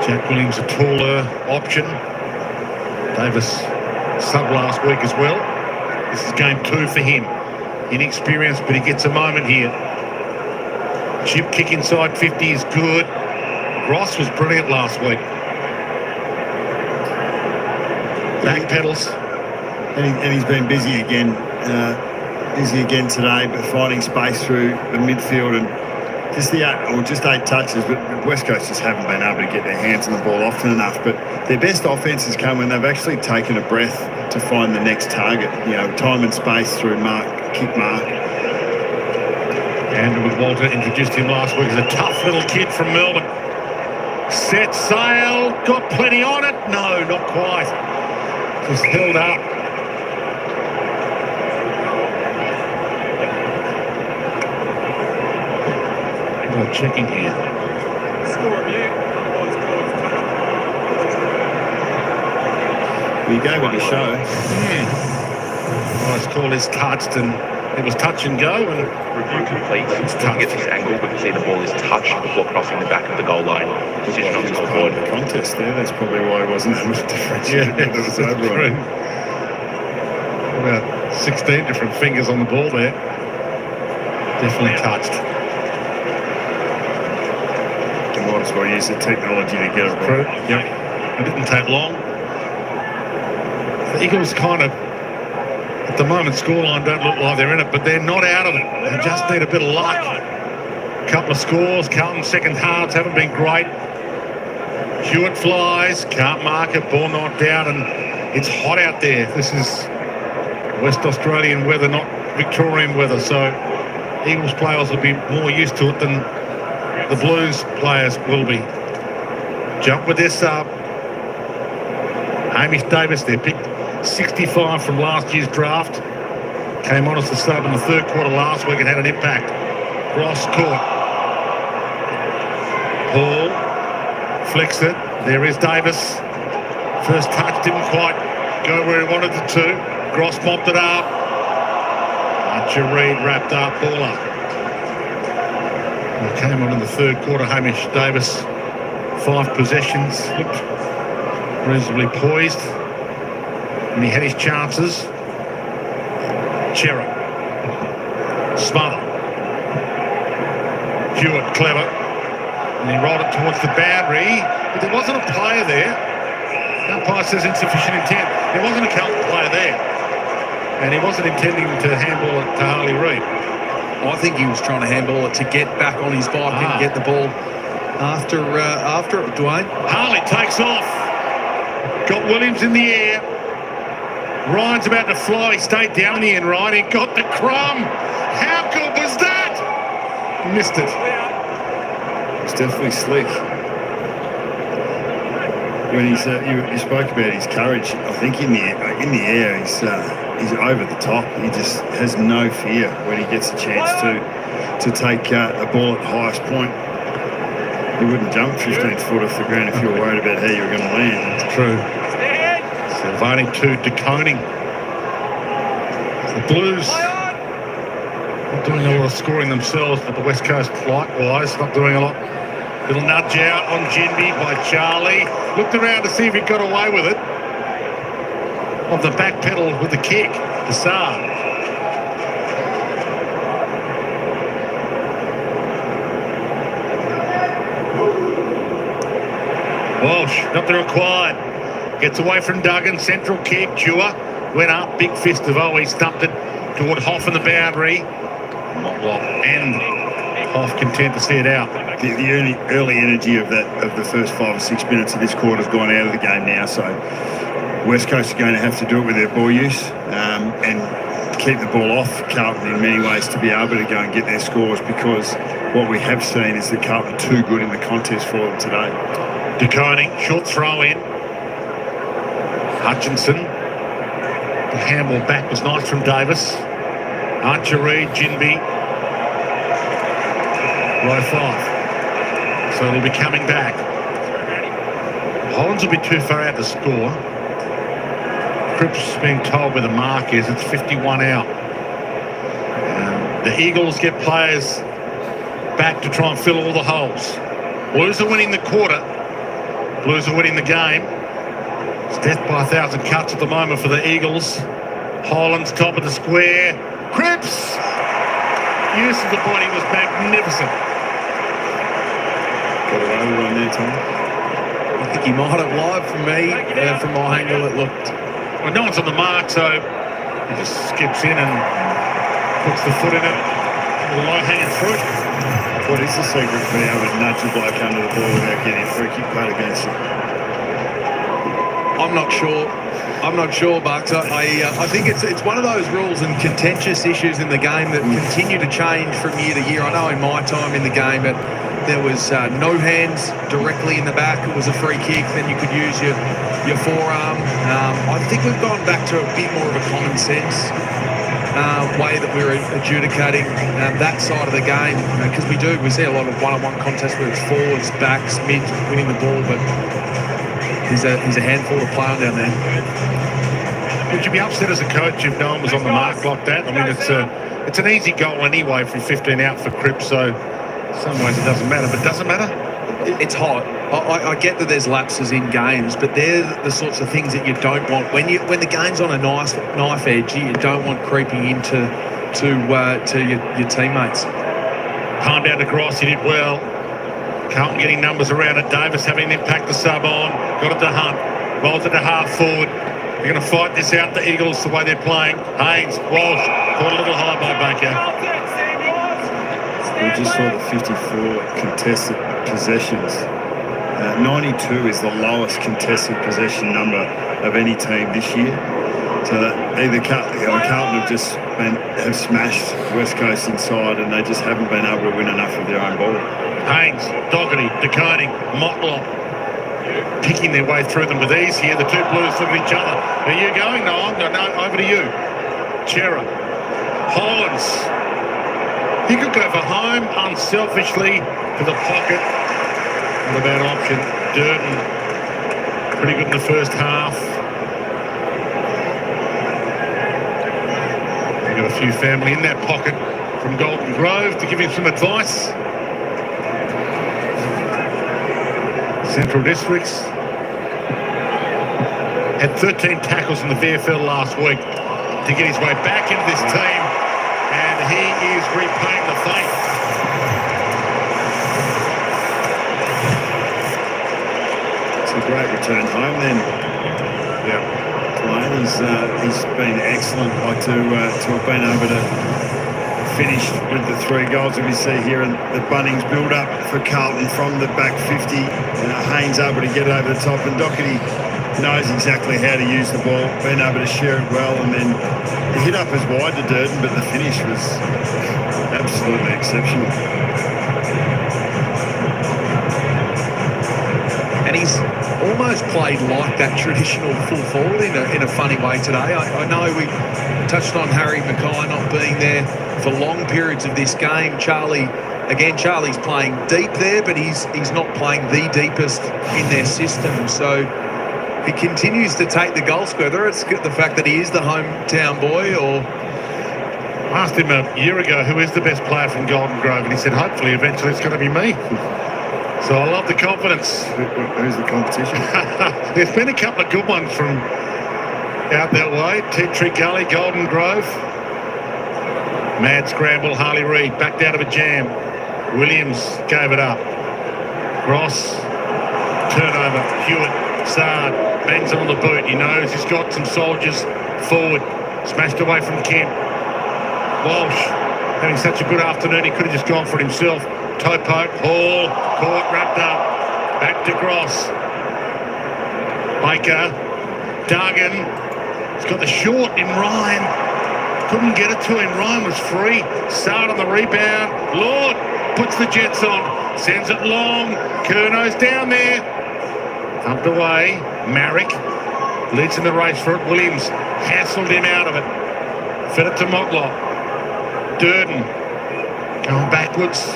Jack Williams a taller option. Davis sub last week as well. This is game 2 for him. Inexperienced, but he gets a moment here. Chip kick inside 50 is good. Ross was brilliant last week. Back pedals. And he's been busy again today, but finding space through the midfield and just 8 touches. But West Coast just haven't been able to get their hands on the ball often enough. But their best offenses come when they've actually taken a breath to find the next target. You know, time and space through kick mark. And with Walter introduced him last week as a tough little kid from Melbourne. Set sail, got plenty on it. No, not quite. Just held up. Checking here. Score review. We go with the show. Nice call is touched, and it was touch and go. And review complete. Looking at this angle, we can see the ball is touched before crossing the back of the goal line. Position on the scoreboard. Contest there. That's probably why he wasn't able to differentiate. Yeah, that was over. About 16 different fingers on the ball there. Definitely touched. You might as well use the technology to get it True. right. Yep. It didn't take long. The Eagles kind of, at the moment, scoreline don't look like they're in it, but they're not out of it. They just need a bit of luck. A couple of scores. Carlton's second halves haven't been great. Hewitt flies, can't mark it, ball knocked down, and it's hot out there. This is West Australian weather, not Victorian weather, so Eagles players will be more used to it than the Blues players will be. Jump with this up. Hamish Davis, their pick 65 from last year's draft. Came on as the sub in the third quarter last week and had an impact. Cross court. Hall flicks it. There is Davis. First touch didn't quite go where he wanted it to. Gross mopped it up. Archer Reid wrapped up. Ball up. He came on in the third quarter. Hamish Davis, 5 possessions. Looked reasonably poised. And he had his chances. Chera. Smother. Hewitt, clever. And he rolled it towards the boundary. But there wasn't a player there. The umpire says insufficient intent. There wasn't a Carlton player there. And he wasn't intending to handball it to Harley Reid. I think he was trying to handball it to get back on his bike and get the ball after it, Dwayne. Harley takes off. Got Williams in the air. Ryan's about to fly. He stayed down in the end, Ryan. He got the crumb. How good was that? Missed it. It's definitely slick. When he's you spoke about his courage, I think in the air he's over the top. He just has no fear when he gets a chance to take a ball at the highest point. You wouldn't jump 15 foot off the ground if you were worried about how you were going to land. It's true. Silvani to DeConing. The Blues not doing a lot of scoring themselves, but the West Coast likewise not doing a lot. Little nudge out on Ginby by Charlie. Looked around to see if he got away with it. On the back pedal with the kick. Desard. Walsh, not the required. Gets away from Duggan. Central kick. Chua went up. Big fist of He stumped it toward Hoff in the boundary. And Hoff content to see it out. The early energy of the first 5 or 6 minutes of this quarter has gone out of the game now, so West Coast are going to have to do it with their ball use and keep the ball off Carlton in many ways to be able to go and get their scores, because what we have seen is that Carlton are too good in the contest for them today. DeConing, short throw in. Hutchinson. The handball back was nice from Davis. Archer Reid, Ginby. Row 5. So it'll be coming back. Hollands will be too far out to score. Cripps being told where the mark is. It's 51 out. The Eagles get players back to try and fill all the holes. Blues are winning the quarter. Blues are winning the game. It's death by 1,000 cuts at the moment for the Eagles. Hollands top of the square. Cripps! Use of the body was magnificent. Got it over on there, Tom. I think he might have live from me. From my angle, it looked. Well, no one's on the mark, so he just skips in and puts the foot in it. A low-hanging fruit. What is the secret for being able to nudge the bloke under the ball without getting a free kick played against him? I'm not sure. Bucks. I think it's one of those rules and contentious issues in the game that continue to change from year to year. I know in my time in the game, but there was no hands directly in the back. It was a free kick. Then you could use your forearm. I think we've gone back to a bit more of a common sense way that we're adjudicating that side of the game, because we see a lot of one-on-one contests where it's forwards, backs, mids winning the ball, but he's a handful of playing down there. Would you be upset as a coach if no one was on the mark like that? I mean, it's an easy goal anyway from 15 out for Cripps, so in some ways it doesn't matter. But does it matter? It's hot. I get that there's lapses in games, but they're the sorts of things that you don't want when the game's on a nice knife edge. You don't want creeping into to your teammates. Palm down to Gross, he did well. Carlton getting numbers around it. Davis having an impact to sub on. Got it to Hunt. Rolls it to half forward. They're going to fight this out, the Eagles, the way they're playing. Haynes, Walsh, caught a little high by Baker. We just saw the 54 contested possessions. 92 is the lowest contested possession number of any team this year. So that either Carlton have smashed West Coast inside, and they just haven't been able to win enough of their own ball. Haynes, Doherty, DeConing, Motlop, picking their way through them with ease here. The two Blues look at each other. Are you going? No, I'm going. No, over to you. Chera. Hollins. He could go for home unselfishly to the pocket. Not a bad option. Durden, pretty good in the first half. We've got a few family in that pocket from Golden Grove to give him some advice. Central Districts had 13 tackles in the VFL last week to get his way back into this team, and he is repaying the faith. It's a great return home then. Yeah. He's been excellent. Like to have been able to finish with the 3 goals that we see here, and the Bunnings build up for Carlton from the back 50. Haynes able to get over the top, and Doherty knows exactly how to use the ball, being able to share it well, and then he hit up as wide to Durden, but the finish was absolutely exceptional. And he's almost played like that traditional full forward in a funny way today. I know we touched on Harry Mackay not being there for long periods of this game. Charlie's playing deep there, but he's not playing the deepest in their system. So he continues to take the goal square. Whether it's the fact that he is the hometown boy, or I asked him a year ago who is the best player from Golden Grove, and he said hopefully eventually it's going to be me. So I love the confidence. Who's the competition? There's been a couple of good ones from out that way. Tree Gully, Golden Grove. Mad scramble, Harley Reid backed out of a jam. Williams gave it up. Ross, turnover, Hewitt, Sard, bangs on the boot. He knows he's got some soldiers forward. Smashed away from Kemp. Walsh, having such a good afternoon, he could have just gone for it himself. Toe poke, Hall, caught, wrapped up. Back to Gross. Baker, Duggan. He's got the short in Ryan. Couldn't get it to him. Ryan was free. Sard on the rebound. Lord puts the Jets on. Sends it long. Curno's down there. Thumped away. Marrick leads in the race for it. Williams hassled him out of it. Fed it to Motlop. Durden going backwards.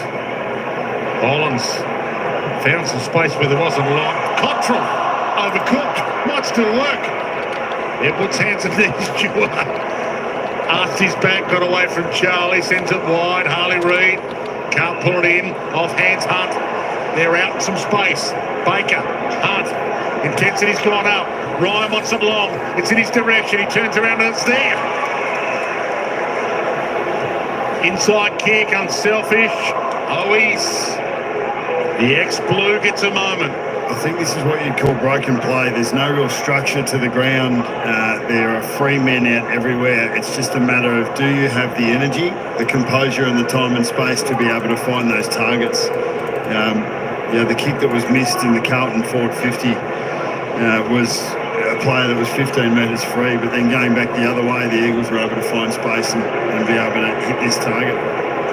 Hollins found some space where there wasn't a lot. Cottrell overcooked. Might still work. Edwards hands it to Stewart. Asked his back, got away from Charlie, sends it wide. Harley Reid can't pull it in. Off hands Hunt. They're out in some space. Baker, Hunt. Intensity's gone up. Ryan wants it long. It's in his direction. He turns around and it's there. Inside kick, unselfish. Owies. The ex-Blue gets a moment. I think this is what you'd call broken play. There's no real structure to the ground. There are free men out everywhere. It's just a matter of, do you have the energy, the composure and the time and space to be able to find those targets? The kick that was missed in the Carlton forward 50 was a player that was 15 metres free, but then going back the other way, the Eagles were able to find space and be able to hit this target.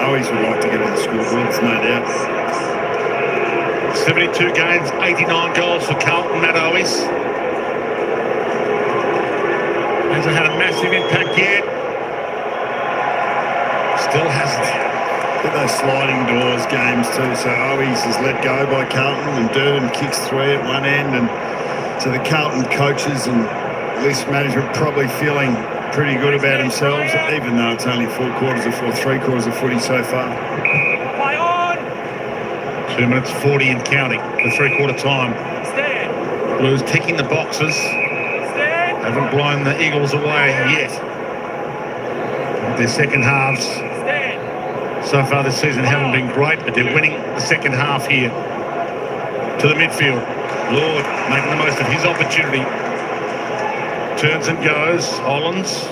Always would like to get on the scoreboard, there's no doubt. 72 games, 89 goals for Carlton, Matt Owies. Hasn't had a massive impact yet. Still hasn't. Get those sliding doors games too. So Owies is let go by Carlton, and Durden kicks 3 at one end, and so the Carlton coaches and list management probably feeling pretty good about themselves, even though it's only 3 quarters of footy so far. 2 minutes 40 and counting, the 3/4 time. Blues ticking the boxes. Haven't blown the Eagles away yet. Their second halves so far this season haven't been great, but they're winning the second half here. To the midfield. Lord making the most of his opportunity. Turns and goes. Hollins.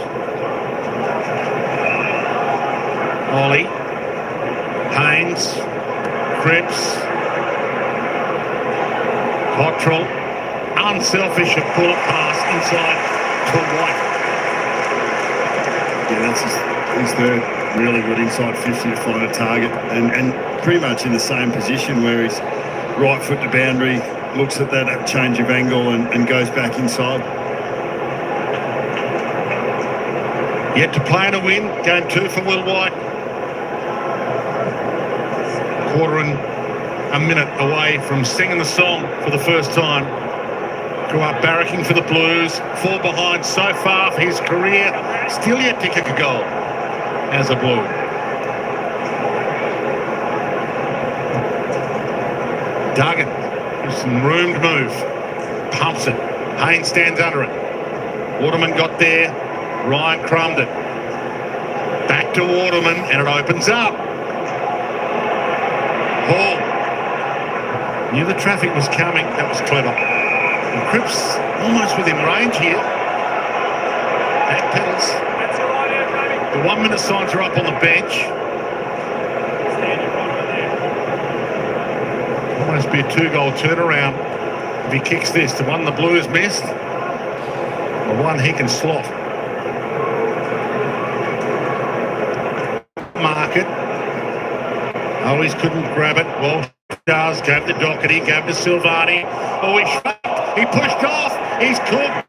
Ollie. Haynes. Cripps. Cottrell. Unselfish, a pull pass inside to White. Yeah, that's his third really good inside 50 to find a target, and pretty much in the same position where he's right foot to boundary, looks at that change of angle and goes back inside. Yet to play and a win. Game 2 for Will White. Quarter and a minute away from singing the song for the first time. Grew up barracking for the Blues. 4 behind so far for his career. Still yet to kick a goal as a Blue. Duggan, some room to move. Pumps it. Haynes stands under it. Waterman got there. Ryan crumbed it. Back to Waterman and it opens up. Hall. Knew the traffic was coming. That was clever. And Cripps almost within range here. Back pedals. The 1 minute signs are up on the bench. Almost be a 2-goal turnaround if he kicks this. The one the Blues missed. The one he can slot. Market. Always couldn't grab it. Well, does. Gave to Doherty. Gave to Silvani. Oh, he shot. He pushed off. He's cooked.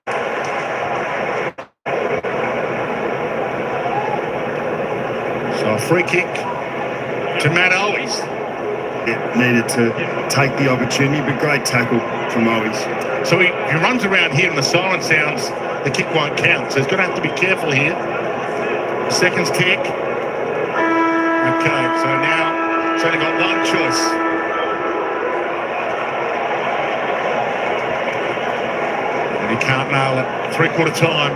So a free kick to Matt Owens. It needed to take the opportunity, but great tackle from Owens. So he runs around here and the siren sounds, the kick won't count. So he's going to have to be careful here. Seconds tick. Okay, so now he's only got one choice. And he can't nail it. 3/4 time.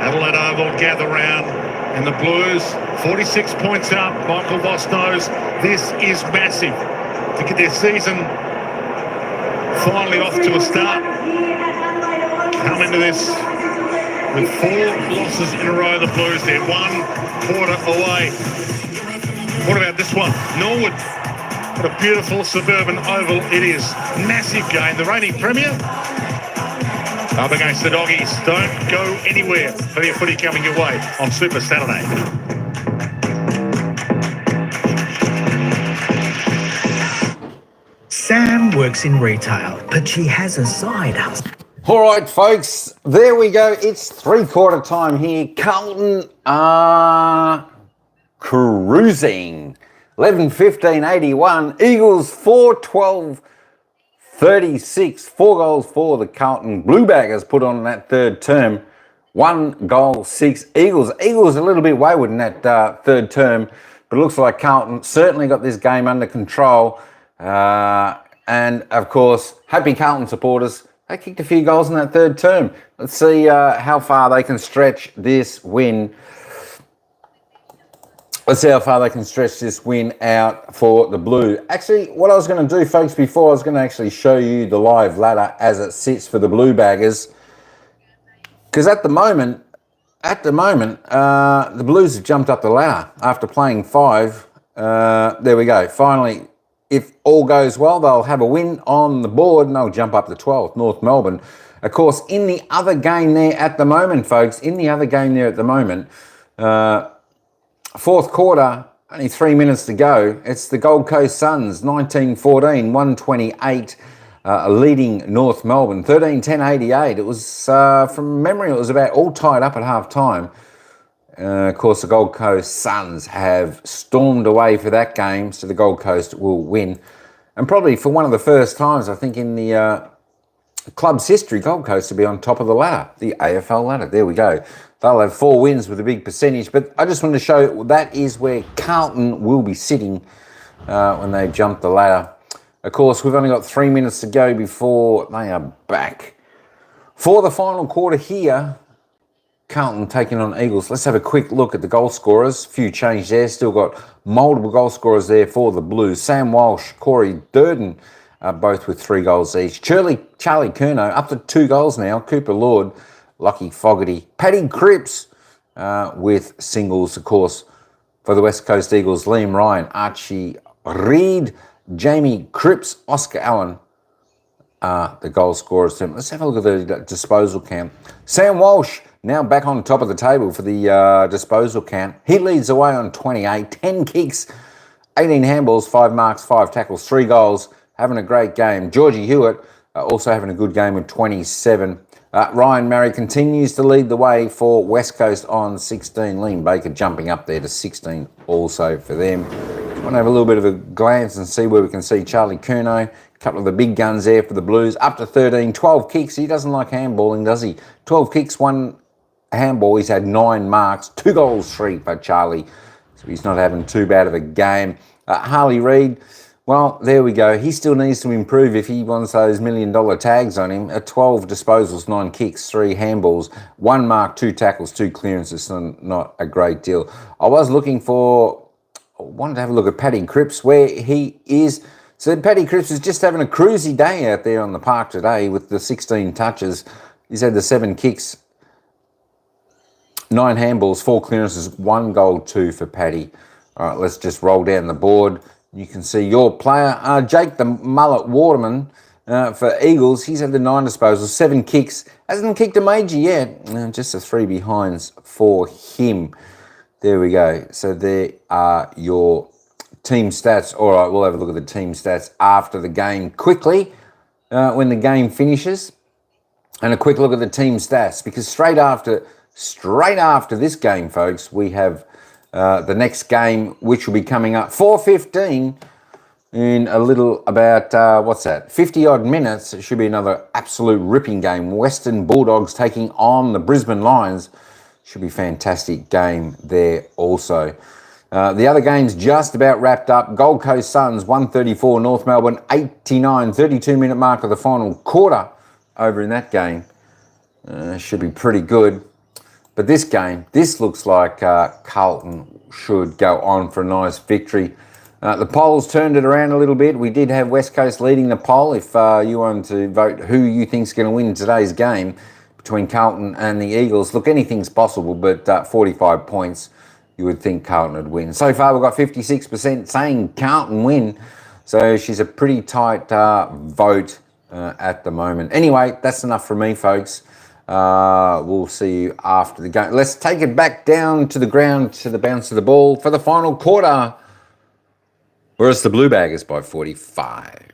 Adelaide Oval gather round. And the Blues, 46 points up. Michael Voss knows this is massive to get their season finally off to a start. Come into this with 4 losses in a row. The Blues, they're 1/4 away. What about this one? Norwood. What a beautiful suburban oval it is. Massive game. The reigning premier up against the Doggies. Don't go anywhere. Plenty of footy coming your way on Super Saturday. Sam works in retail, but she has a side hustle. All right, folks, there we go. It's 3/4 time here. Carlton are cruising. 11-15-81. Eagles 4-12-36. 4 goals for the Carlton Bluebaggers put on that third term. 1 goal, 6 Eagles. Eagles a little bit wayward in that third term, but it looks like Carlton certainly got this game under control. And, of course, happy Carlton supporters. They kicked a few goals in that third term. Let's see how far they can stretch this win. Let's see how far they can stretch this win out for the Blue. Actually, what I was going to do, folks, before I was going to actually show you the live ladder as it sits for the Blue Baggers. Because at the moment, the Blues have jumped up the ladder after playing 5. There we go. Finally, if all goes well, they'll have a win on the board and they'll jump up to 12th, North Melbourne. Of course, in the other game there at the moment, folks, fourth quarter, only 3 minutes to go. It's the Gold Coast Suns, 19-14, 128, leading North Melbourne, 13-10-88. It was, from memory, it was about all tied up at half time. Of course, the Gold Coast Suns have stormed away for that game, so the Gold Coast will win. And probably for one of the first times, I think, in the club's history, Gold Coast will be on top of the ladder, the AFL ladder. There we go. They'll have 4 wins with a big percentage, but I just wanted to show that is where Carlton will be sitting when they jump the ladder. Of course, we've only got 3 minutes to go before they are back. For the final quarter here, Carlton taking on Eagles. Let's have a quick look at the goal scorers. Few change there. Still got multiple goal scorers there for the Blues. Sam Walsh, Corey Durden, both with 3 goals each. Charlie Curnow up to 2 goals now. Cooper Lord, Lockie Fogarty, Paddy Cripps with singles, of course, for the West Coast Eagles. Liam Ryan, Archie Reid, Jamie Cripps, Oscar Allen, the goal scorers. Let's have a look at the disposal count. Sam Walsh now back on top of the table for the disposal count. He leads away on 28, 10 kicks, 18 handballs, 5 marks, 5 tackles, 3 goals, having a great game. Georgie Hewitt also having a good game with 27. Ryan Murray continues to lead the way for West Coast on 16. Liam Baker jumping up there to 16 also for them. Just want to have a little bit of a glance and see where we can see Charlie Curnow. A couple of the big guns there for the Blues. Up to 13, 12 kicks. He doesn't like handballing, does he? 12 kicks, 1 handball. He's had 9 marks, 2 goals, 3 for Charlie. So he's not having too bad of a game. Harley Reid, well, there we go. He still needs to improve if he wants those $1 million tags on him. 12 disposals, 9 kicks, 3 handballs, 1 mark, 2 tackles, 2 clearances. Not a great deal. I wanted to have a look at Paddy Cripps, where he is. So Paddy Cripps is just having a cruisy day out there on the park today with the 16 touches. He's had the 7 kicks, 9 handballs, 4 clearances, 1 goal, 2 for Paddy. All right, let's just roll down the board. You can see your player, Jake the Mullet Waterman for Eagles. He's had the 9 disposals, 7 kicks. Hasn't kicked a major yet. Just the 3 behinds for him. There we go. So there are your team stats. All right, we'll have a look at the team stats after the game quickly when the game finishes. And a quick look at the team stats, because straight after this game, folks, we have the next game, which will be coming up 4:15 in a little about 50 odd minutes. It should be another absolute ripping game. Western Bulldogs taking on the Brisbane Lions. Should be a fantastic game there also. The other games just about wrapped up. Gold Coast Suns 134, North Melbourne 89, 32-minute mark of the final quarter over in that game. Should be pretty good. But this game, this looks like Carlton should go on for a nice victory. The polls turned it around a little bit. We did have West Coast leading the poll. If you wanted to vote who you think's going to win today's game between Carlton and the Eagles, look, anything's possible, but 45 points, you would think Carlton would win. So far, we've got 56% saying Carlton win. So she's a pretty tight vote at the moment. Anyway, that's enough from me, folks. We'll see you after the game. Let's take it back down to the ground, to the bounce of the ball for the final quarter, where it's the Blue Baggers by 45.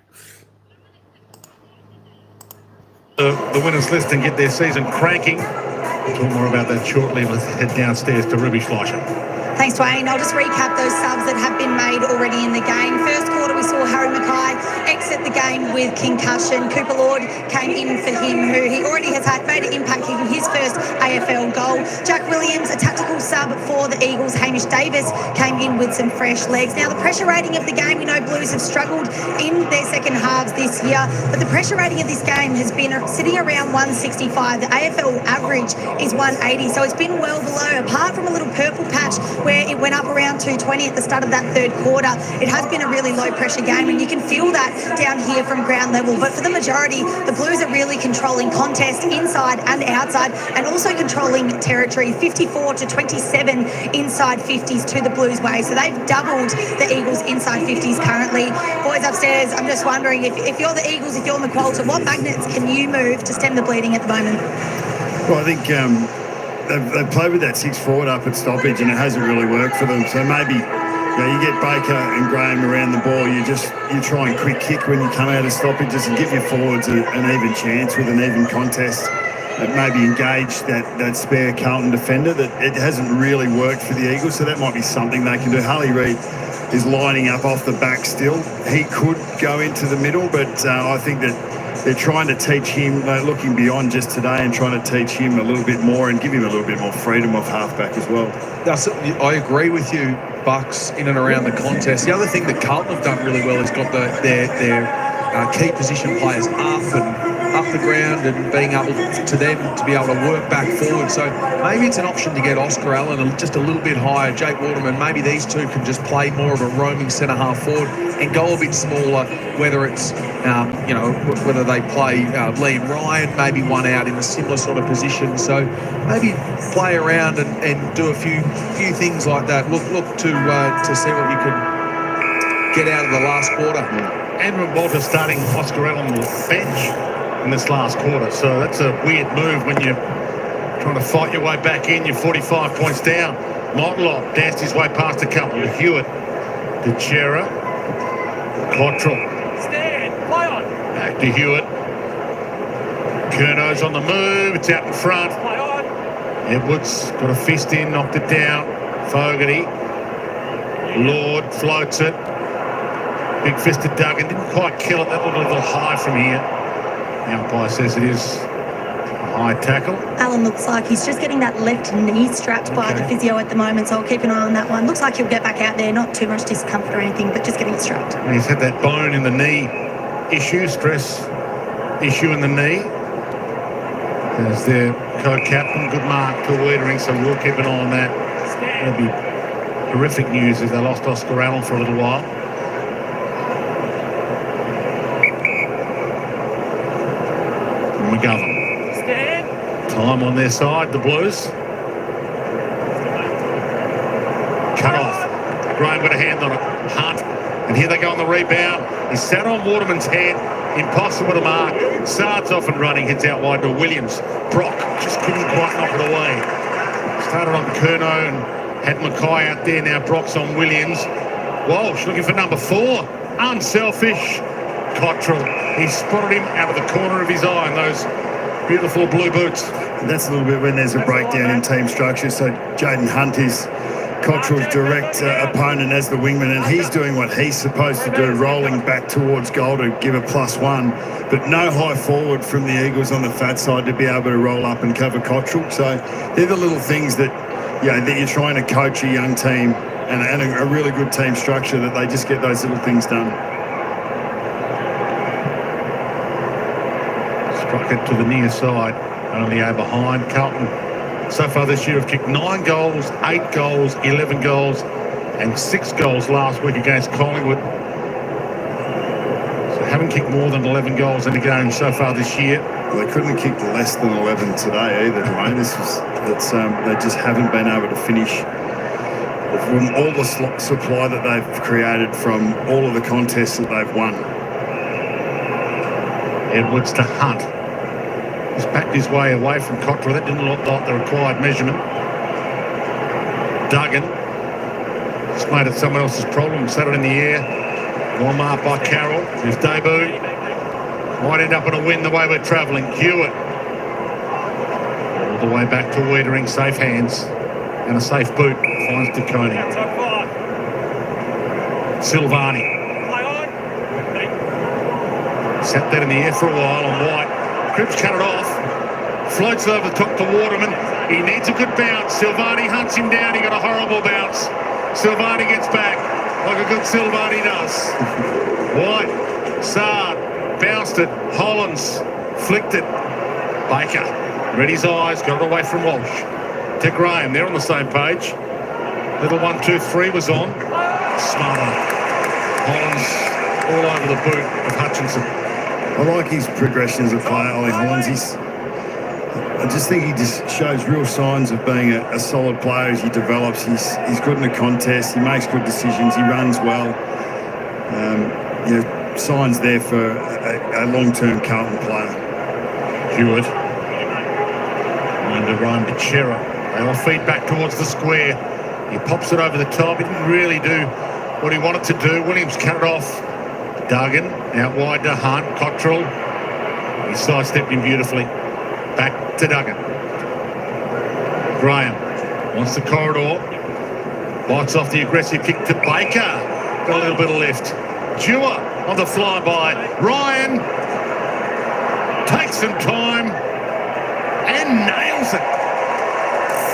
The winners list and get their season cranking. We'll talk more about that shortly. Let's head downstairs to Ruby Schleicher. Thanks, Dwayne. I'll just recap those subs that have been made already in the game. First quarter, we saw Harry Mackay exit the game with concussion. Cooper Lord came in for him, who he already has had made an impact kicking his first AFL goal. Jack Williams, a tactical sub for the Eagles. Hamish Davis came in with some fresh legs. Now, the pressure rating of the game, we know Blues have struggled in their second halves this year, but the pressure rating of this game has been sitting around 165. The AFL average is 180, so it's been well below, apart from a little purple patch where it went up around 220 at the start of that third quarter. It has been a really low pressure game, and you can feel that down here from ground level. But for the majority, the Blues are really controlling contest inside and outside, and also controlling territory. 54 to 27 inside 50s to the Blues way. So they've doubled the Eagles inside 50s currently. Boys upstairs, I'm just wondering if you're the Eagles, if you're McQualter, what magnets can you move to stem the bleeding at the moment? Well, I think they've played with that 6 forward up at stoppage, and it hasn't really worked for them. So maybe you get Baker and Graham around the ball. You try and quick kick when you come out of stoppages and give your forwards an even chance with an even contest. And maybe engage that spare Carlton defender. That it hasn't really worked for the Eagles, so that might be something they can do. Harley Reid is lining up off the back still. He could go into the middle, but I think that they're trying to teach him, looking beyond just today and trying to teach him a little bit more and give him a little bit more freedom off halfback as well. I agree with you, Bucks, in and around the contest. The other thing that Carlton have done really well is got their key position players up and up the ground and being able to them to be able to work back forward. So maybe it's an option to get Oscar Allen just a little bit higher, Jake Waterman. Maybe these two can just play more of a roaming centre half forward and go a bit smaller, whether it's, whether they play Liam Ryan, maybe one out in a similar sort of position. So maybe play around and do a few things like that. Look to see what you can get out of the last quarter. Andrew Walter starting Oscar Allen on the bench in this last quarter. So that's a weird move when you're trying to fight your way back in. You're 45 points down. Motlop danced his way past a couple to Hewitt, to Chera, Cottrell. Stand, play on. Back to Hewitt. Curno's on the move. It's out in front. Play on. Edwards got a fist in, knocked it down. Fogarty. Lord floats it. Big fist to Duggan. Didn't quite kill it. That looked a little high from here. The umpire says it is a high tackle. Alan looks like he's just getting that left knee strapped by the physio at the moment, so I'll keep an eye on that one. Looks like he'll get back out there. Not too much discomfort or anything, but just getting it strapped. And he's had that bone in the knee issue, stress issue in the knee. As their co-captain, good mark to Wiedering, so we'll keep an eye on that. That'll be horrific news if they lost Oscar Allen for a little while. McGovern. Stand. Time on their side, the Blues. Cut off. Graham got a hand on it. Hunt. And here they go on the rebound. He sat on Waterman's head. Impossible to mark. Sard's off and running. Heads out wide to Williams. Brock just couldn't quite knock it away. Started on Curnow and had Mackay out there. Now Brock's on Williams. Walsh looking for number 4. Unselfish. Cottrell. He spotted him out of the corner of his eye in those beautiful blue boots. That's a little bit when there's a breakdown in team structure. So Jaden Hunt is Cottrell's direct opponent as the wingman, and he's doing what he's supposed to do, rolling back towards goal to give a +1. But no high forward from the Eagles on the fat side to be able to roll up and cover Cottrell. So they're the little things that, that you're trying to coach a young team and a really good team structure, that they just get those little things done. Struck it to the near side, only over behind. Carlton so far this year have kicked 9 goals, 8 goals, 11 goals, and 6 goals last week against Collingwood. So haven't kicked more than 11 goals in a game so far this year. Well, they couldn't have kicked less than 11 today either, Dwayne. They just haven't been able to finish. From all the supply that they've created from all of the contests that they've won. Edwards to Hunt. He's backed his way away from Cottrell. That didn't look like the required measurement. Duggan. Just made it someone else's problem. Set it in the air. Well marked by Carroll. His debut. Might end up on a win the way we're travelling. Hewitt. All the way back to Wiedering. Safe hands. And a safe boot. Finds DeConey. Silvani. Play on. Sat that in the air for a while on White. Cripps cut it off. Floats over the top to Waterman. He needs a good bounce. Silvani hunts him down. He got a horrible bounce. Silvani gets back like a good Silvani does. White. Sard. Bounced it. Hollins. Flicked it. Baker. Read his eyes. Got it away from Walsh. To Graham. They're on the same page. Little 1, 2, 3 was on. Smarter. Hollins all over the boot of Hutchinson. I like his progression as a player, Ollie Hollins. I just think he just shows real signs of being a solid player as he develops. He's good in the contest. He makes good decisions. He runs well. Signs there for a long-term Carlton player. Hewitt. And to run to Chera. They all feed back towards the square. He pops it over the top. He didn't really do what he wanted to do. Williams cut it off. Duggan out wide to Hunt. Cottrell. He sidestepped him beautifully. Back to Duggan. Graham wants the corridor. Bites off the aggressive kick to Baker. Got a little bit of lift. Dewar on the flyby. Ryan takes some time and nails it.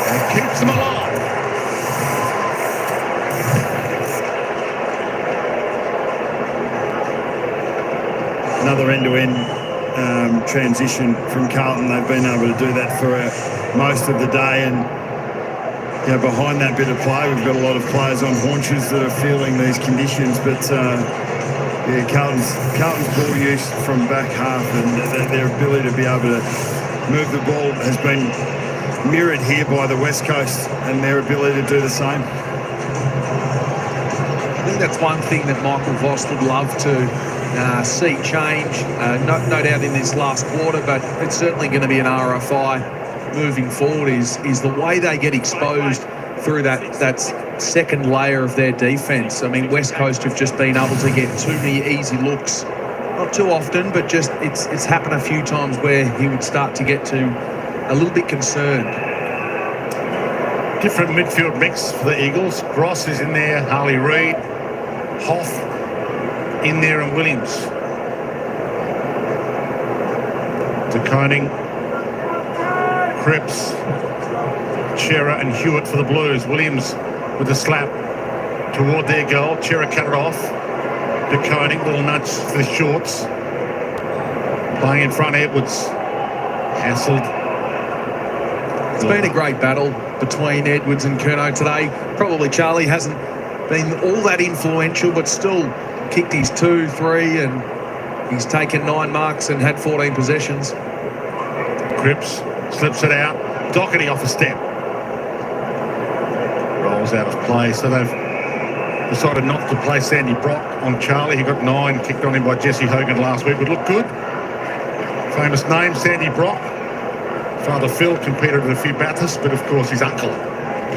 And keeps them alive. Another end-to-end transition from Carlton. They've been able to do that for most of the day, and behind that bit of play, we've got a lot of players on haunches that are feeling these conditions. But Carlton's ball use from back half and their ability to be able to move the ball has been mirrored here by the West Coast and their ability to do the same. I think that's one thing that Michael Voss would love to see change, no doubt in this last quarter, but it's certainly going to be an RFI moving forward, is the way they get exposed through that second layer of their defence. I mean, West Coast have just been able to get too many easy looks, not too often, but just it's happened a few times where he would start to get to a little bit concerned. Different midfield mix for the Eagles. Gross is in there, Harley Reid, Hoff in there, and Williams. De Koning, Cripps, Chera and Hewitt for the Blues. Williams with the slap toward their goal. Chera cut it off. De Koning, little nudge for the shorts. Playing in front, Edwards. Hassled. It's been a great battle between Edwards and Curnow today. Probably Charlie hasn't been all that influential, but still kicked his 2-3, and he's taken 9 marks and had 14 possessions. Cripps slips it out. Doherty off a step. Rolls out of play. So they've decided not to play Sandy Brock on Charlie. He got 9, kicked on him by Jesse Hogan last week. Would look good. Famous name, Sandy Brock. Father Phil competed with a few Bathursts, but of course his uncle,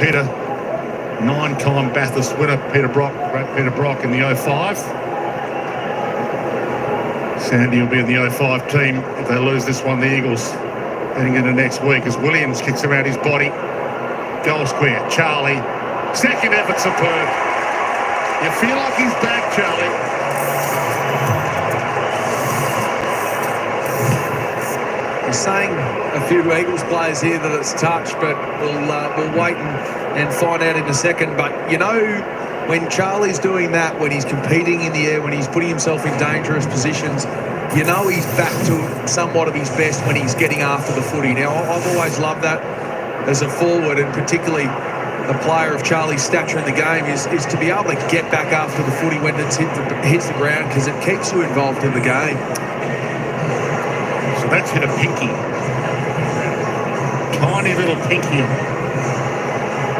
Peter, 9-time Bathurst winner, Peter Brock, great Peter Brock in the 05. Sandy will be in the 05 team if they lose this one, the Eagles, heading into next week, as Williams kicks around his body. Goal square, Charlie. Second effort, superb. You feel like he's back, Charlie. He's saying a few Eagles players here that it's touch, but we'll wait and find out in a second. But you know, when Charlie's doing that, when he's competing in the air, when he's putting himself in dangerous positions, you know he's back to somewhat of his best when he's getting after the footy. Now, I've always loved that as a forward, and particularly a player of Charlie's stature in the game, is to be able to get back after the footy when it hits the ground, because it keeps you involved in the game. So that's hit a pinky. Tiny little pinky.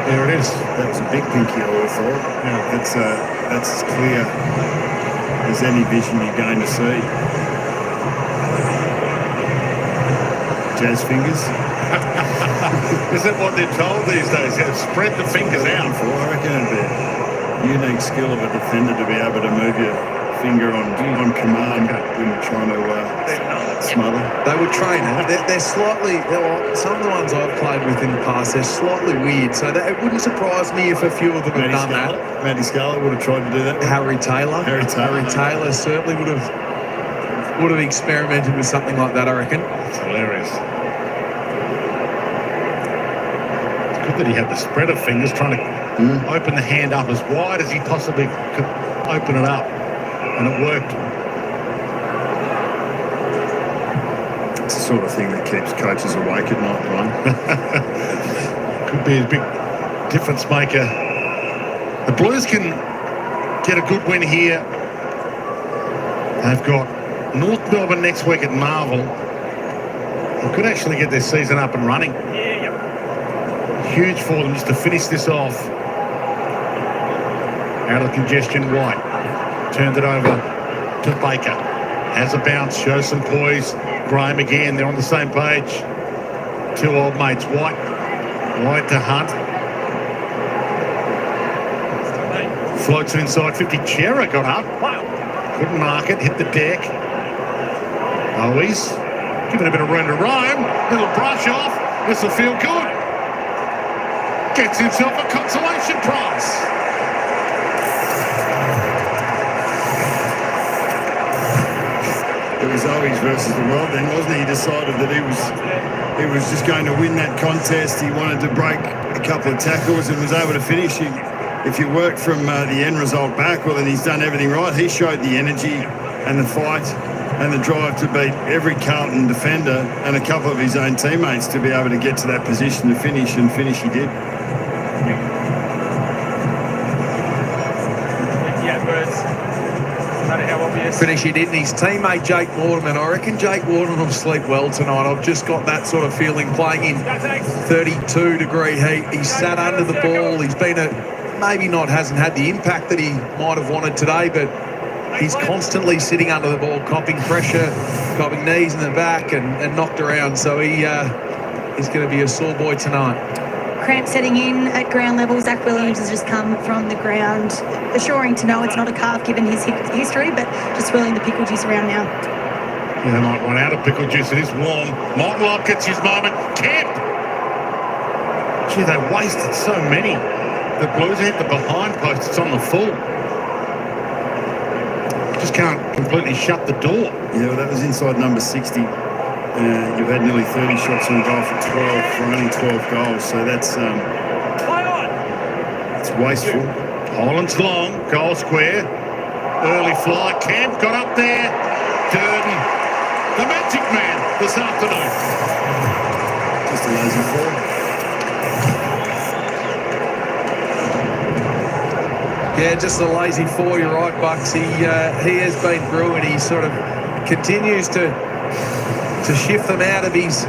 There it is. That was a big pinky, I would have thought. Yeah, that's as clear as any vision you're going to see. Jazz fingers. Is that what they're told these days? Yeah, spread the fingers out. I reckon it'd be a unique skill of a defender to be able to move your finger on command when you're trying to smother. They would train it. They're slightly, some of the ones I've played with in the past, they're slightly weird. So it wouldn't surprise me if a few of them had done that. Matty Scarlett would have tried to do that. Harry Taylor certainly would have experimented with something like that, I reckon. It's hilarious. It's good that he had the spread of fingers, trying to open the hand up as wide as he possibly could open it up. And it worked. It's the sort of thing that keeps coaches awake at night, Ryan. Could be a big difference maker. The Blues can get a good win here. They've got North Melbourne next week at Marvel. They could actually get their season up and running. Huge for them just to finish this off. Out of congestion, White. Turned it over to Baker. Has a bounce, shows some poise. Graham again, they're on the same page. Two old mates, White to Hunt. Floats it inside 50. Chera got up. Couldn't mark it, hit the deck. Always giving a bit of room to roam. Little brush off. This will feel good. Gets himself a consolation prize. It was Owies versus the world then, wasn't he? He decided that he was just going to win that contest. He wanted to break a couple of tackles and was able to finish. If you work from the end result back, well, then he's done everything right. He showed the energy and the fight and the drive to beat every Carlton defender and a couple of his own teammates to be able to get to that position to finish, and finish he did. Yeah, birds. No matter how obvious. Finish he did, and his teammate Jake Waterman. I reckon Jake Waterman will sleep well tonight. I've just got that sort of feeling, playing in 32-degree heat. He's sat under the ball. He's been hasn't had the impact that he might have wanted today, but he's constantly sitting under the ball, copping pressure, copping knees in the back, and knocked around. So he's going to be a sore boy tonight. Cramp setting in at ground level. Zach Williams has just come from the ground, assuring to know it's not a calf given his history, but just swirling the pickle juice around now. Yeah, they might run out of pickle juice. It is warm. Motlop gets his moment. Kemp! Gee, they wasted so many. The Blues hit the behind post. It's on the full. Just can't completely shut the door. Yeah, well, that was inside number 60. You've had nearly 30 shots on goal for 12 for only 12 goals, so that's it's wasteful. Holland's long, goal square, early fly. Kemp got up there. Durden, the magic man this afternoon. Just a lazy fall. Yeah, just a lazy four. You're right, Bucks. He has been through, and he sort of continues to shift them out of his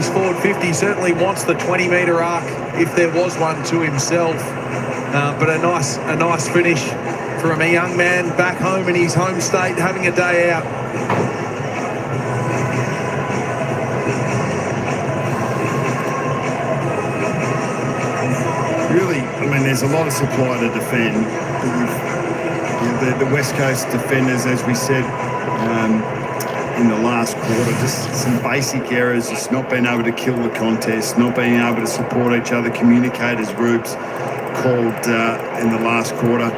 forward 50. He certainly wants the 20-metre arc if there was one to himself. But a nice finish from a young man back home in his home state, having a day out. Really, I mean, there's a lot of supply to defend. The West Coast defenders, as we said, in the last quarter, just some basic errors, just not being able to kill the contest, not being able to support each other, communicate as groups called in the last quarter.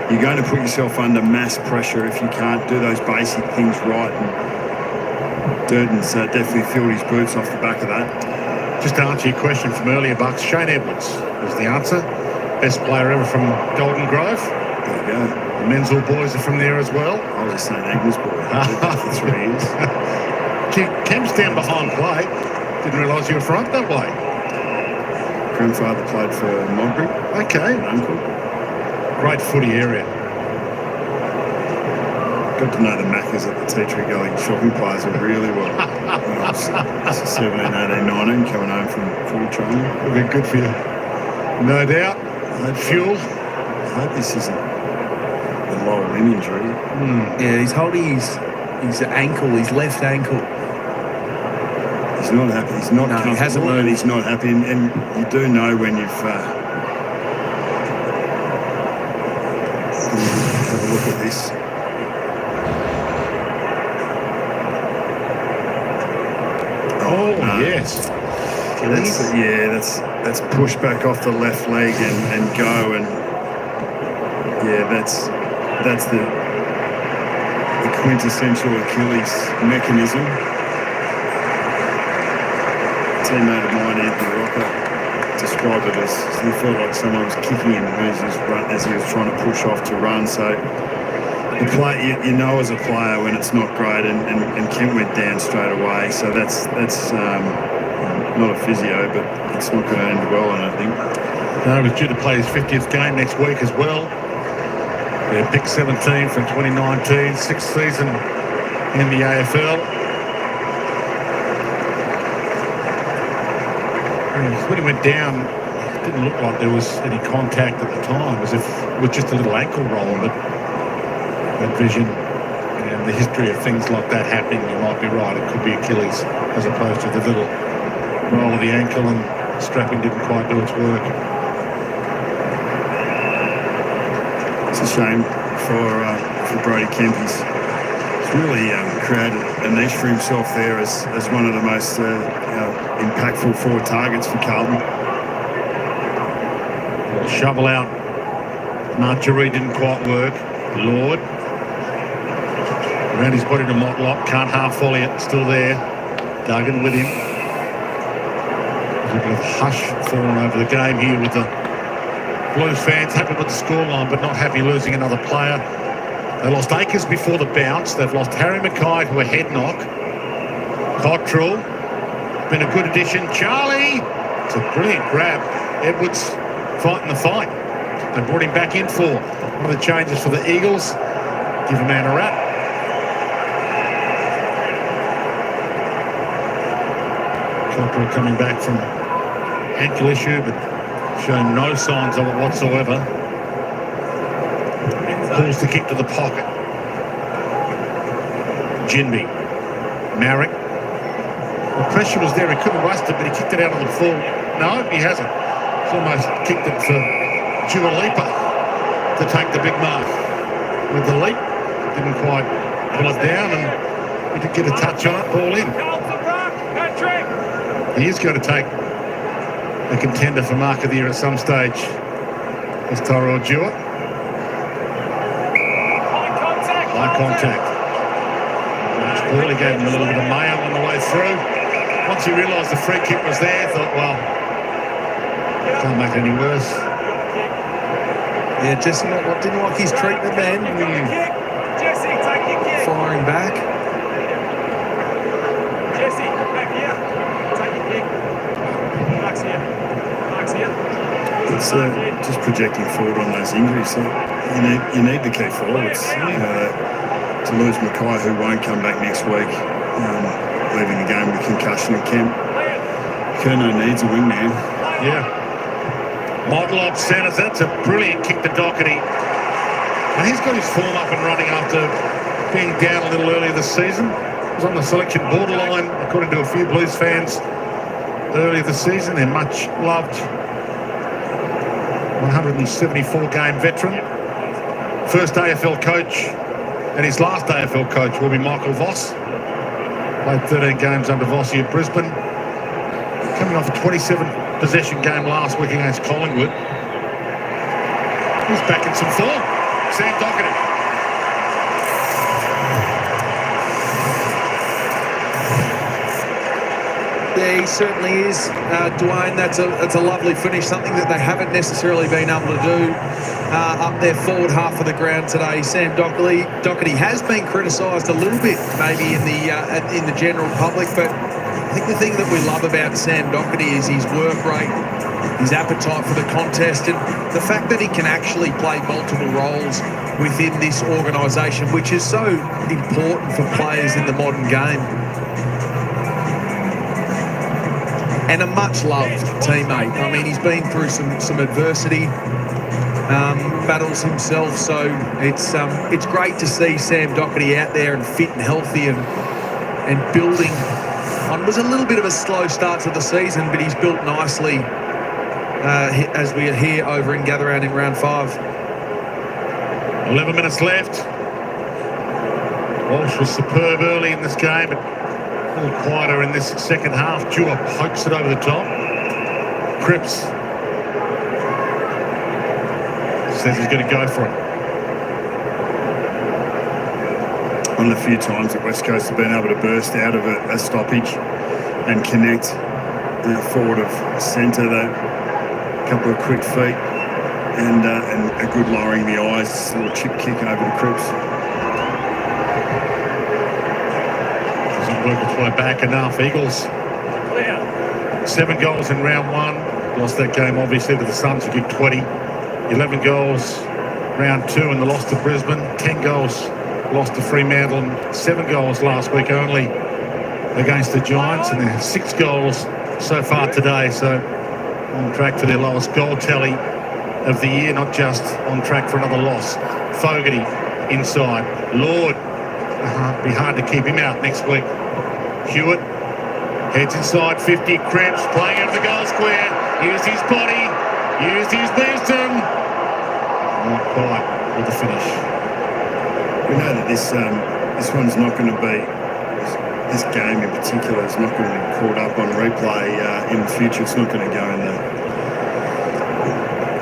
You're going to put yourself under mass pressure if you can't do those basic things right. And Durden's definitely filled his boots off the back of that. Just to answer your question from earlier, Bucks, Shane Edwards was the answer. Best player ever from Golden Grove. There you go. The Menzel boys are from there as well. I was just saying Agnes boy. For 3 years. Kemp's down behind play. Didn't realise you were front that way. Grandfather played for Modbury. Okay. Uncle. Great footy area. Got to know the Maccas at the Tea Tree Gully shopping plaza really well. When I was 17, 18, 19, coming home from footy training. It'll be good for you. No doubt. Fuel. I hope this isn't the lower limb injury. Yeah, he's holding his ankle, his left ankle. He's not happy. He's not comfortable. He hasn't and he's not happy. And you do know when you've have a look at this. Yes. That's push back off the left leg and go, and that's the quintessential Achilles mechanism. A teammate of mine, Anthony Rocker, described it as he felt like someone was kicking him as he was trying to push off to run. So the play, you know as a player when it's not great, and Kent went down straight away. So that's not a physio, but it's not going to end well, I don't think. No, he's due to play his 50th game next week as well. Their pick 17 from 2019, 6th season in the AFL. When he went down, it didn't look like there was any contact at the time, as if it was just a little ankle roll, but that vision and the history of things like that happening, you might be right, it could be Achilles as opposed to the little roll of the ankle, and strapping didn't quite do its work. It's a shame for Brody Kemp. He's really created a niche for himself there as one of the most impactful forward targets for Carlton. Shovel out. Marjorie didn't quite work. Lord. Around his body to Motlop. Can't half volley it. Still there. Duggan with him. There's a bit of hush falling over the game here with the Blues fans happy with the scoreline, but not happy losing another player. They lost Akers before the bounce. They've lost Harry Mackay to a head knock. Cottrell, been a good addition. Charlie, it's a brilliant grab. Edwards fighting the fight. They brought him back in for one of the changes for the Eagles. Give a man a rap. Cottrell coming back from ankle issue, but showing no signs of it whatsoever. Pulls the kick to the pocket. Jinby. Marek. The pressure was there. He couldn't waste it, but he kicked it out on the full. No, he hasn't. He's almost kicked it for Dua Lipa to take the big mark. With the leap, didn't quite pull it down, and he did get a touch on it, ball in. He is going to take a contender for Mark of the Year at some stage. It's Tyrell Dewar. High contact. He gave him a little bit of mayo on the way through. Once he realised the free kick was there, thought, well, can't make it any worse. Yeah, Jesse didn't like his treatment then. Jesse, take your kick. Firing back. Jesse, back here. Take your kick. Mark's here. Mark's here. It's just projecting forward on those injuries. So you need the key forwards. To lose Mackay, who won't come back next week, leaving the game with concussion, and Kerno needs a wingman. Yeah. Modlop centres. That's a brilliant kick to Doherty. And he's got his form up and running after being down a little earlier this season. He was on the selection borderline, according to a few Blues fans, earlier this season. They're much loved 174-game veteran. First AFL coach. And his last AFL coach will be Michael Voss. Played 13 games under Vossi at Brisbane. Coming off a 27-possession game last week against Collingwood. He's back in some form. Sam Doherty. Yeah, he certainly is, Dwayne. That's a lovely finish, something that they haven't necessarily been able to do up their forward half of the ground today. Sam Doherty has been criticised a little bit, maybe in the general public, but I think the thing that we love about Sam Doherty is his work rate, his appetite for the contest, and the fact that he can actually play multiple roles within this organisation, which is so important for players in the modern game. And a much-loved teammate. I mean, he's been through some adversity, battles himself, so it's great to see Sam Doherty out there and fit and healthy and building. It was a little bit of a slow start to the season, but he's built nicely as we are here over in Gatherround in round 5. 11 minutes left. Walsh was superb early in this game, but a little quieter in this second half. Dewar pokes it over the top. Cripps says he's going to go for it. One of the few times that West Coast have been able to burst out of a stoppage and connect forward of centre. A couple of quick feet and a good lowering the eyes, a little chip kick over to Cripps. Work its way back enough. Eagles 7 goals in round 1. Lost that game obviously to the Suns, who kicked 20. 11 goals round 2 in the loss to Brisbane. 10 goals lost to Fremantle, and 7 goals last week only against the Giants, and they're 6 goals so far today, so on track for their lowest goal tally of the year, not just on track for another loss. Fogarty inside. Lord, be hard to keep him out next week. Hewitt heads inside 50. Cripps playing out of the goal square. Used his body, used his wisdom. Not quite with the finish. We know that this one's not going to be, this game in particular is not going to be caught up on replay in the future. It's not going to go in the...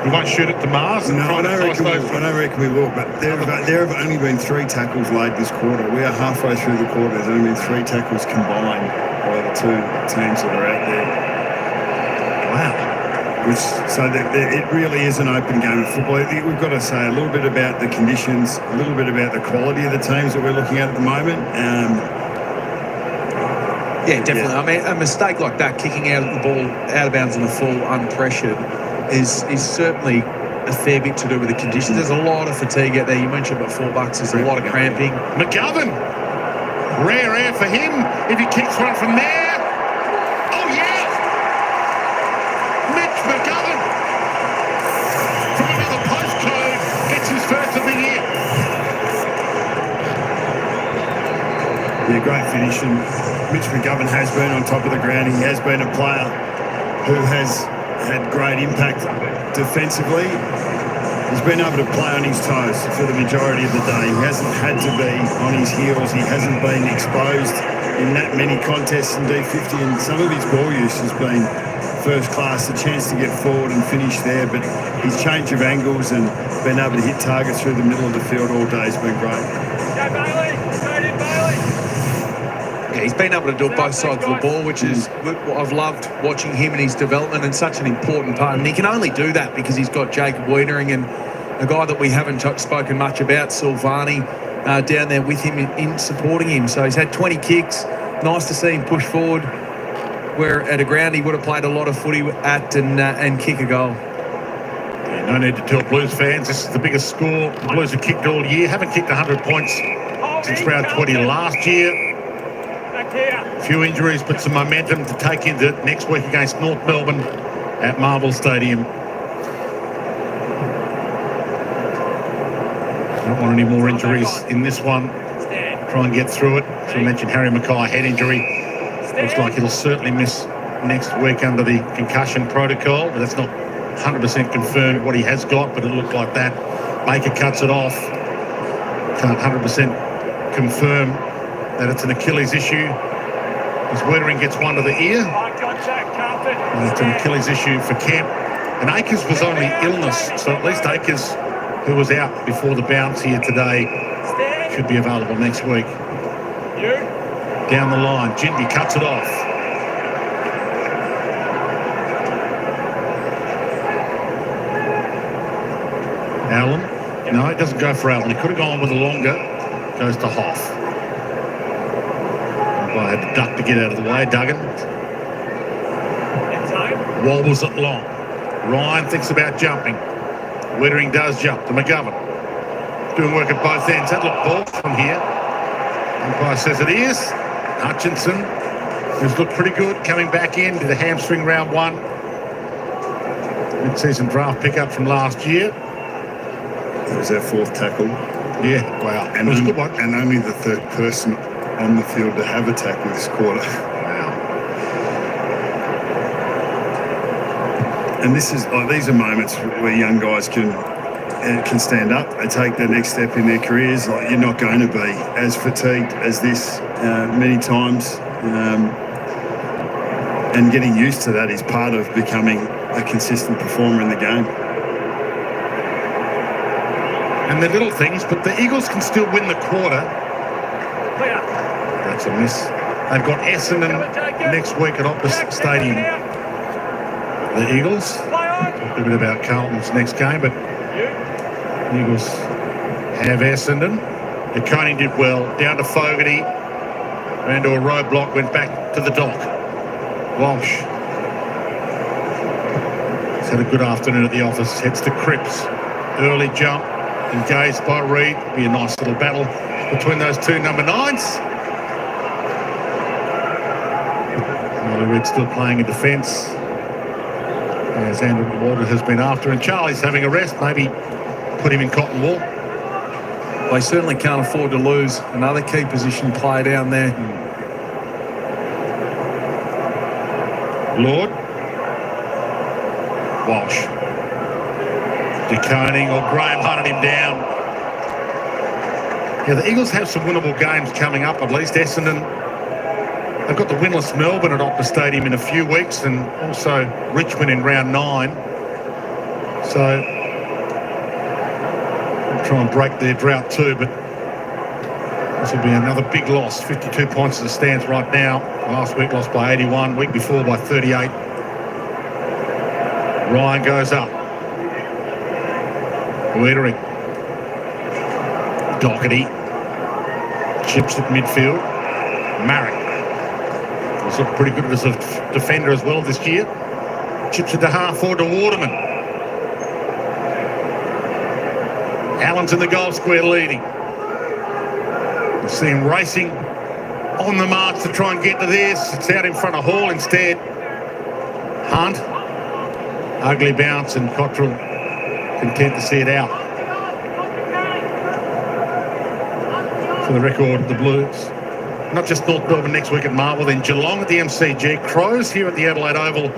We won't shoot it to Mars? No, I don't reckon we will, but there have only been 3 tackles laid this quarter. We are halfway through the quarter. There's only been 3 tackles combined by the 2 teams that are out there. Wow. It really is an open game of football. I think we've got to say a little bit about the conditions, a little bit about the quality of the teams that we're looking at the moment. Yeah, definitely. I mean, a mistake like that, kicking out the ball out of bounds on the full, unpressured, is certainly a fair bit to do with the conditions. There's a lot of fatigue out there. You mentioned about $4. There's a lot of cramping. McGovern, rare air for him. If he kicks one from there, oh yeah, Mitch McGovern from another postcode gets his first of the year. Yeah, great finish, and Mitch McGovern has been on top of the ground. He has been a player who has had great impact defensively. He's been able to play on his toes for the majority of the day. He hasn't had to be on his heels. He hasn't been exposed in that many contests in D50, and some of his ball use has been first class. The chance to get forward and finish there, but his change of angles and being able to hit targets through the middle of the field all day has been great. Go Bailey! Go in, Bailey! Yeah, he's been able to do it both sides of the ball, which is I've loved watching him and his development, and such an important part. And he can only do that because he's got Jacob Wiedering and a guy that we haven't spoken much about, Silvani, down there with him in supporting him. So he's had 20 kicks. Nice to see him push forward, where at a ground he would have played a lot of footy at and kick a goal. Yeah, no need to tell Blues fans, this is the biggest score the Blues have kicked all year. Haven't kicked 100 points since round 20 last year. A few injuries, but some momentum to take into next week against North Melbourne at Marvel Stadium. Don't want any more injuries in this one. Try and get through it. So I mentioned Harry Mackay head injury. Looks like he'll certainly miss next week under the concussion protocol. But that's not 100% confirmed what he has got, but it looked like that. Baker cuts it off. Can't 100% confirm that it's an Achilles issue. As Wiedering gets one to the ear. And it's an Achilles issue for Kemp. And Akers was only illness, so at least Akers, who was out before the bounce here today, should be available next week. Down the line, Jinby cuts it off. Allen, no, it doesn't go for Allen. He could have gone with a longer. Goes to Hoff. I had to duck to get out of the way. Duggan wobbles it long. Ryan thinks about jumping. Wiedering does jump to McGovern. Doing work at both ends. That looked ball from here. Umpire says it is. Hutchinson, who's looked pretty good, coming back in, did a hamstring round 1. Mid-season draft pickup from last year. It was our 4th tackle. Yeah, wow. And it was a good one. And only the 3rd person on the field to have a tackle this quarter. Wow. And these are moments where young guys can stand up. They take the next step in their careers. Like, you're not going to be as fatigued as this many times. And getting used to that is part of becoming a consistent performer in the game. And the little things, but the Eagles can still win the quarter. That's a miss. They've got Essendon next week at Optus Stadium. The Eagles. Talked a bit about Carlton's next game, but the Eagles have Essendon. The Coney did well. Down to Fogarty. Ran to a roadblock, went back to the dock. Walsh. He's had a good afternoon at the office. Heads to Cripps. Early jump. Engaged by Reid. Be a nice little battle between those two number 9s. Reid still playing in defence, as Andrew Walter has been after, and Charlie's having a rest. Maybe put him in cotton wool. They certainly can't afford to lose another key position player down there. Lord. Walsh. DeConing or Graham hunted him down. Yeah, the Eagles have some winnable games coming up, at least. Essendon. They've got the winless Melbourne at Optus Stadium in a few weeks, and also Richmond in round 9. So they'll try and break their drought too, but this will be another big loss. 52 points as it stands right now. Last week lost by 81, week before by 38. Ryan goes up. Wiedering. Doherty. Chips at midfield. Marek. He's looked pretty good as a defender as well this year. Chips it to half forward to Waterman. Allen's in the goal square leading. You see him racing on the march to try and get to this. It's out in front of Hall instead. Hunt. Ugly bounce, and Cottrell content to see it out. For the record, the Blues, not just North Melbourne next week at Marvel, then Geelong at the MCG, Crows here at the Adelaide Oval,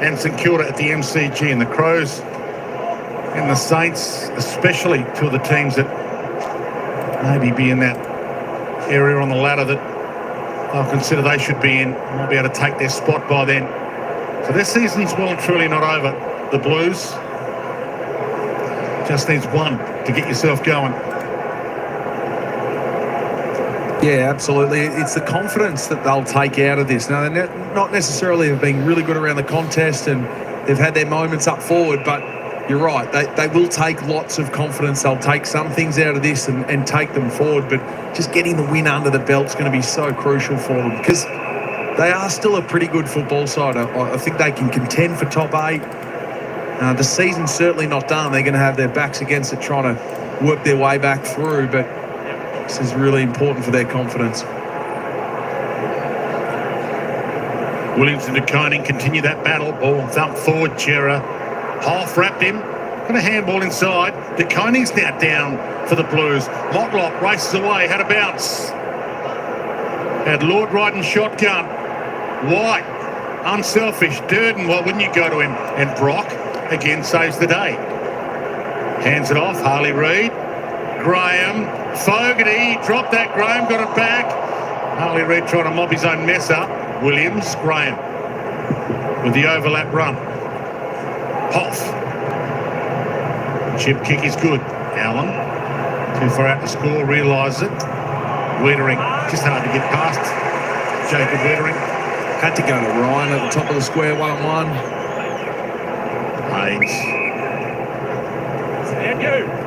and St Kilda at the MCG. And the Crows and the Saints, especially two of the teams that maybe be in that area on the ladder that they'll consider they should be in, might be able to take their spot by then. So their season's well and truly not over. The Blues just needs one to get yourself going. Yeah, absolutely. It's the confidence that they'll take out of this. Now, they're not necessarily have been really good around the contest and they've had their moments up forward, but you're right. They will take lots of confidence. They'll take some things out of this and take them forward, but just getting the win under the belt is going to be so crucial for them because they are still a pretty good football side. I think they can contend for top 8. The season's certainly not done. They're going to have their backs against it trying to work their way back through, but this is really important for their confidence. Williams and DeConing continue that battle. Ball thumped forward. Chera half wrapped him. Got a handball inside. DeConing's now down for the Blues. Motlop races away. Had a bounce. Had Lord riding shotgun. White. Unselfish. Durden. Why wouldn't you go to him? And Brock again saves the day. Hands it off. Harley Reid. Graham. Fogarty. Dropped that. Graham got it back. Harley Reid trying to mob his own mess up. Williams. Graham. With the overlap run. Hoff. Chip kick is good. Allen. Too far out to score. Realises it. Wiedering. Just hard to get past. Jacob Wiedering. Had to go to Ryan at the top of the square, 1-on-1. Hayes.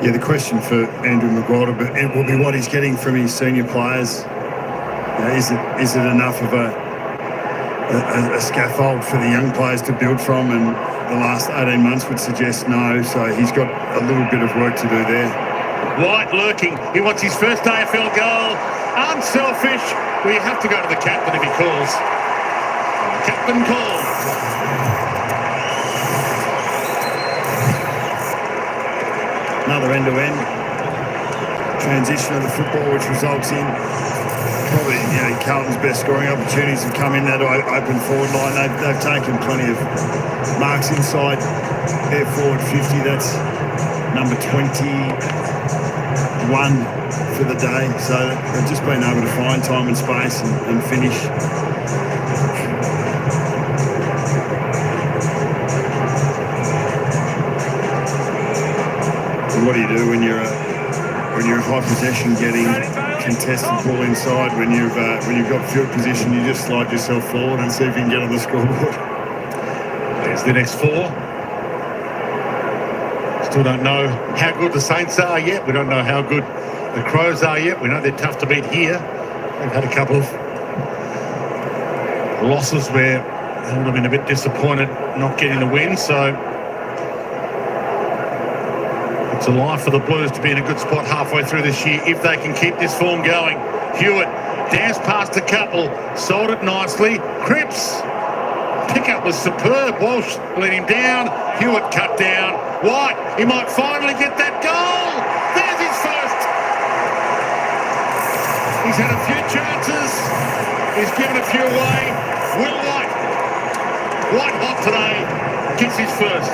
Yeah, the question for Andrew Maguire, but it will be what he's getting from his senior players. Is it enough of a scaffold for the young players to build from? And the last 18 months would suggest no. So he's got a little bit of work to do there. White lurking. He wants his first AFL goal. Unselfish. We have to go to the captain if he calls. Captain calls. Another end-to-end transition of the football, which results in probably Carlton's best scoring opportunities have come in that open forward line. They've taken plenty of marks inside their forward 50. That's number 21 for the day. So they've just been able to find time and space and finish. What do you do when you're a high possession getting contested ball inside? When you've got field position, you just slide yourself forward and see if you can get on the scoreboard. There's the next 4. Still don't know how good the Saints are yet. We don't know how good the Crows are yet. We know they're tough to beat here. They've had a couple of losses where they would have been a bit disappointed not getting the win. So it's a life for the Blues to be in a good spot halfway through this year if they can keep this form going. Hewitt danced past a couple, sold it nicely. Cripps, pickup was superb. Walsh let him down. Hewitt cut down. White, he might finally get that goal. There's his first. He's had a few chances. He's given a few away. Will White. White hot today. Gets his first.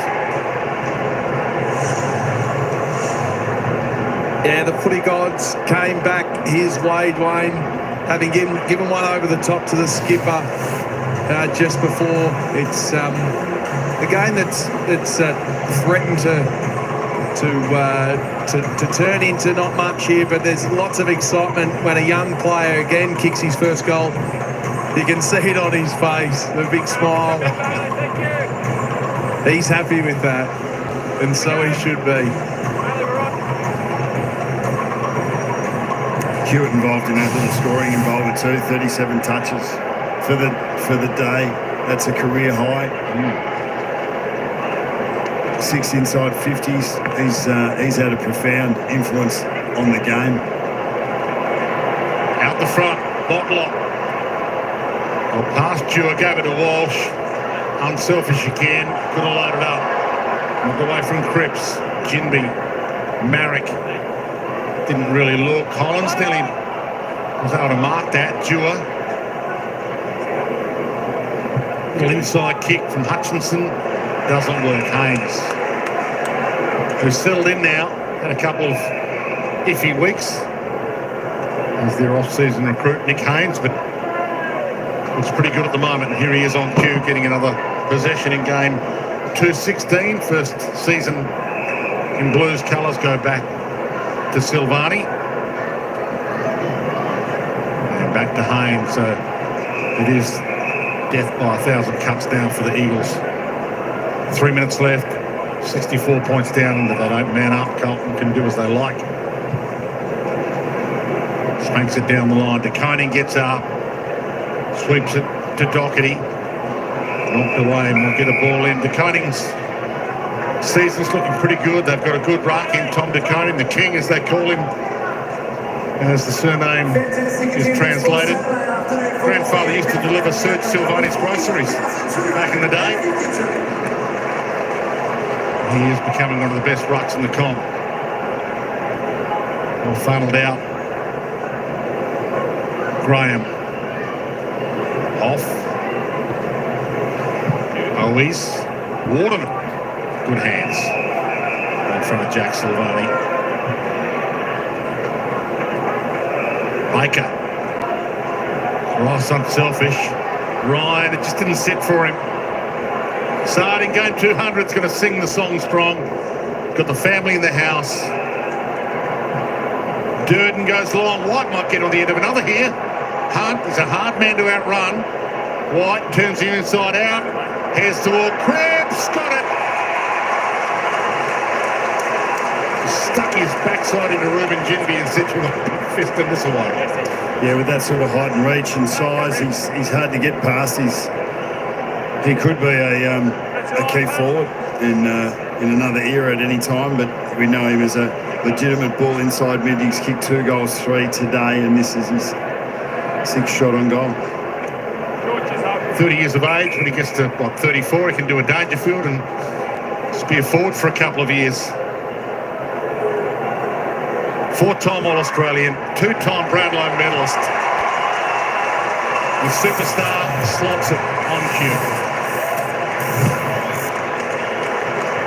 Yeah, the footy gods came back his way, Dwayne, having given one over the top to the skipper just before. It's a game that's threatened to turn into not much here, but there's lots of excitement when a young player again kicks his first goal. You can see it on his face, the big smile. He's happy with that, and so he should be. Hewitt involved in that little scoring involvement too. 37 touches for the day. That's a career high. 6 inside 50s. He's had a profound influence on the game. Out the front, Botlock. Well, past Dewar, gave it to Walsh. Unselfish again. Could have loaded up. Knocked away from Cripps. Ginby. Marrick. Didn't really look. Collins nearly was able to mark that. Dewar. Little inside kick from Hutchinson. Doesn't work. Haynes, who's settled in now. Had a couple of iffy weeks as their off-season recruit, Nick Haynes, but looks pretty good at the moment. And here he is on cue, getting another possession in game 216. First season in Blues colours go back to Silvani. And back to Haynes. So it is death by 1,000 cuts down for the Eagles. 3 minutes left. 64 points down, but they don't man up. Carlton can do as they like. Spanks it down the line. DeConing gets up. Sweeps it to Doherty. Knocked away and will get a ball in. DeConing's season's looking pretty good. They've got a good ruck in Tom DeConing, the king as they call him, as the surname is translated. Grandfather used to deliver Serge Silvani's groceries back in the day. He is becoming one of the best rucks in the comp. All funneled out. Graham. Off. Owies. Waterman. Good hands. In front of Jack Silvani. Baker. Ross unselfish. Ryan, it just didn't sit for him. Sard in game 200 is going to sing the song strong. Got the family in the house. Durden goes long. White might get on the end of another here. Hunt is a hard man to outrun. White turns the inside out. Heads toward Cripps. Got it. Stuck his backside into Ruben Ginby and said, "You're fisting this away." Yeah, with that sort of height and reach and size, he's hard to get past. He could be a key forward in another era at any time, but we know him as a legitimate ball inside mid. He's kicked 2 goals, 3 today, and this is his 6th shot on goal. 30 years of age, when he gets to, 34, he can do a Dangerfield and just be a forward for a couple of years. 4-time All-Australian, 2-time Brownlow medalist. The superstar slots it on cue.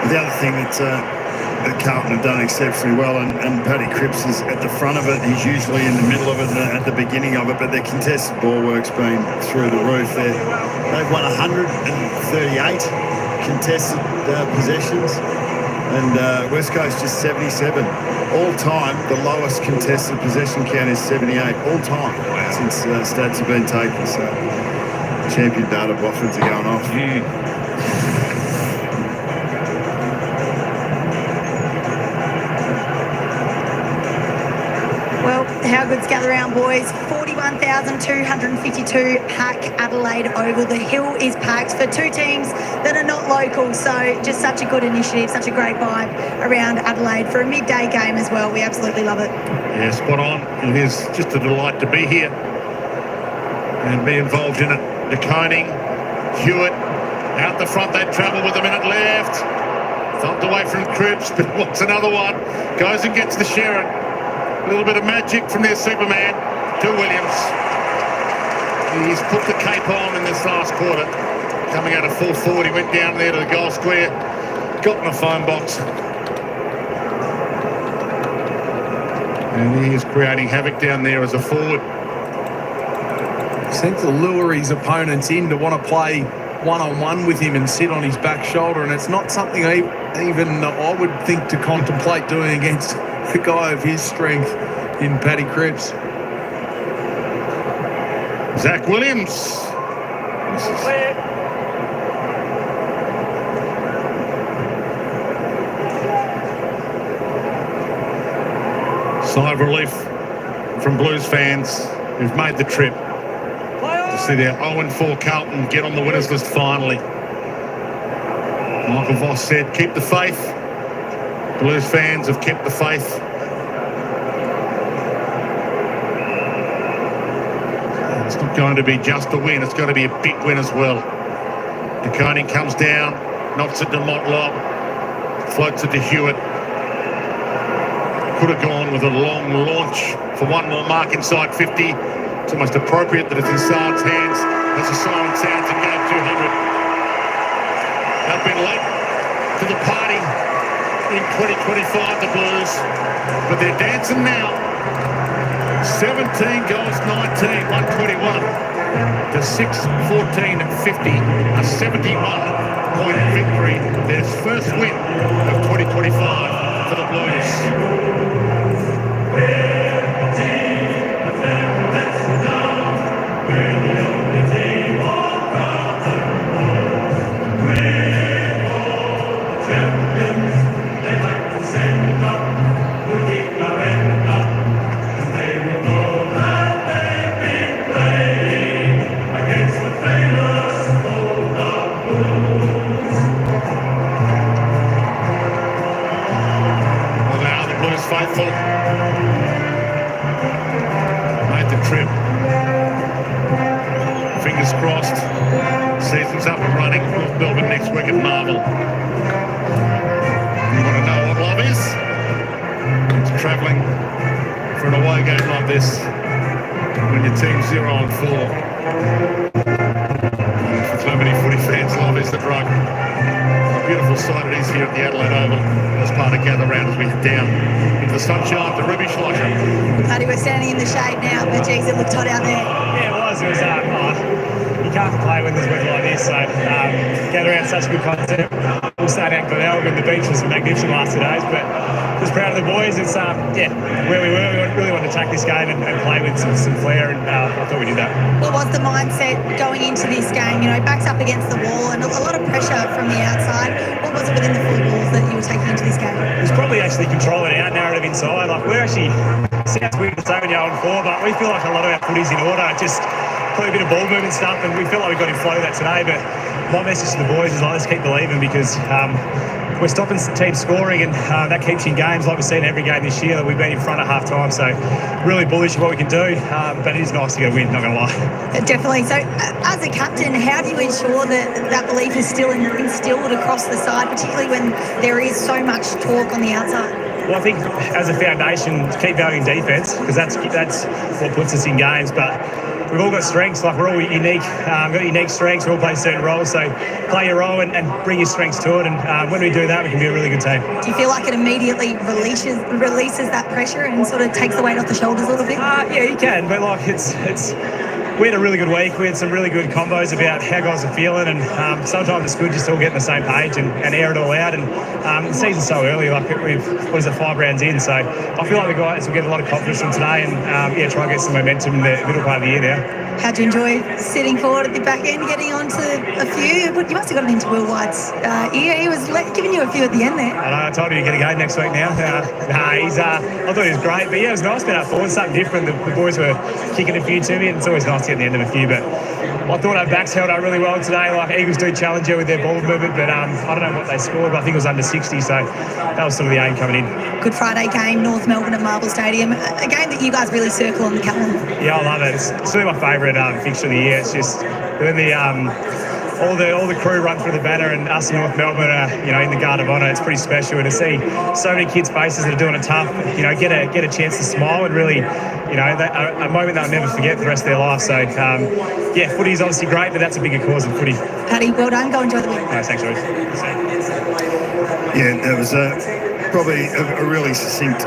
The other thing that Carlton have done exceptionally well, and Paddy Cripps is at the front of it. He's usually in the middle of it and at the beginning of it, but their contested ball work's been through the roof. They've won 138 contested possessions, and West Coast just 77. All time, the lowest contested possession count is 78. All time since stats have been taken. So champion data Boffins are going off. Well, how good's gather round, boys. 41,252 pack Adelaide Oval. The hill is packed for 2 teams that are not local. So just such a good initiative, such a great vibe around Adelaide for a midday game as well. We absolutely love it. Yeah, spot on. It is just a delight to be here and be involved in it. DeConing, Hewitt, out the front. They travel with a minute left. Thumped away from Cripps, but what's another one? Goes and gets the Sharon. A little bit of magic from their Superman to Williams. He's put the cape on in this last quarter. Coming out of full forward, he went down there to the goal square, got in the phone box. And he is creating havoc down there as a forward. Seems to lure his opponents in to want to play one-on-one with him and sit on his back shoulder, and it's not something even I would think to contemplate doing against a guy of his strength in Paddy Cripps. Zach Williams. Sigh of relief from Blues fans who've made the trip to see their 0-4 Carlton get on the winners list finally. Michael Voss said, keep the faith. Blues fans have kept the faith. It's not going to be just a win, it's going to be a big win as well. De Koning comes down, knocks it to Motlop, floats it to Hewitt. Could have gone with a long launch for one more mark inside 50. It's almost appropriate that it's in Saad's hands as the siren sounds and goes 200. They've been late to the party in 2025, the Blues, but they're dancing now. 17 goals, 19, 121 to 6-14-50, a 71-point victory. Their first win of 2025 for the Blues. Faithful made the trip. Fingers crossed. Season's up and running. North Melbourne next week at Marvel. You want to know what love is? It's travelling for an away game like this when your team's 0-4. For so many footy fans, love is the drug. A beautiful sight it is here at the Adelaide Oval as part of Gather Round as we head down into the sunshine of the Ruby Schleicher. Paddy, we're standing in the shade now, but geez, it looked hot out there. Yeah, it was. It was you can't complain when there's weather like this. So Gather Round's such a good concept. We'll start out Glenelg, and the beach was magnificent last 2 days, but just proud of the boys. It's where we were. We really wanted to attack this game and play with some flair, and I thought we did that. What was the mindset going into this game? You know, backs up against the wall and a lot of pressure from the outside. What was it within the four walls that you were taking into this game? It was probably actually controlling our narrative inside. Like, we're actually, sounds weird to say when you're 0-4, but we feel like a lot of our footy's in order. Just play a bit of ball movement stuff, and we feel like we got in flow that today. But my message to the boys is, let's keep believing, because we're stopping teams scoring, and that keeps you in games like we've seen every game this year that we've been in front at half time. So really bullish of what we can do, but it is nice to get a win, not going to lie. Definitely. So as a captain, how do you ensure that that belief is still instilled across the side, particularly when there is so much talk on the outside? Well, I think as a foundation, keep valuing defence, because that's what puts us in games. But we've all got strengths. Like, we're all unique. Got unique strengths. We all play certain roles. So play your role and bring your strengths to it. And when we do that, we can be a really good team. Do you feel like it immediately releases that pressure and sort of takes the weight off the shoulders a little bit? Yeah, you can. But like, we had a really good week. We had some really good combos about how guys are feeling, and sometimes it's good just to all get on the same page and air it all out. And the season's so early, like we've 5 rounds in, so I feel like the guys will get a lot of confidence from today, and try and get some momentum in the middle part of the year now. How'd you enjoy sitting forward at the back end, getting onto a few? You must have gotten into Will White's ear. He was giving you a few at the end there. I told him to get a game next week now. I thought he was great, but yeah, it was nice being up forward, something different. The boys were kicking a few to me, and it's always nice to get the end of a few, but I thought our backs held up really well today. Like, Eagles do challenge you with their ball movement, but I don't know what they scored, but I think it was under 60, so that was sort of the aim coming in. Good Friday game, North Melbourne at Marvel Stadium, a game that you guys really circle on the calendar. Yeah, I love it. It's really my favourite fixture of the year. It's just when all the crew run through the banner, and us in North Melbourne are, in the Guard of Honour. It's pretty special, and to see so many kids' faces that are doing it tough, get a chance to smile and really, a moment they'll never forget for the rest of their life. So, footy is obviously great, but that's a bigger cause than footy. Paddy, well done. Go enjoy the win. No, thanks, Ruth. Yeah, that was probably a really succinct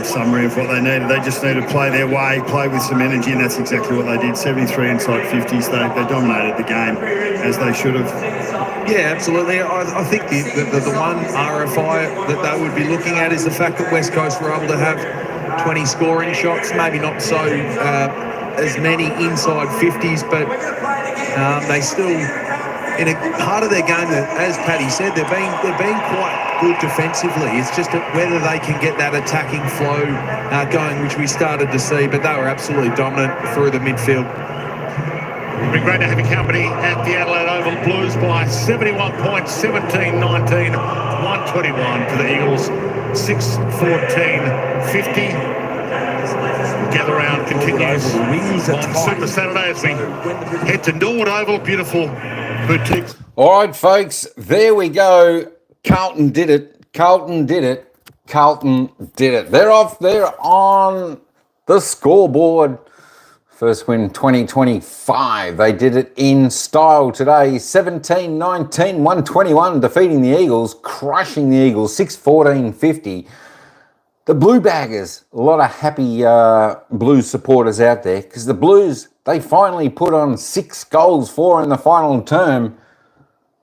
summary of what they needed. They just needed to play their way, play with some energy, and that's exactly what they did. 73 inside 50s. They dominated the game, as they should have. Yeah, absolutely. I think the one RFI that they would be looking at is the fact that West Coast were able to have 20 scoring shots, maybe not so as many inside 50s, but they still in a part of their game that, as Paddy said, they're being quite good defensively. It's just whether they can get that attacking flow going, which we started to see, but they were absolutely dominant through the midfield. It'll be great to have your company at the Adelaide Oval. Blues by 71 points, 17-19, 121 to the Eagles, 6-14-50. Gather round continues on Super Saturday as we head to Norwood Oval. Beautiful boutiques. All right, folks, there we go. Carlton did it. Carlton did it. Carlton did it. They're off there on the scoreboard. First win 2025. They did it in style today. 17-19, 121, defeating the Eagles, crushing the Eagles, 6-14-50. The Blue Baggers, a lot of happy Blues supporters out there because the Blues, they finally put on 6 goals, 4 in the final term.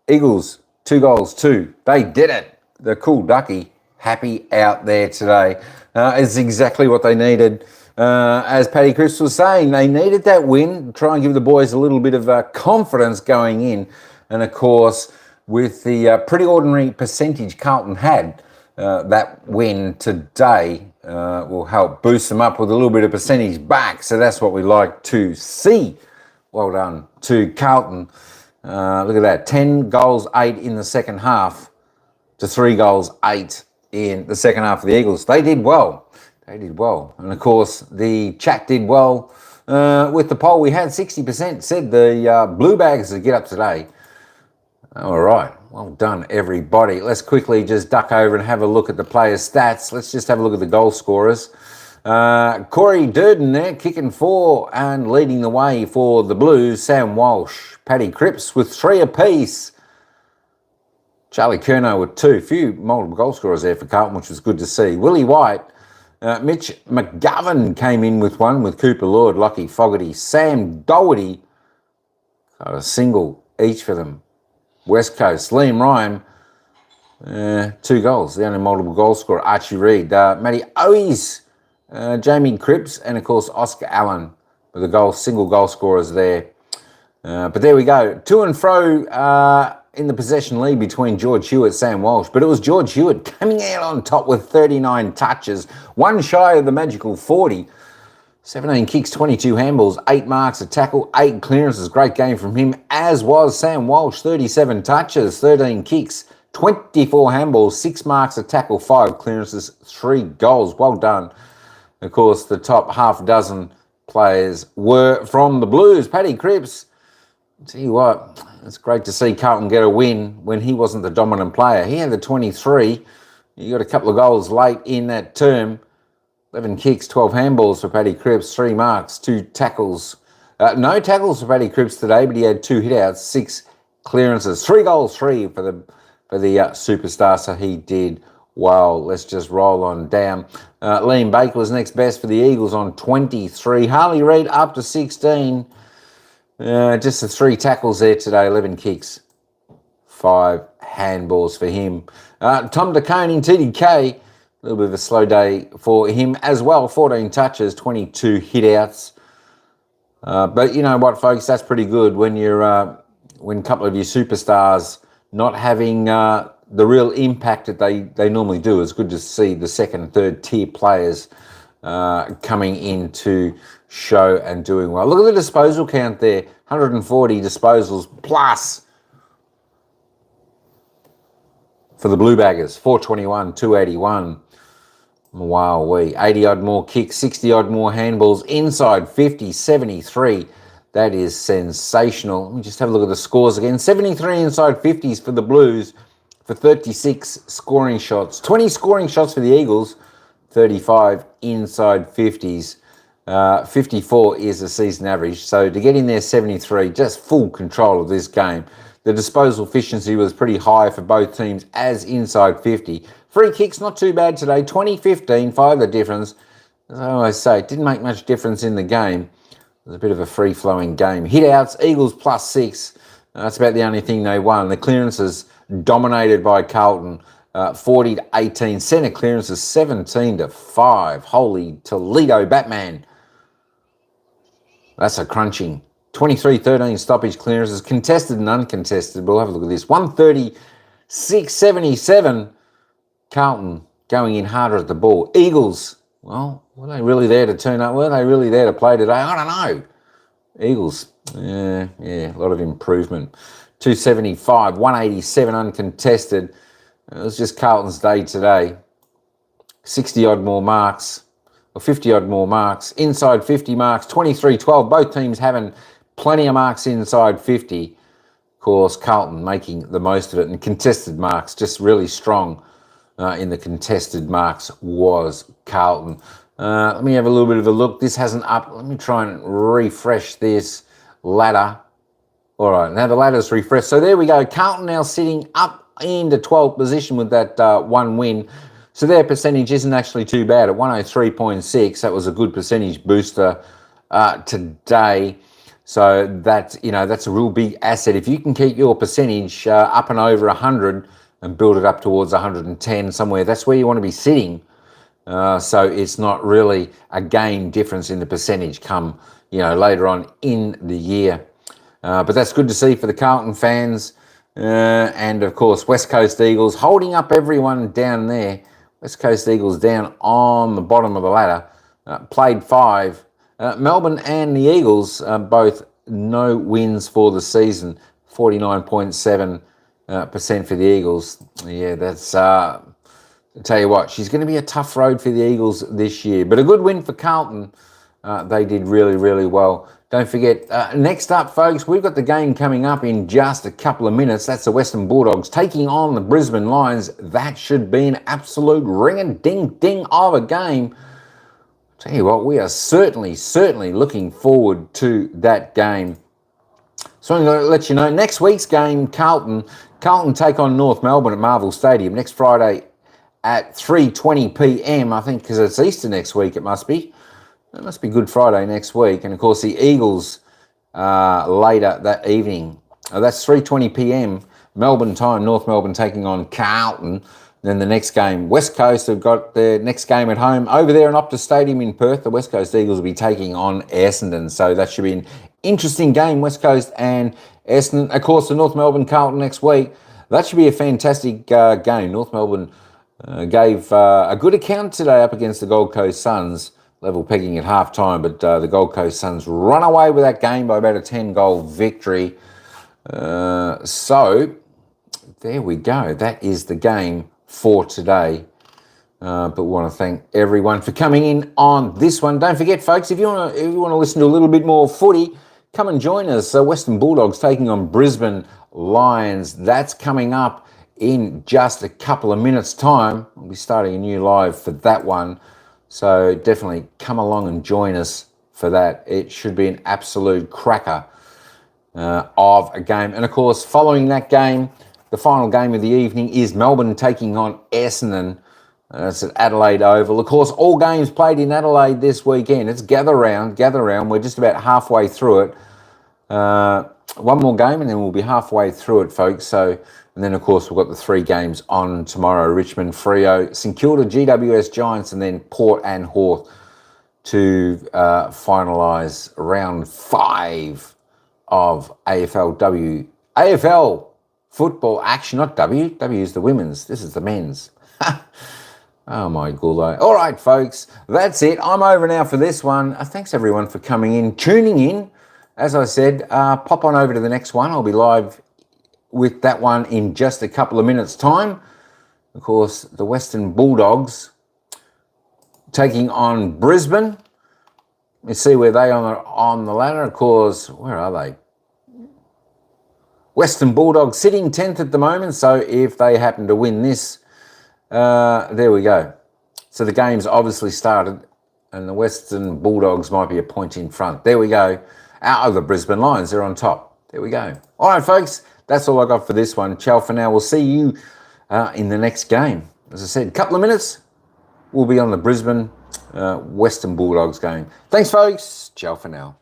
Eagles, 2 goals, 2. They did it. The cool ducky, happy out there today. It's exactly what they needed. As Paddy Cripps was saying, they needed that win, try and give the boys a little bit of confidence going in. And of course, with the pretty ordinary percentage Carlton had, that win today will help boost them up with a little bit of percentage back. So that's what we like to see. Well done to Carlton. Look at that. 10 goals, 8 in the second half to 3 goals, 8 in the second half of the Eagles. They did well. They did well. And of course, the chat did well with the poll. We had 60% said the Blue Bags would get up today. All right. Well done, everybody. Let's quickly just duck over and have a look at the players' stats. Let's just have a look at the goal scorers. Corey Durden there, kicking 4 and leading the way for the Blues. Sam Walsh, Paddy Cripps with 3 apiece. Charlie Curnow with 2. Few multiple goal scorers there for Carlton, which was good to see. Willie White, Mitch McGovern came in with 1 with Cooper Lord, Lockie Fogarty, Sam Doherty. Got a single each for them. West Coast, Liam Ryan, 2 goals. The only multiple goal scorer, Archie Reid. Matty Owies, Jamie Cripps, and of course Oscar Allen with the single goal scorers there. But there we go. To and fro in the possession lead between George Hewitt and Sam Walsh. But it was George Hewitt coming out on top with 39 touches, 1 shy of the magical 40. 17 kicks, 22 handballs, 8 marks, a tackle, 8 clearances. Great game from him, as was Sam Walsh. 37 touches, 13 kicks, 24 handballs, 6 marks, a tackle, 5 clearances, 3 goals. Well done. Of course, the top half dozen players were from the Blues. Paddy Cripps, I'll tell you what, it's great to see Carlton get a win when he wasn't the dominant player. He had the 23. He got a couple of goals late in that term. 11 kicks, 12 handballs for Paddy Cripps, 3 marks, 2 tackles. No tackles for Paddy Cripps today, but he had 2 hitouts, 6 clearances, 3 goals, 3 for the superstar. So he did well. Let's just roll on down. Liam Baker was next best for the Eagles on 23. Harley Reid up to 16. Just the 3 tackles there today, 11 kicks, 5 handballs for him. Tom DeConing, TDK. A little bit of a slow day for him as well. 14 touches, 22 hitouts. But you know what, folks? That's pretty good when you're when a couple of your superstars not having the real impact that they normally do. It's good to see the second, third tier players coming into show and doing well. Look at the disposal count there. 140 disposals plus for the Blue Baggers. 421, 281. Wow, 80 odd more kicks, 60 odd more handballs, inside 50, 73. That is sensational. Let me just have a look at the scores again. 73 inside 50s for the Blues for 36 scoring shots. 20 scoring shots for the Eagles, 35 inside 50s. 54 is the season average. So to get in there 73, just full control of this game. The disposal efficiency was pretty high for both teams as inside 50. Free kicks, not too bad today. 20-15, 5 the difference. As I always say, it didn't make much difference in the game. It was a bit of a free-flowing game. Hit-outs, Eagles +6. That's about the only thing they won. The clearances dominated by Carlton, 40-18. Centre clearances, 17-5. Holy Toledo Batman. That's a crunching 23-13 stoppage clearances, contested and uncontested. We'll have a look at this. 136-77. Carlton going in harder at the ball. Eagles, well, were they really there to turn up? Were they really there to play today? I don't know. Eagles, yeah, a lot of improvement. 275, 187 uncontested. It was just Carlton's day today. 60-odd more marks, or 50-odd more marks. Inside 50 marks, 23-12. Both teams having plenty of marks inside 50. Of course, Carlton making the most of it. And contested marks, just really strong in the contested marks was Carlton. Let me have a little bit of a look. This hasn't up. Let me try and refresh this ladder. All right, now the ladder's refreshed. So there we go. Carlton now sitting up into 12th position with that one win. So their percentage isn't actually too bad at 103.6. That was a good percentage booster today. So that's a real big asset. If you can keep your percentage up and over 100 and build it up towards 110 somewhere, that's where you want to be sitting. So it's not really a game difference in the percentage come, later on in the year. But that's good to see for the Carlton fans. And of course, West Coast Eagles holding up everyone down there. West Coast Eagles down on the bottom of the ladder. Played 5. Melbourne and the Eagles both no wins for the season. 49.7% for the Eagles. Yeah, that's... I'll tell you what, she's going to be a tough road for the Eagles this year. But a good win for Carlton. They did really, really well. Don't forget, next up, folks, we've got the game coming up in just a couple of minutes. That's the Western Bulldogs taking on the Brisbane Lions. That should be an absolute ring-a-ding-ding of a game. Tell you what, we are certainly looking forward to that game. So I'm going to let you know, next week's game, Carlton take on North Melbourne at Marvel Stadium next Friday at 3:20 p.m. I think because it's Easter next week, it must be. It must be Good Friday next week. And, of course, the Eagles later that evening. That's 3:20 p.m. Melbourne time, North Melbourne taking on Carlton. Then the next game, West Coast have got their next game at home. Over there in Optus Stadium in Perth, the West Coast Eagles will be taking on Essendon. So that should be an interesting game, West Coast and Essendon. Of course, the North Melbourne Carlton next week. That should be a fantastic game. North Melbourne gave a good account today up against the Gold Coast Suns. Level pegging at half-time, but the Gold Coast Suns run away with that game by about a 10-goal victory. So, there we go. That is the game for today. But we want to thank everyone for coming in on this one. Don't forget, folks, if you want to listen to a little bit more footy, come and join us. Western Bulldogs taking on Brisbane Lions. That's coming up in just a couple of minutes' time. We'll be starting a new live for that one. So definitely come along and join us for that. It should be an absolute cracker of a game. And, of course, following that game, the final game of the evening is Melbourne taking on Essendon. It's at Adelaide Oval. Of course, all games played in Adelaide this weekend. It's gather round. We're just about halfway through it. One more game and then we'll be halfway through it, folks. And then, of course, we've got the 3 games on tomorrow. Richmond, Freo, St Kilda, GWS Giants, and then Port and Hawth to finalise round 5 of AFL football action. Not W. W is the women's. This is the men's. Oh, my gullo. All right, folks, that's it. I'm over now for this one. Thanks, everyone, for coming in, tuning in. As I said, pop on over to the next one. I'll be live with that one in just a couple of minutes' time. Of course, the Western Bulldogs taking on Brisbane. Let's see where they are on the ladder. Of course, where are they? Western Bulldogs sitting 10th at the moment. So if they happen to win this, there we go. So the game's obviously started and the Western Bulldogs might be a point in front. There we go. Out of the Brisbane Lions, they're on top. There we go. All right, folks. That's all I got for this one. Ciao for now. We'll see you in the next game. As I said, a couple of minutes, we'll be on the Brisbane Western Bulldogs game. Thanks, folks. Ciao for now.